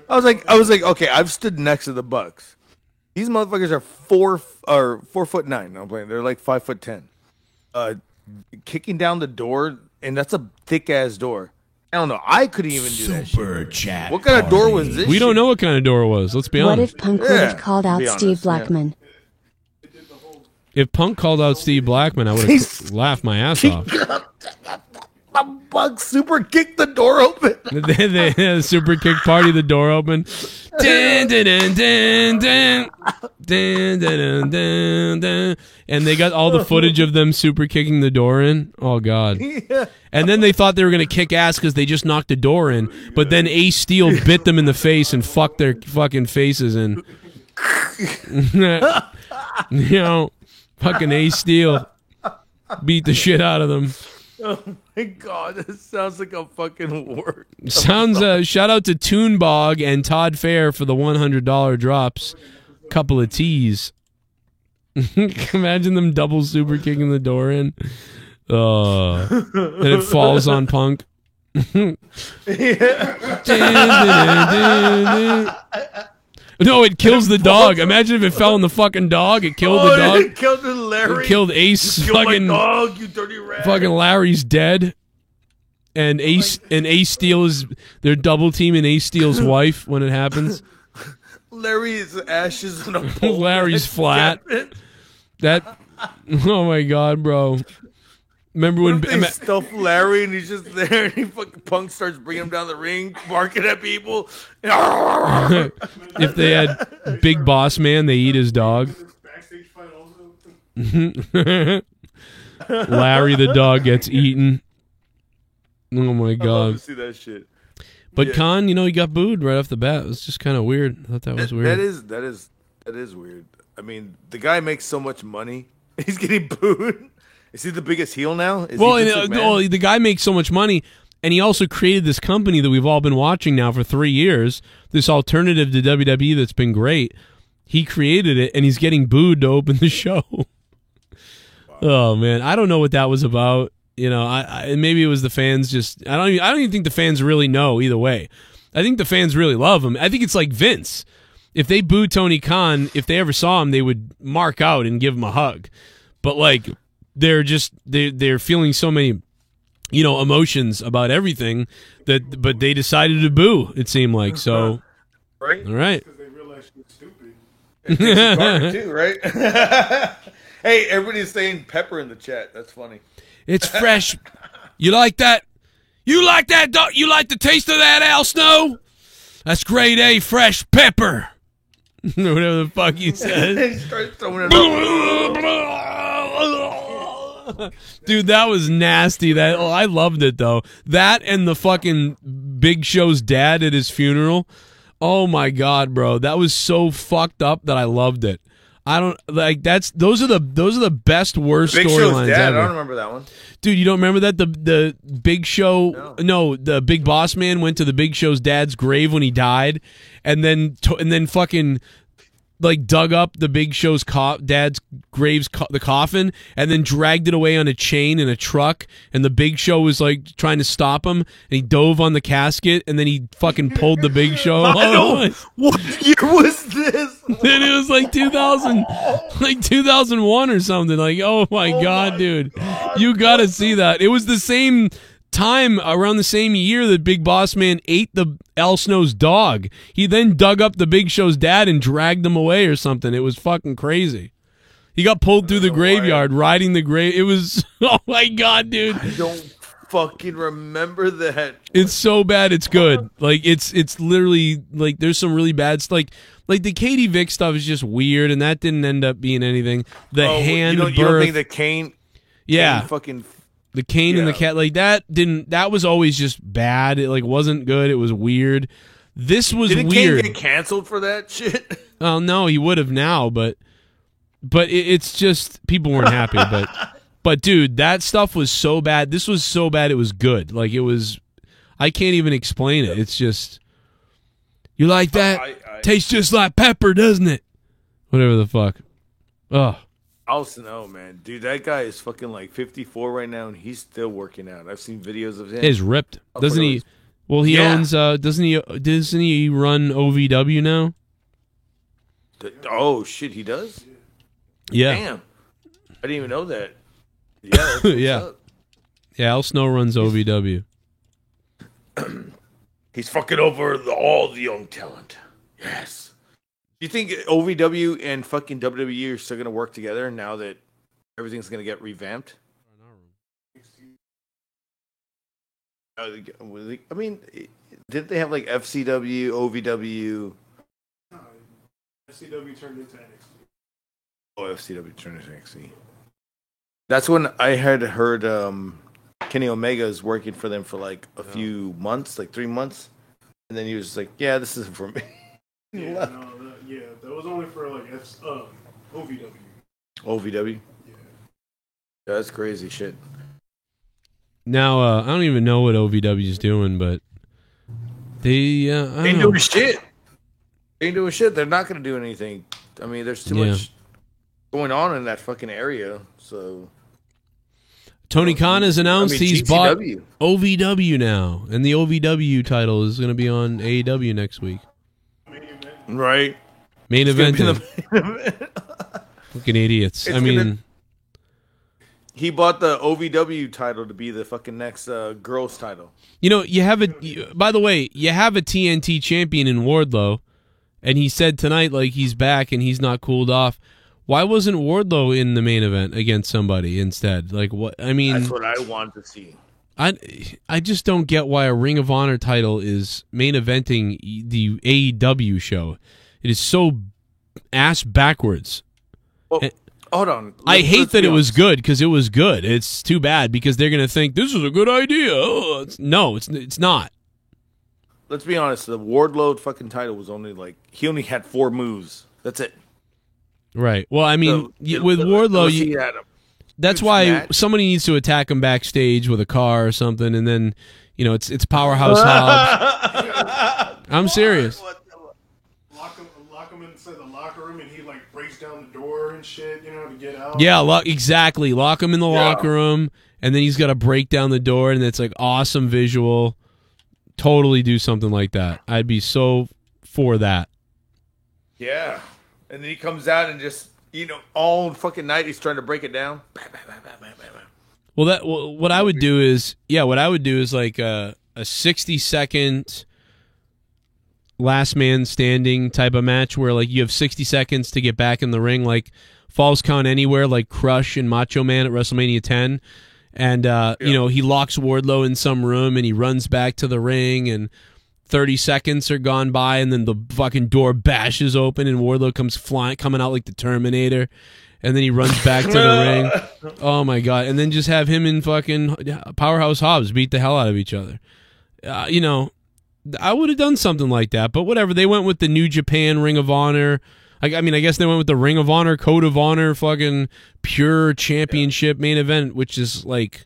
I was like, okay, I've stood next to the Bucks. These motherfuckers are 4'9". I'm playing. They're like 5'10". Kicking down the door, and that's a thick ass door. I don't know. I couldn't even do that shit. Chat. What kind of door was this? We don't know what kind of door it was. Let's be What honest. if Punk would have called out Steve Blackman? If Punk called out Steve Blackman, I would have laughed my ass off. The Bucks super kicked the door open. they had a super kick party, the door open. Dun, dun, dun, dun, dun. Dun, dun, dun, dun, dun. And they got all the footage of them super kicking the door in. Oh, God. Yeah. And then they thought they were going to kick ass because they just knocked the door in. But then Ace Steel bit them in the face and fucked their fucking faces in. You know, fucking Ace Steel beat the shit out of them. Oh my God, this sounds like a fucking work. Sounds. Shout out to Toonbog and Todd Fair for the $100 drops. Couple of teas. Imagine them double super kicking the door in. And it falls on Punk. No, it kills the dog. Imagine if it fell on the fucking dog. It killed the dog. It killed Larry. It killed Ace. You killed my dog, you dirty rat. Fucking Larry's dead. And Ace Steel is... They're double teaming Ace Steel's wife when it happens. Larry's ashes in a bowl. Larry's flat. That... Oh my God, bro. Remember when they stuff Larry and he's just there and he fucking Punk starts bringing him down the ring, barking at people. If they had Big Boss Man, they eat his dog. Larry the dog gets eaten. Oh my God! I love to see that shit. But yeah. Khan, you know, he got booed right off the bat. It was just kind of weird. I thought that was weird. That is weird. I mean, the guy makes so much money. He's getting booed. Is he the biggest heel now? The guy makes so much money, and he also created this company that we've all been watching now for 3 years, this alternative to WWE that's been great. He created it, and he's getting booed to open the show. Oh man, I don't know what that was about. You know, I maybe it was the fans. Just I don't even think the fans really know either way. I think the fans really love him. I think it's like Vince. If they boo Tony Khan, if they ever saw him, they would mark out and give him a hug. But like they're feeling so many, you know, emotions about everything but they decided to boo. It seemed like so. Right. All right. Because they realized she's stupid. It Carter too, right? Hey, everybody's saying pepper in the chat. That's funny. It's fresh. You like that? You like that? You like the taste of that, Al Snow? That's grade A fresh pepper. Whatever the fuck you said. He started throwing it up. Dude, that was nasty. I loved it though. That and the fucking Big Show's dad at his funeral. Oh my god, bro. That was so fucked up that I loved it. I don't like those are the best worst storylines ever. I don't remember that one. Dude, you don't remember that the Big Show? No, the Big Boss Man went to the Big Show's dad's grave when he died, and then fucking like dug up the Big Show's dad's grave's the coffin, and then dragged it away on a chain in a truck. And the Big Show was like trying to stop him, and he dove on the casket, and then he fucking pulled the Big Show. What year was this? Dude, it was like 2001 or something. Like, oh my god, dude, you gotta see that. It was the same time, around the same year, that Big Boss Man ate the Al Snow's dog. He then dug up the Big Show's dad and dragged him away or something. It was fucking crazy. He got pulled through the graveyard, riding the grave. It was, oh my god, dude. I don't fucking remember that. It's so bad, it's good. Like it's literally like there's some really bad stuff. Like the Katie Vick stuff is just weird, and that didn't end up being anything. The hand you birth. don't think the Kane? Yeah. Kane fucking. The Kane and the cat, like that was always just bad. It like wasn't good. It was weird. This was Didn't weird. Kane get canceled for that shit? Oh no, he would have now, but it's just people weren't happy. But dude, that stuff was so bad. This was so bad it was good. Like it was, I can't even explain it. It's just, you like that? Tastes just like pepper, doesn't it? Whatever the fuck. Ugh. Al Snow, man, dude, that guy is fucking like 54 right now, and he's still working out. I've seen videos of him. He's ripped, doesn't he? Well, he owns. Doesn't he run OVW now? Oh shit, he does. Yeah. Damn, I didn't even know that. Yeah. Yeah. Yeah. Al Snow runs OVW. He's fucking over all the young talent. Yes. Do you think OVW and fucking WWE are still going to work together now that everything's going to get revamped? I mean, didn't they have like FCW, OVW? FCW turned into NXT. Oh, FCW turned into NXT. That's when I had heard Kenny Omega is working for them for like a few months, like 3 months. And then he was like, yeah, this isn't for me. Yeah, that was only for like OVW. OVW? Yeah. That's crazy shit. Now, I don't even know what OVW is doing, but they ain't doing shit. They ain't doing shit. They're not going to do anything. I mean, there's too much going on in that fucking area, so... Tony Khan has announced he's bought OVW now, and the OVW title is going to be on AEW next week. Right. Main event. Fucking idiots. He bought the OVW title to be the fucking next girls title. You know, by the way, you have a TNT champion in Wardlow, and he said tonight like he's back and he's not cooled off. Why wasn't Wardlow in the main event against somebody instead? Like what? I mean, that's what I want to see. I just don't get why a Ring of Honor title is main eventing the AEW show. It is so ass backwards. Well, hold on. I hate that it was good because it was good. It's too bad because they're going to think this is a good idea. Oh, it's not. Let's be honest. The Wardlow fucking title was only like he only had 4 moves. That's it. Right. Well, I mean, with Wardlow, that's why somebody needs to attack him backstage with a car or something, and then it's Powerhouse Hobbs. I'm serious. Lock him inside the locker locker room and he like breaks down the door and shit, you know, to get out. Yeah, exactly. Lock him in the locker room, and then he's got to break down the door, and it's like awesome visual. Totally do something like that. I'd be so for that. Yeah, and then he comes out and just all fucking night he's trying to break it down. Well, what I would do is like a 60-second last man standing type of match where like you have 60 seconds to get back in the ring, like Falls Count Anywhere, like Crush and Macho Man at WrestleMania 10, and he locks Wardlow in some room and he runs back to the ring and 30 seconds are gone by and then the fucking door bashes open and Wardlow comes coming out like the Terminator, and then he runs back to the ring. Oh my god! And then just have him and fucking Powerhouse Hobbs beat the hell out of each other. I would have done something like that, but whatever. They went with the New Japan Ring of Honor. I guess they went with the Ring of Honor, Code of Honor, fucking pure championship main event, which is like,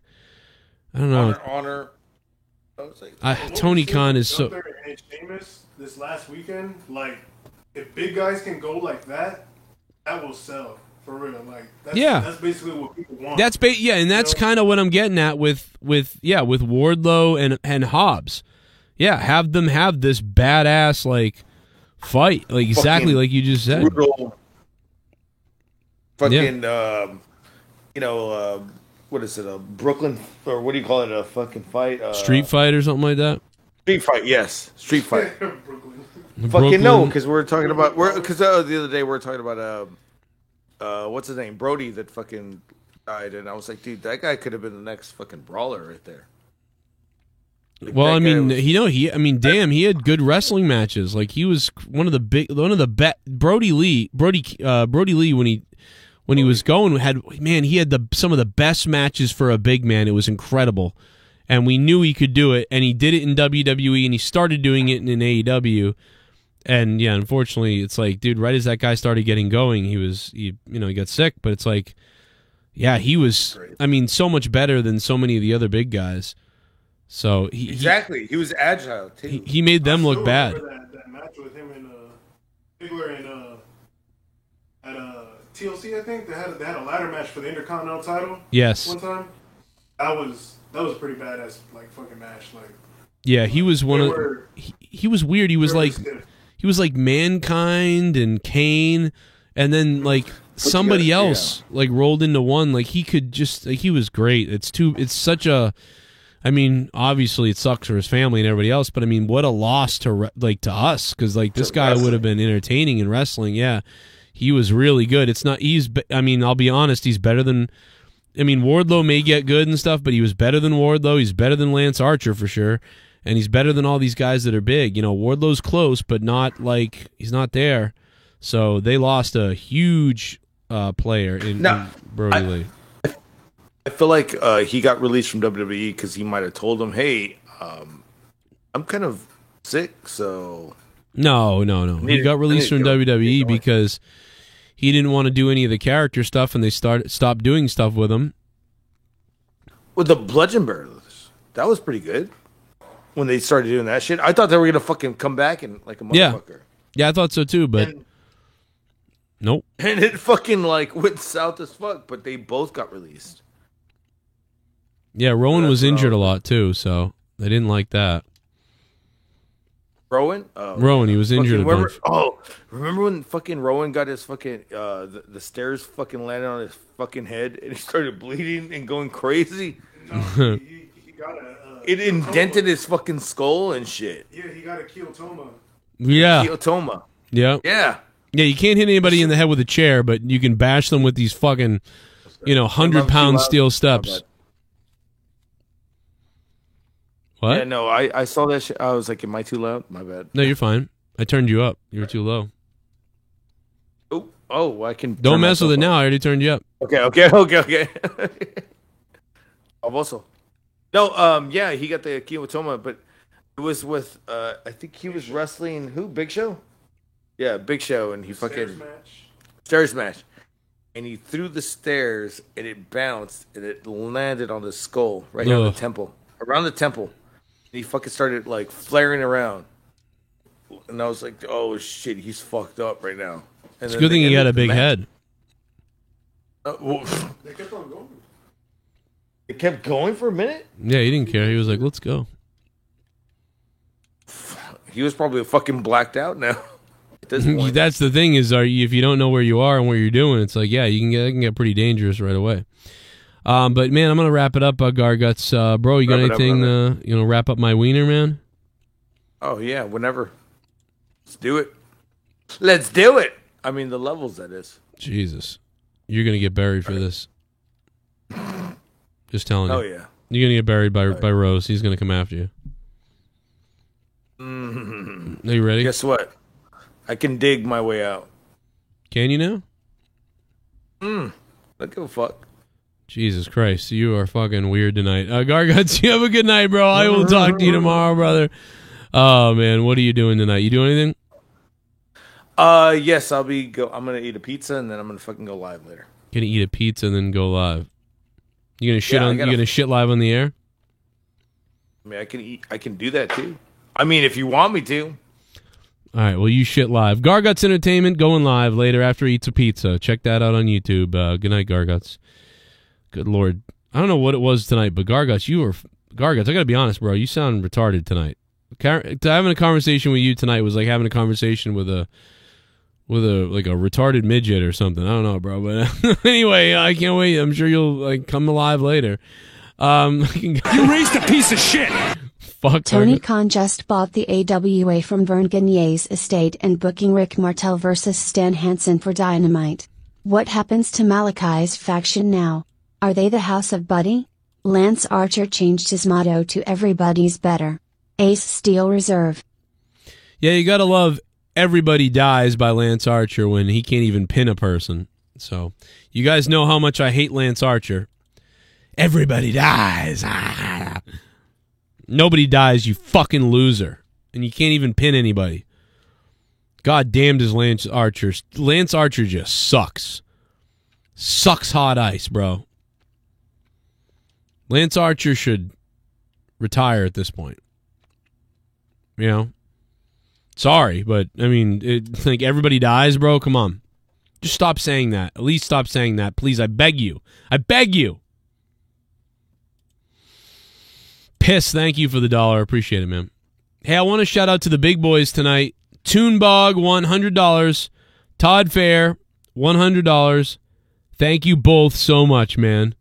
I don't know. Honor. Tony Khan is so. And Sheamus this last weekend, like, if big guys can go like that, that will sell for real. Like, that's basically what people want. And that's kind of what I'm getting at with Wardlow and Hobbs. Yeah, have them have this badass like fight, like exactly like you just said. Brutal. Fucking, what is it? A Brooklyn, or what do you call it? A fucking fight? Street fight or something like that. Street fight, yes, street fight. Brooklyn. Fucking no, because we're talking about the other day we were talking about what's his name, Brody, that fucking died, and I was like, dude, that guy could have been the next fucking brawler right there. Like, well, I mean, he had good wrestling matches. Like he was one of the Brody Lee when he was going he had some of the best matches for a big man. It was incredible, and we knew he could do it, and he did it in WWE, and he started doing it in AEW, and yeah, unfortunately, it's like, dude, right as that guy started getting going, he got sick, but it's like, yeah, he was, so much better than so many of the other big guys. So he was agile too. He made them look bad. That match with him and Ziggler and at TLC, I think they had a ladder match for the Intercontinental title. Yes. One time, that was a pretty badass like fucking match. Like, yeah, he was he was weird. He was like Mankind and Kane, and then like somebody else like rolled into one. Like he could just he was great. It's such a. Obviously it sucks for his family and everybody else, but what a loss to us, because like this guy would have been entertaining in wrestling. Yeah, he was really good. I'll be honest, he's better than. Wardlow may get good and stuff, but he was better than Wardlow. He's better than Lance Archer for sure, and he's better than all these guys that are big. Wardlow's close, but not like he's not there. So they lost a huge player in Brody Lee. I feel like he got released from WWE because he might have told him, "Hey, I'm kind of sick, so." No. He got released from WWE because he didn't want to do any of the character stuff, and they stopped doing stuff with him. With the Bludgeon Brothers, that was pretty good. When they started doing that shit, I thought they were gonna fucking come back and like a motherfucker. Yeah, I thought so too, but nope. And it fucking like went south as fuck. But they both got released. Yeah, Rowan was injured a lot too, so they didn't like that. Rowan? Rowan, he was injured a bunch. Remember when fucking Rowan got his fucking the stairs fucking landed on his fucking head and he started bleeding and going crazy? No, he got it indented his fucking skull and shit. Yeah, he got a keratoma. Yeah. Keratoma. Yeah. Yeah. Yeah, you can't hit anybody in the head with a chair, but you can bash them with these fucking, 100-pound steel steps. What? Yeah, no, I saw that shit. I was like, am I too loud? My bad. No, you're fine. I turned you up. You were too low. Oh, I can. Don't mess with it now. I already turned you up. Okay. I've also. No, yeah, he got the keratoma, but it was with, I think he was wrestling, who? Big Show? Yeah, Big Show, and he fucking... Stairs match. And he threw the stairs, and it bounced, and it landed on his skull, right here on the temple. Around the temple. And he fucking started, flaring around. And I was like, oh, shit, he's fucked up right now. It's a good thing you got a big head. Well, they kept on going. It kept going for a minute? Yeah, he didn't care. He was like, let's go. He was probably fucking blacked out now. At this point. That's the thing is, if you don't know where you are and what you're doing, it's like, yeah, it can get pretty dangerous right away. But man, I'm gonna wrap it up, Garguts. Bro, you got anything? Wrap up my wiener, man. Oh yeah, whenever. Let's do it. Let's do it. I mean, the levels that is. Jesus, you're gonna get buried for this. Just telling you. Oh yeah. You're gonna get buried by Rose. He's gonna come after you. Mm-hmm. Are you ready? Guess what? I can dig my way out. Can you now? Don't give a fuck. Jesus Christ, you are fucking weird tonight. Garguts, you have a good night, bro. I will talk to you tomorrow, brother. Oh man, what are you doing tonight? You doing anything? Yes, I'm gonna eat a pizza and then I'm gonna fucking go live later. Gonna eat a pizza and then go live. You gonna shit you gonna shit live on the air? I mean, I can do that too. I mean, if you want me to. All right, well, you shit live. Garguts Entertainment going live later after he eats a pizza. Check that out on YouTube. Good night, Garguts. Good Lord. I don't know what it was tonight, but Garguts, Garguts, I gotta be honest, bro. You sound retarded tonight. Having a conversation with you tonight was like having a conversation with a retarded midget or something. I don't know, bro. But anyway, I can't wait. I'm sure you'll come alive later. You raised a piece of shit. Fuck. Tony Khan just bought the AWA from Vern Gagne's estate and booking Rick Martel versus Stan Hansen for Dynamite. What happens to Malachi's faction now? Are they the House of Buddy? Lance Archer changed his motto to Everybody's Better. Ace Steel Reserve. Yeah, you gotta love Everybody Dies by Lance Archer when he can't even pin a person. So, you guys know how much I hate Lance Archer. Everybody dies. Nobody dies, you fucking loser. And you can't even pin anybody. God damn does Lance Archer. Lance Archer just sucks. Sucks hot ice, bro. Lance Archer should retire at this point. You know? Sorry, but, I mean, everybody dies, bro. Come on. Just stop saying that. At least stop saying that. Please, I beg you. I beg you. Piss, thank you for the $1. Appreciate it, man. Hey, I want to shout out to the big boys tonight. Toonbog, $100. Todd Fair, $100. Thank you both so much, man.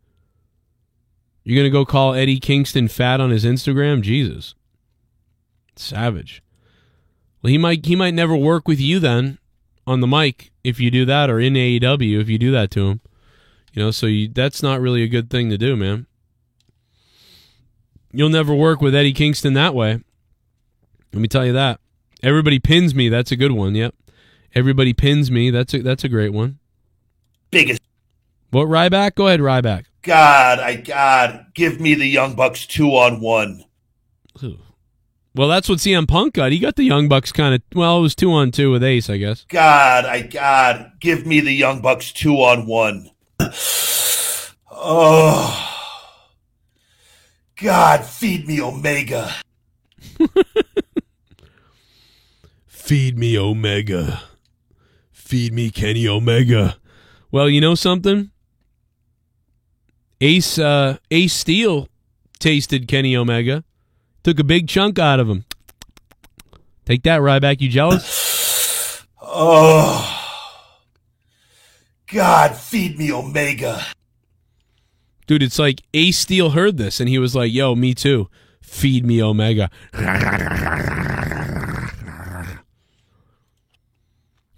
You're going to go call Eddie Kingston fat on his Instagram? Jesus. Savage. Well, he might never work with you then on the mic if you do that, or in AEW if you do that to him. You know, so that's not really a good thing to do, man. You'll never work with Eddie Kingston that way. Let me tell you that. Everybody pins me. That's a good one. Yep. Everybody pins me. That's a great one. Biggest. What, Ryback? Go ahead, Ryback. God, give me the Young Bucks 2-on-1. Well, that's what CM Punk got. He got the Young Bucks kind of, well, it was 2-on-2 with Ace, I guess. God, give me the Young Bucks 2-on-1. Oh. God, feed me Omega. Feed me Omega. Feed me Kenny Omega. Well, you know something? Ace Steel tasted Kenny Omega. Took a big chunk out of him. Take that, Ryback. You jealous? Oh. God, feed me Omega. Dude, it's like Ace Steel heard this, and he was like, yo, me too. Feed me Omega.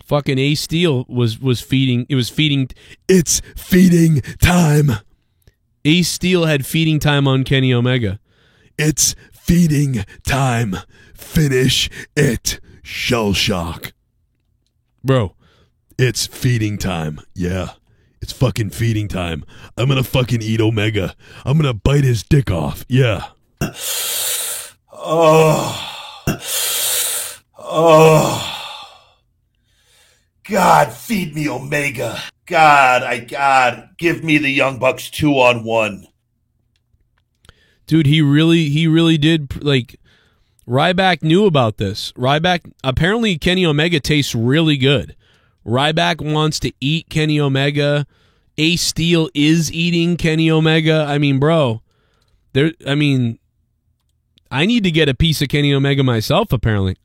Fucking Ace Steel was feeding. It was feeding. It's feeding time. Ace Steel had feeding time on Kenny Omega. It's feeding time. Finish it. Shell shock. Bro, it's feeding time. Yeah. It's fucking feeding time. I'm gonna fucking eat Omega. I'm gonna bite his dick off. Yeah. Oh. God, feed me Omega. God, give me the Young Bucks 2-on-1. Dude, he really did, like, Ryback knew about this. Ryback, apparently Kenny Omega tastes really good. Ryback wants to eat Kenny Omega. Ace Steel is eating Kenny Omega. I mean, bro, I need to get a piece of Kenny Omega myself, apparently.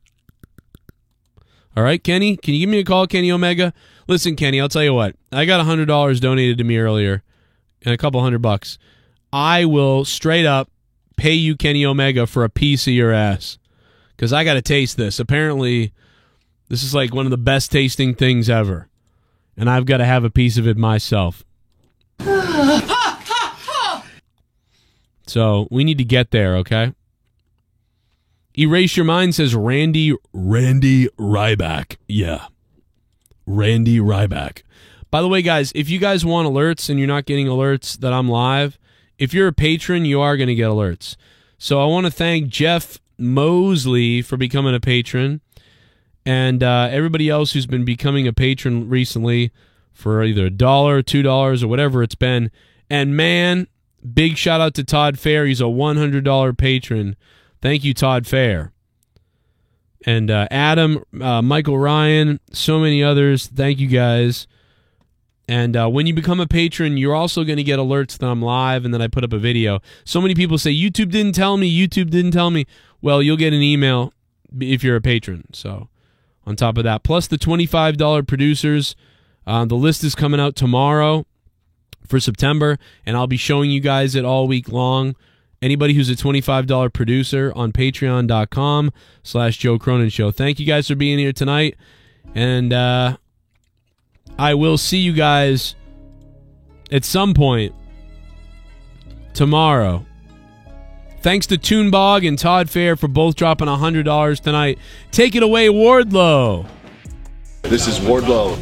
All right, Kenny, can you give me a call, Kenny Omega? Listen, Kenny, I'll tell you what. I got $100 donated to me earlier, and a couple $100. I will straight up pay you, Kenny Omega, for a piece of your ass, because I got to taste this. Apparently, this is like one of the best tasting things ever, and I've got to have a piece of it myself. So we need to get there, okay? Erase Your Mind says Randy Ryback. Yeah. Randy Ryback. By the way, guys, if you guys want alerts and you're not getting alerts that I'm live, if you're a patron, you are going to get alerts. So I want to thank Jeff Mosley for becoming a patron, and everybody else who's been becoming a patron recently for either $1, $2, or whatever it's been. And man, big shout out to Todd Fair. He's a $100 patron. Thank you, Todd Fair. And Adam, Michael Ryan, so many others. Thank you, guys. And when you become a patron, you're also going to get alerts that I'm live and then I put up a video. So many people say, YouTube didn't tell me, YouTube didn't tell me. Well, you'll get an email if you're a patron. So on top of that, plus the $25 producers, the list is coming out tomorrow for September, and I'll be showing you guys it all week long. Anybody who's a $25 producer on patreon.com/Joe Cronin Show. Thank you guys for being here tonight. And I will see you guys at some point tomorrow. Thanks to Toonbog and Todd Fair for both dropping $100 tonight. Take it away, Wardlow. This is Wardlow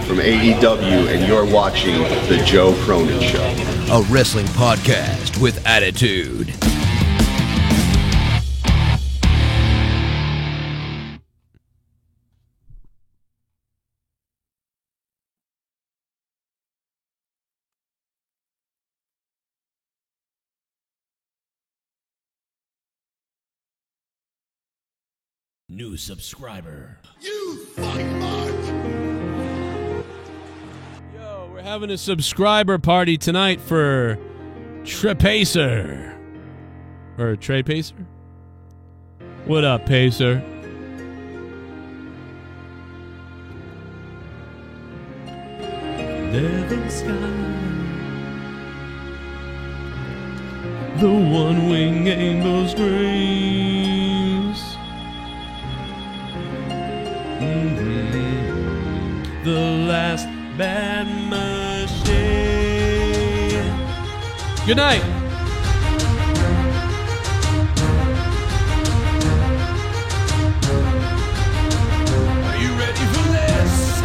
from AEW, and you're watching The Joe Cronin Show. A wrestling podcast with attitude. New subscriber. You fucking mark! Yo, we're having a subscriber party tonight for Trey Pacer. Or Trey Pacer? What up, Pacer? Devil Sky, the one-winged angel's grace. The last bad machine. Good night. Are you ready for this?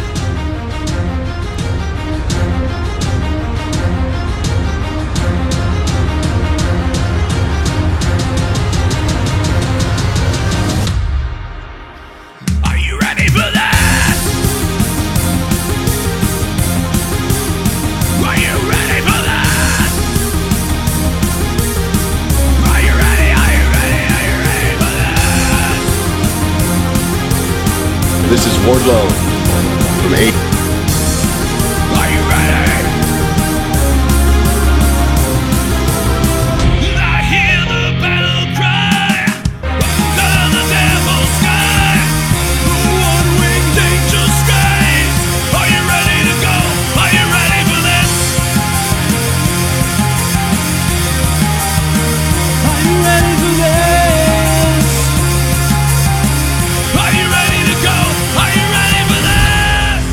Are you ready for this? Are you ready for this? Are you ready? Are you ready? Are you ready for this? This is Wardlow from AEW. Are you ready? I hear the battle cry under the devil's sky. The one-winged angel screams. Are you ready to go? Are you ready for this? Are you ready for this? Are you ready to go? Are you ready for this?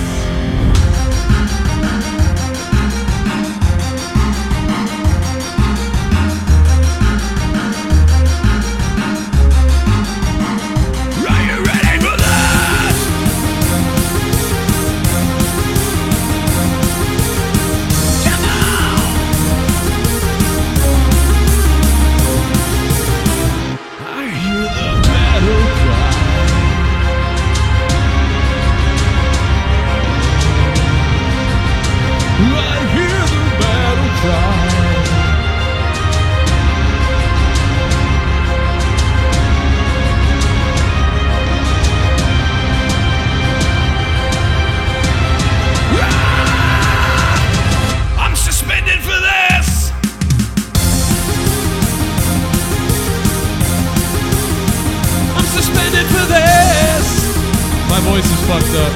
fucked up.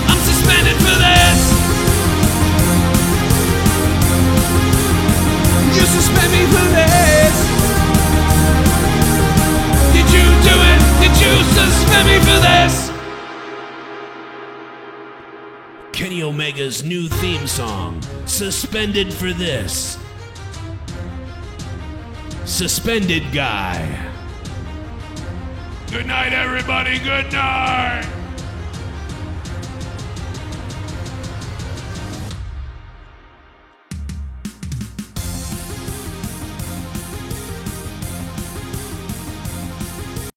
I'm suspended for this. You suspend me for this. Did you do it? Did you suspend me for this? Kenny Omega's new theme song, Suspended for This. Suspended Guy. Good night, everybody. Good night.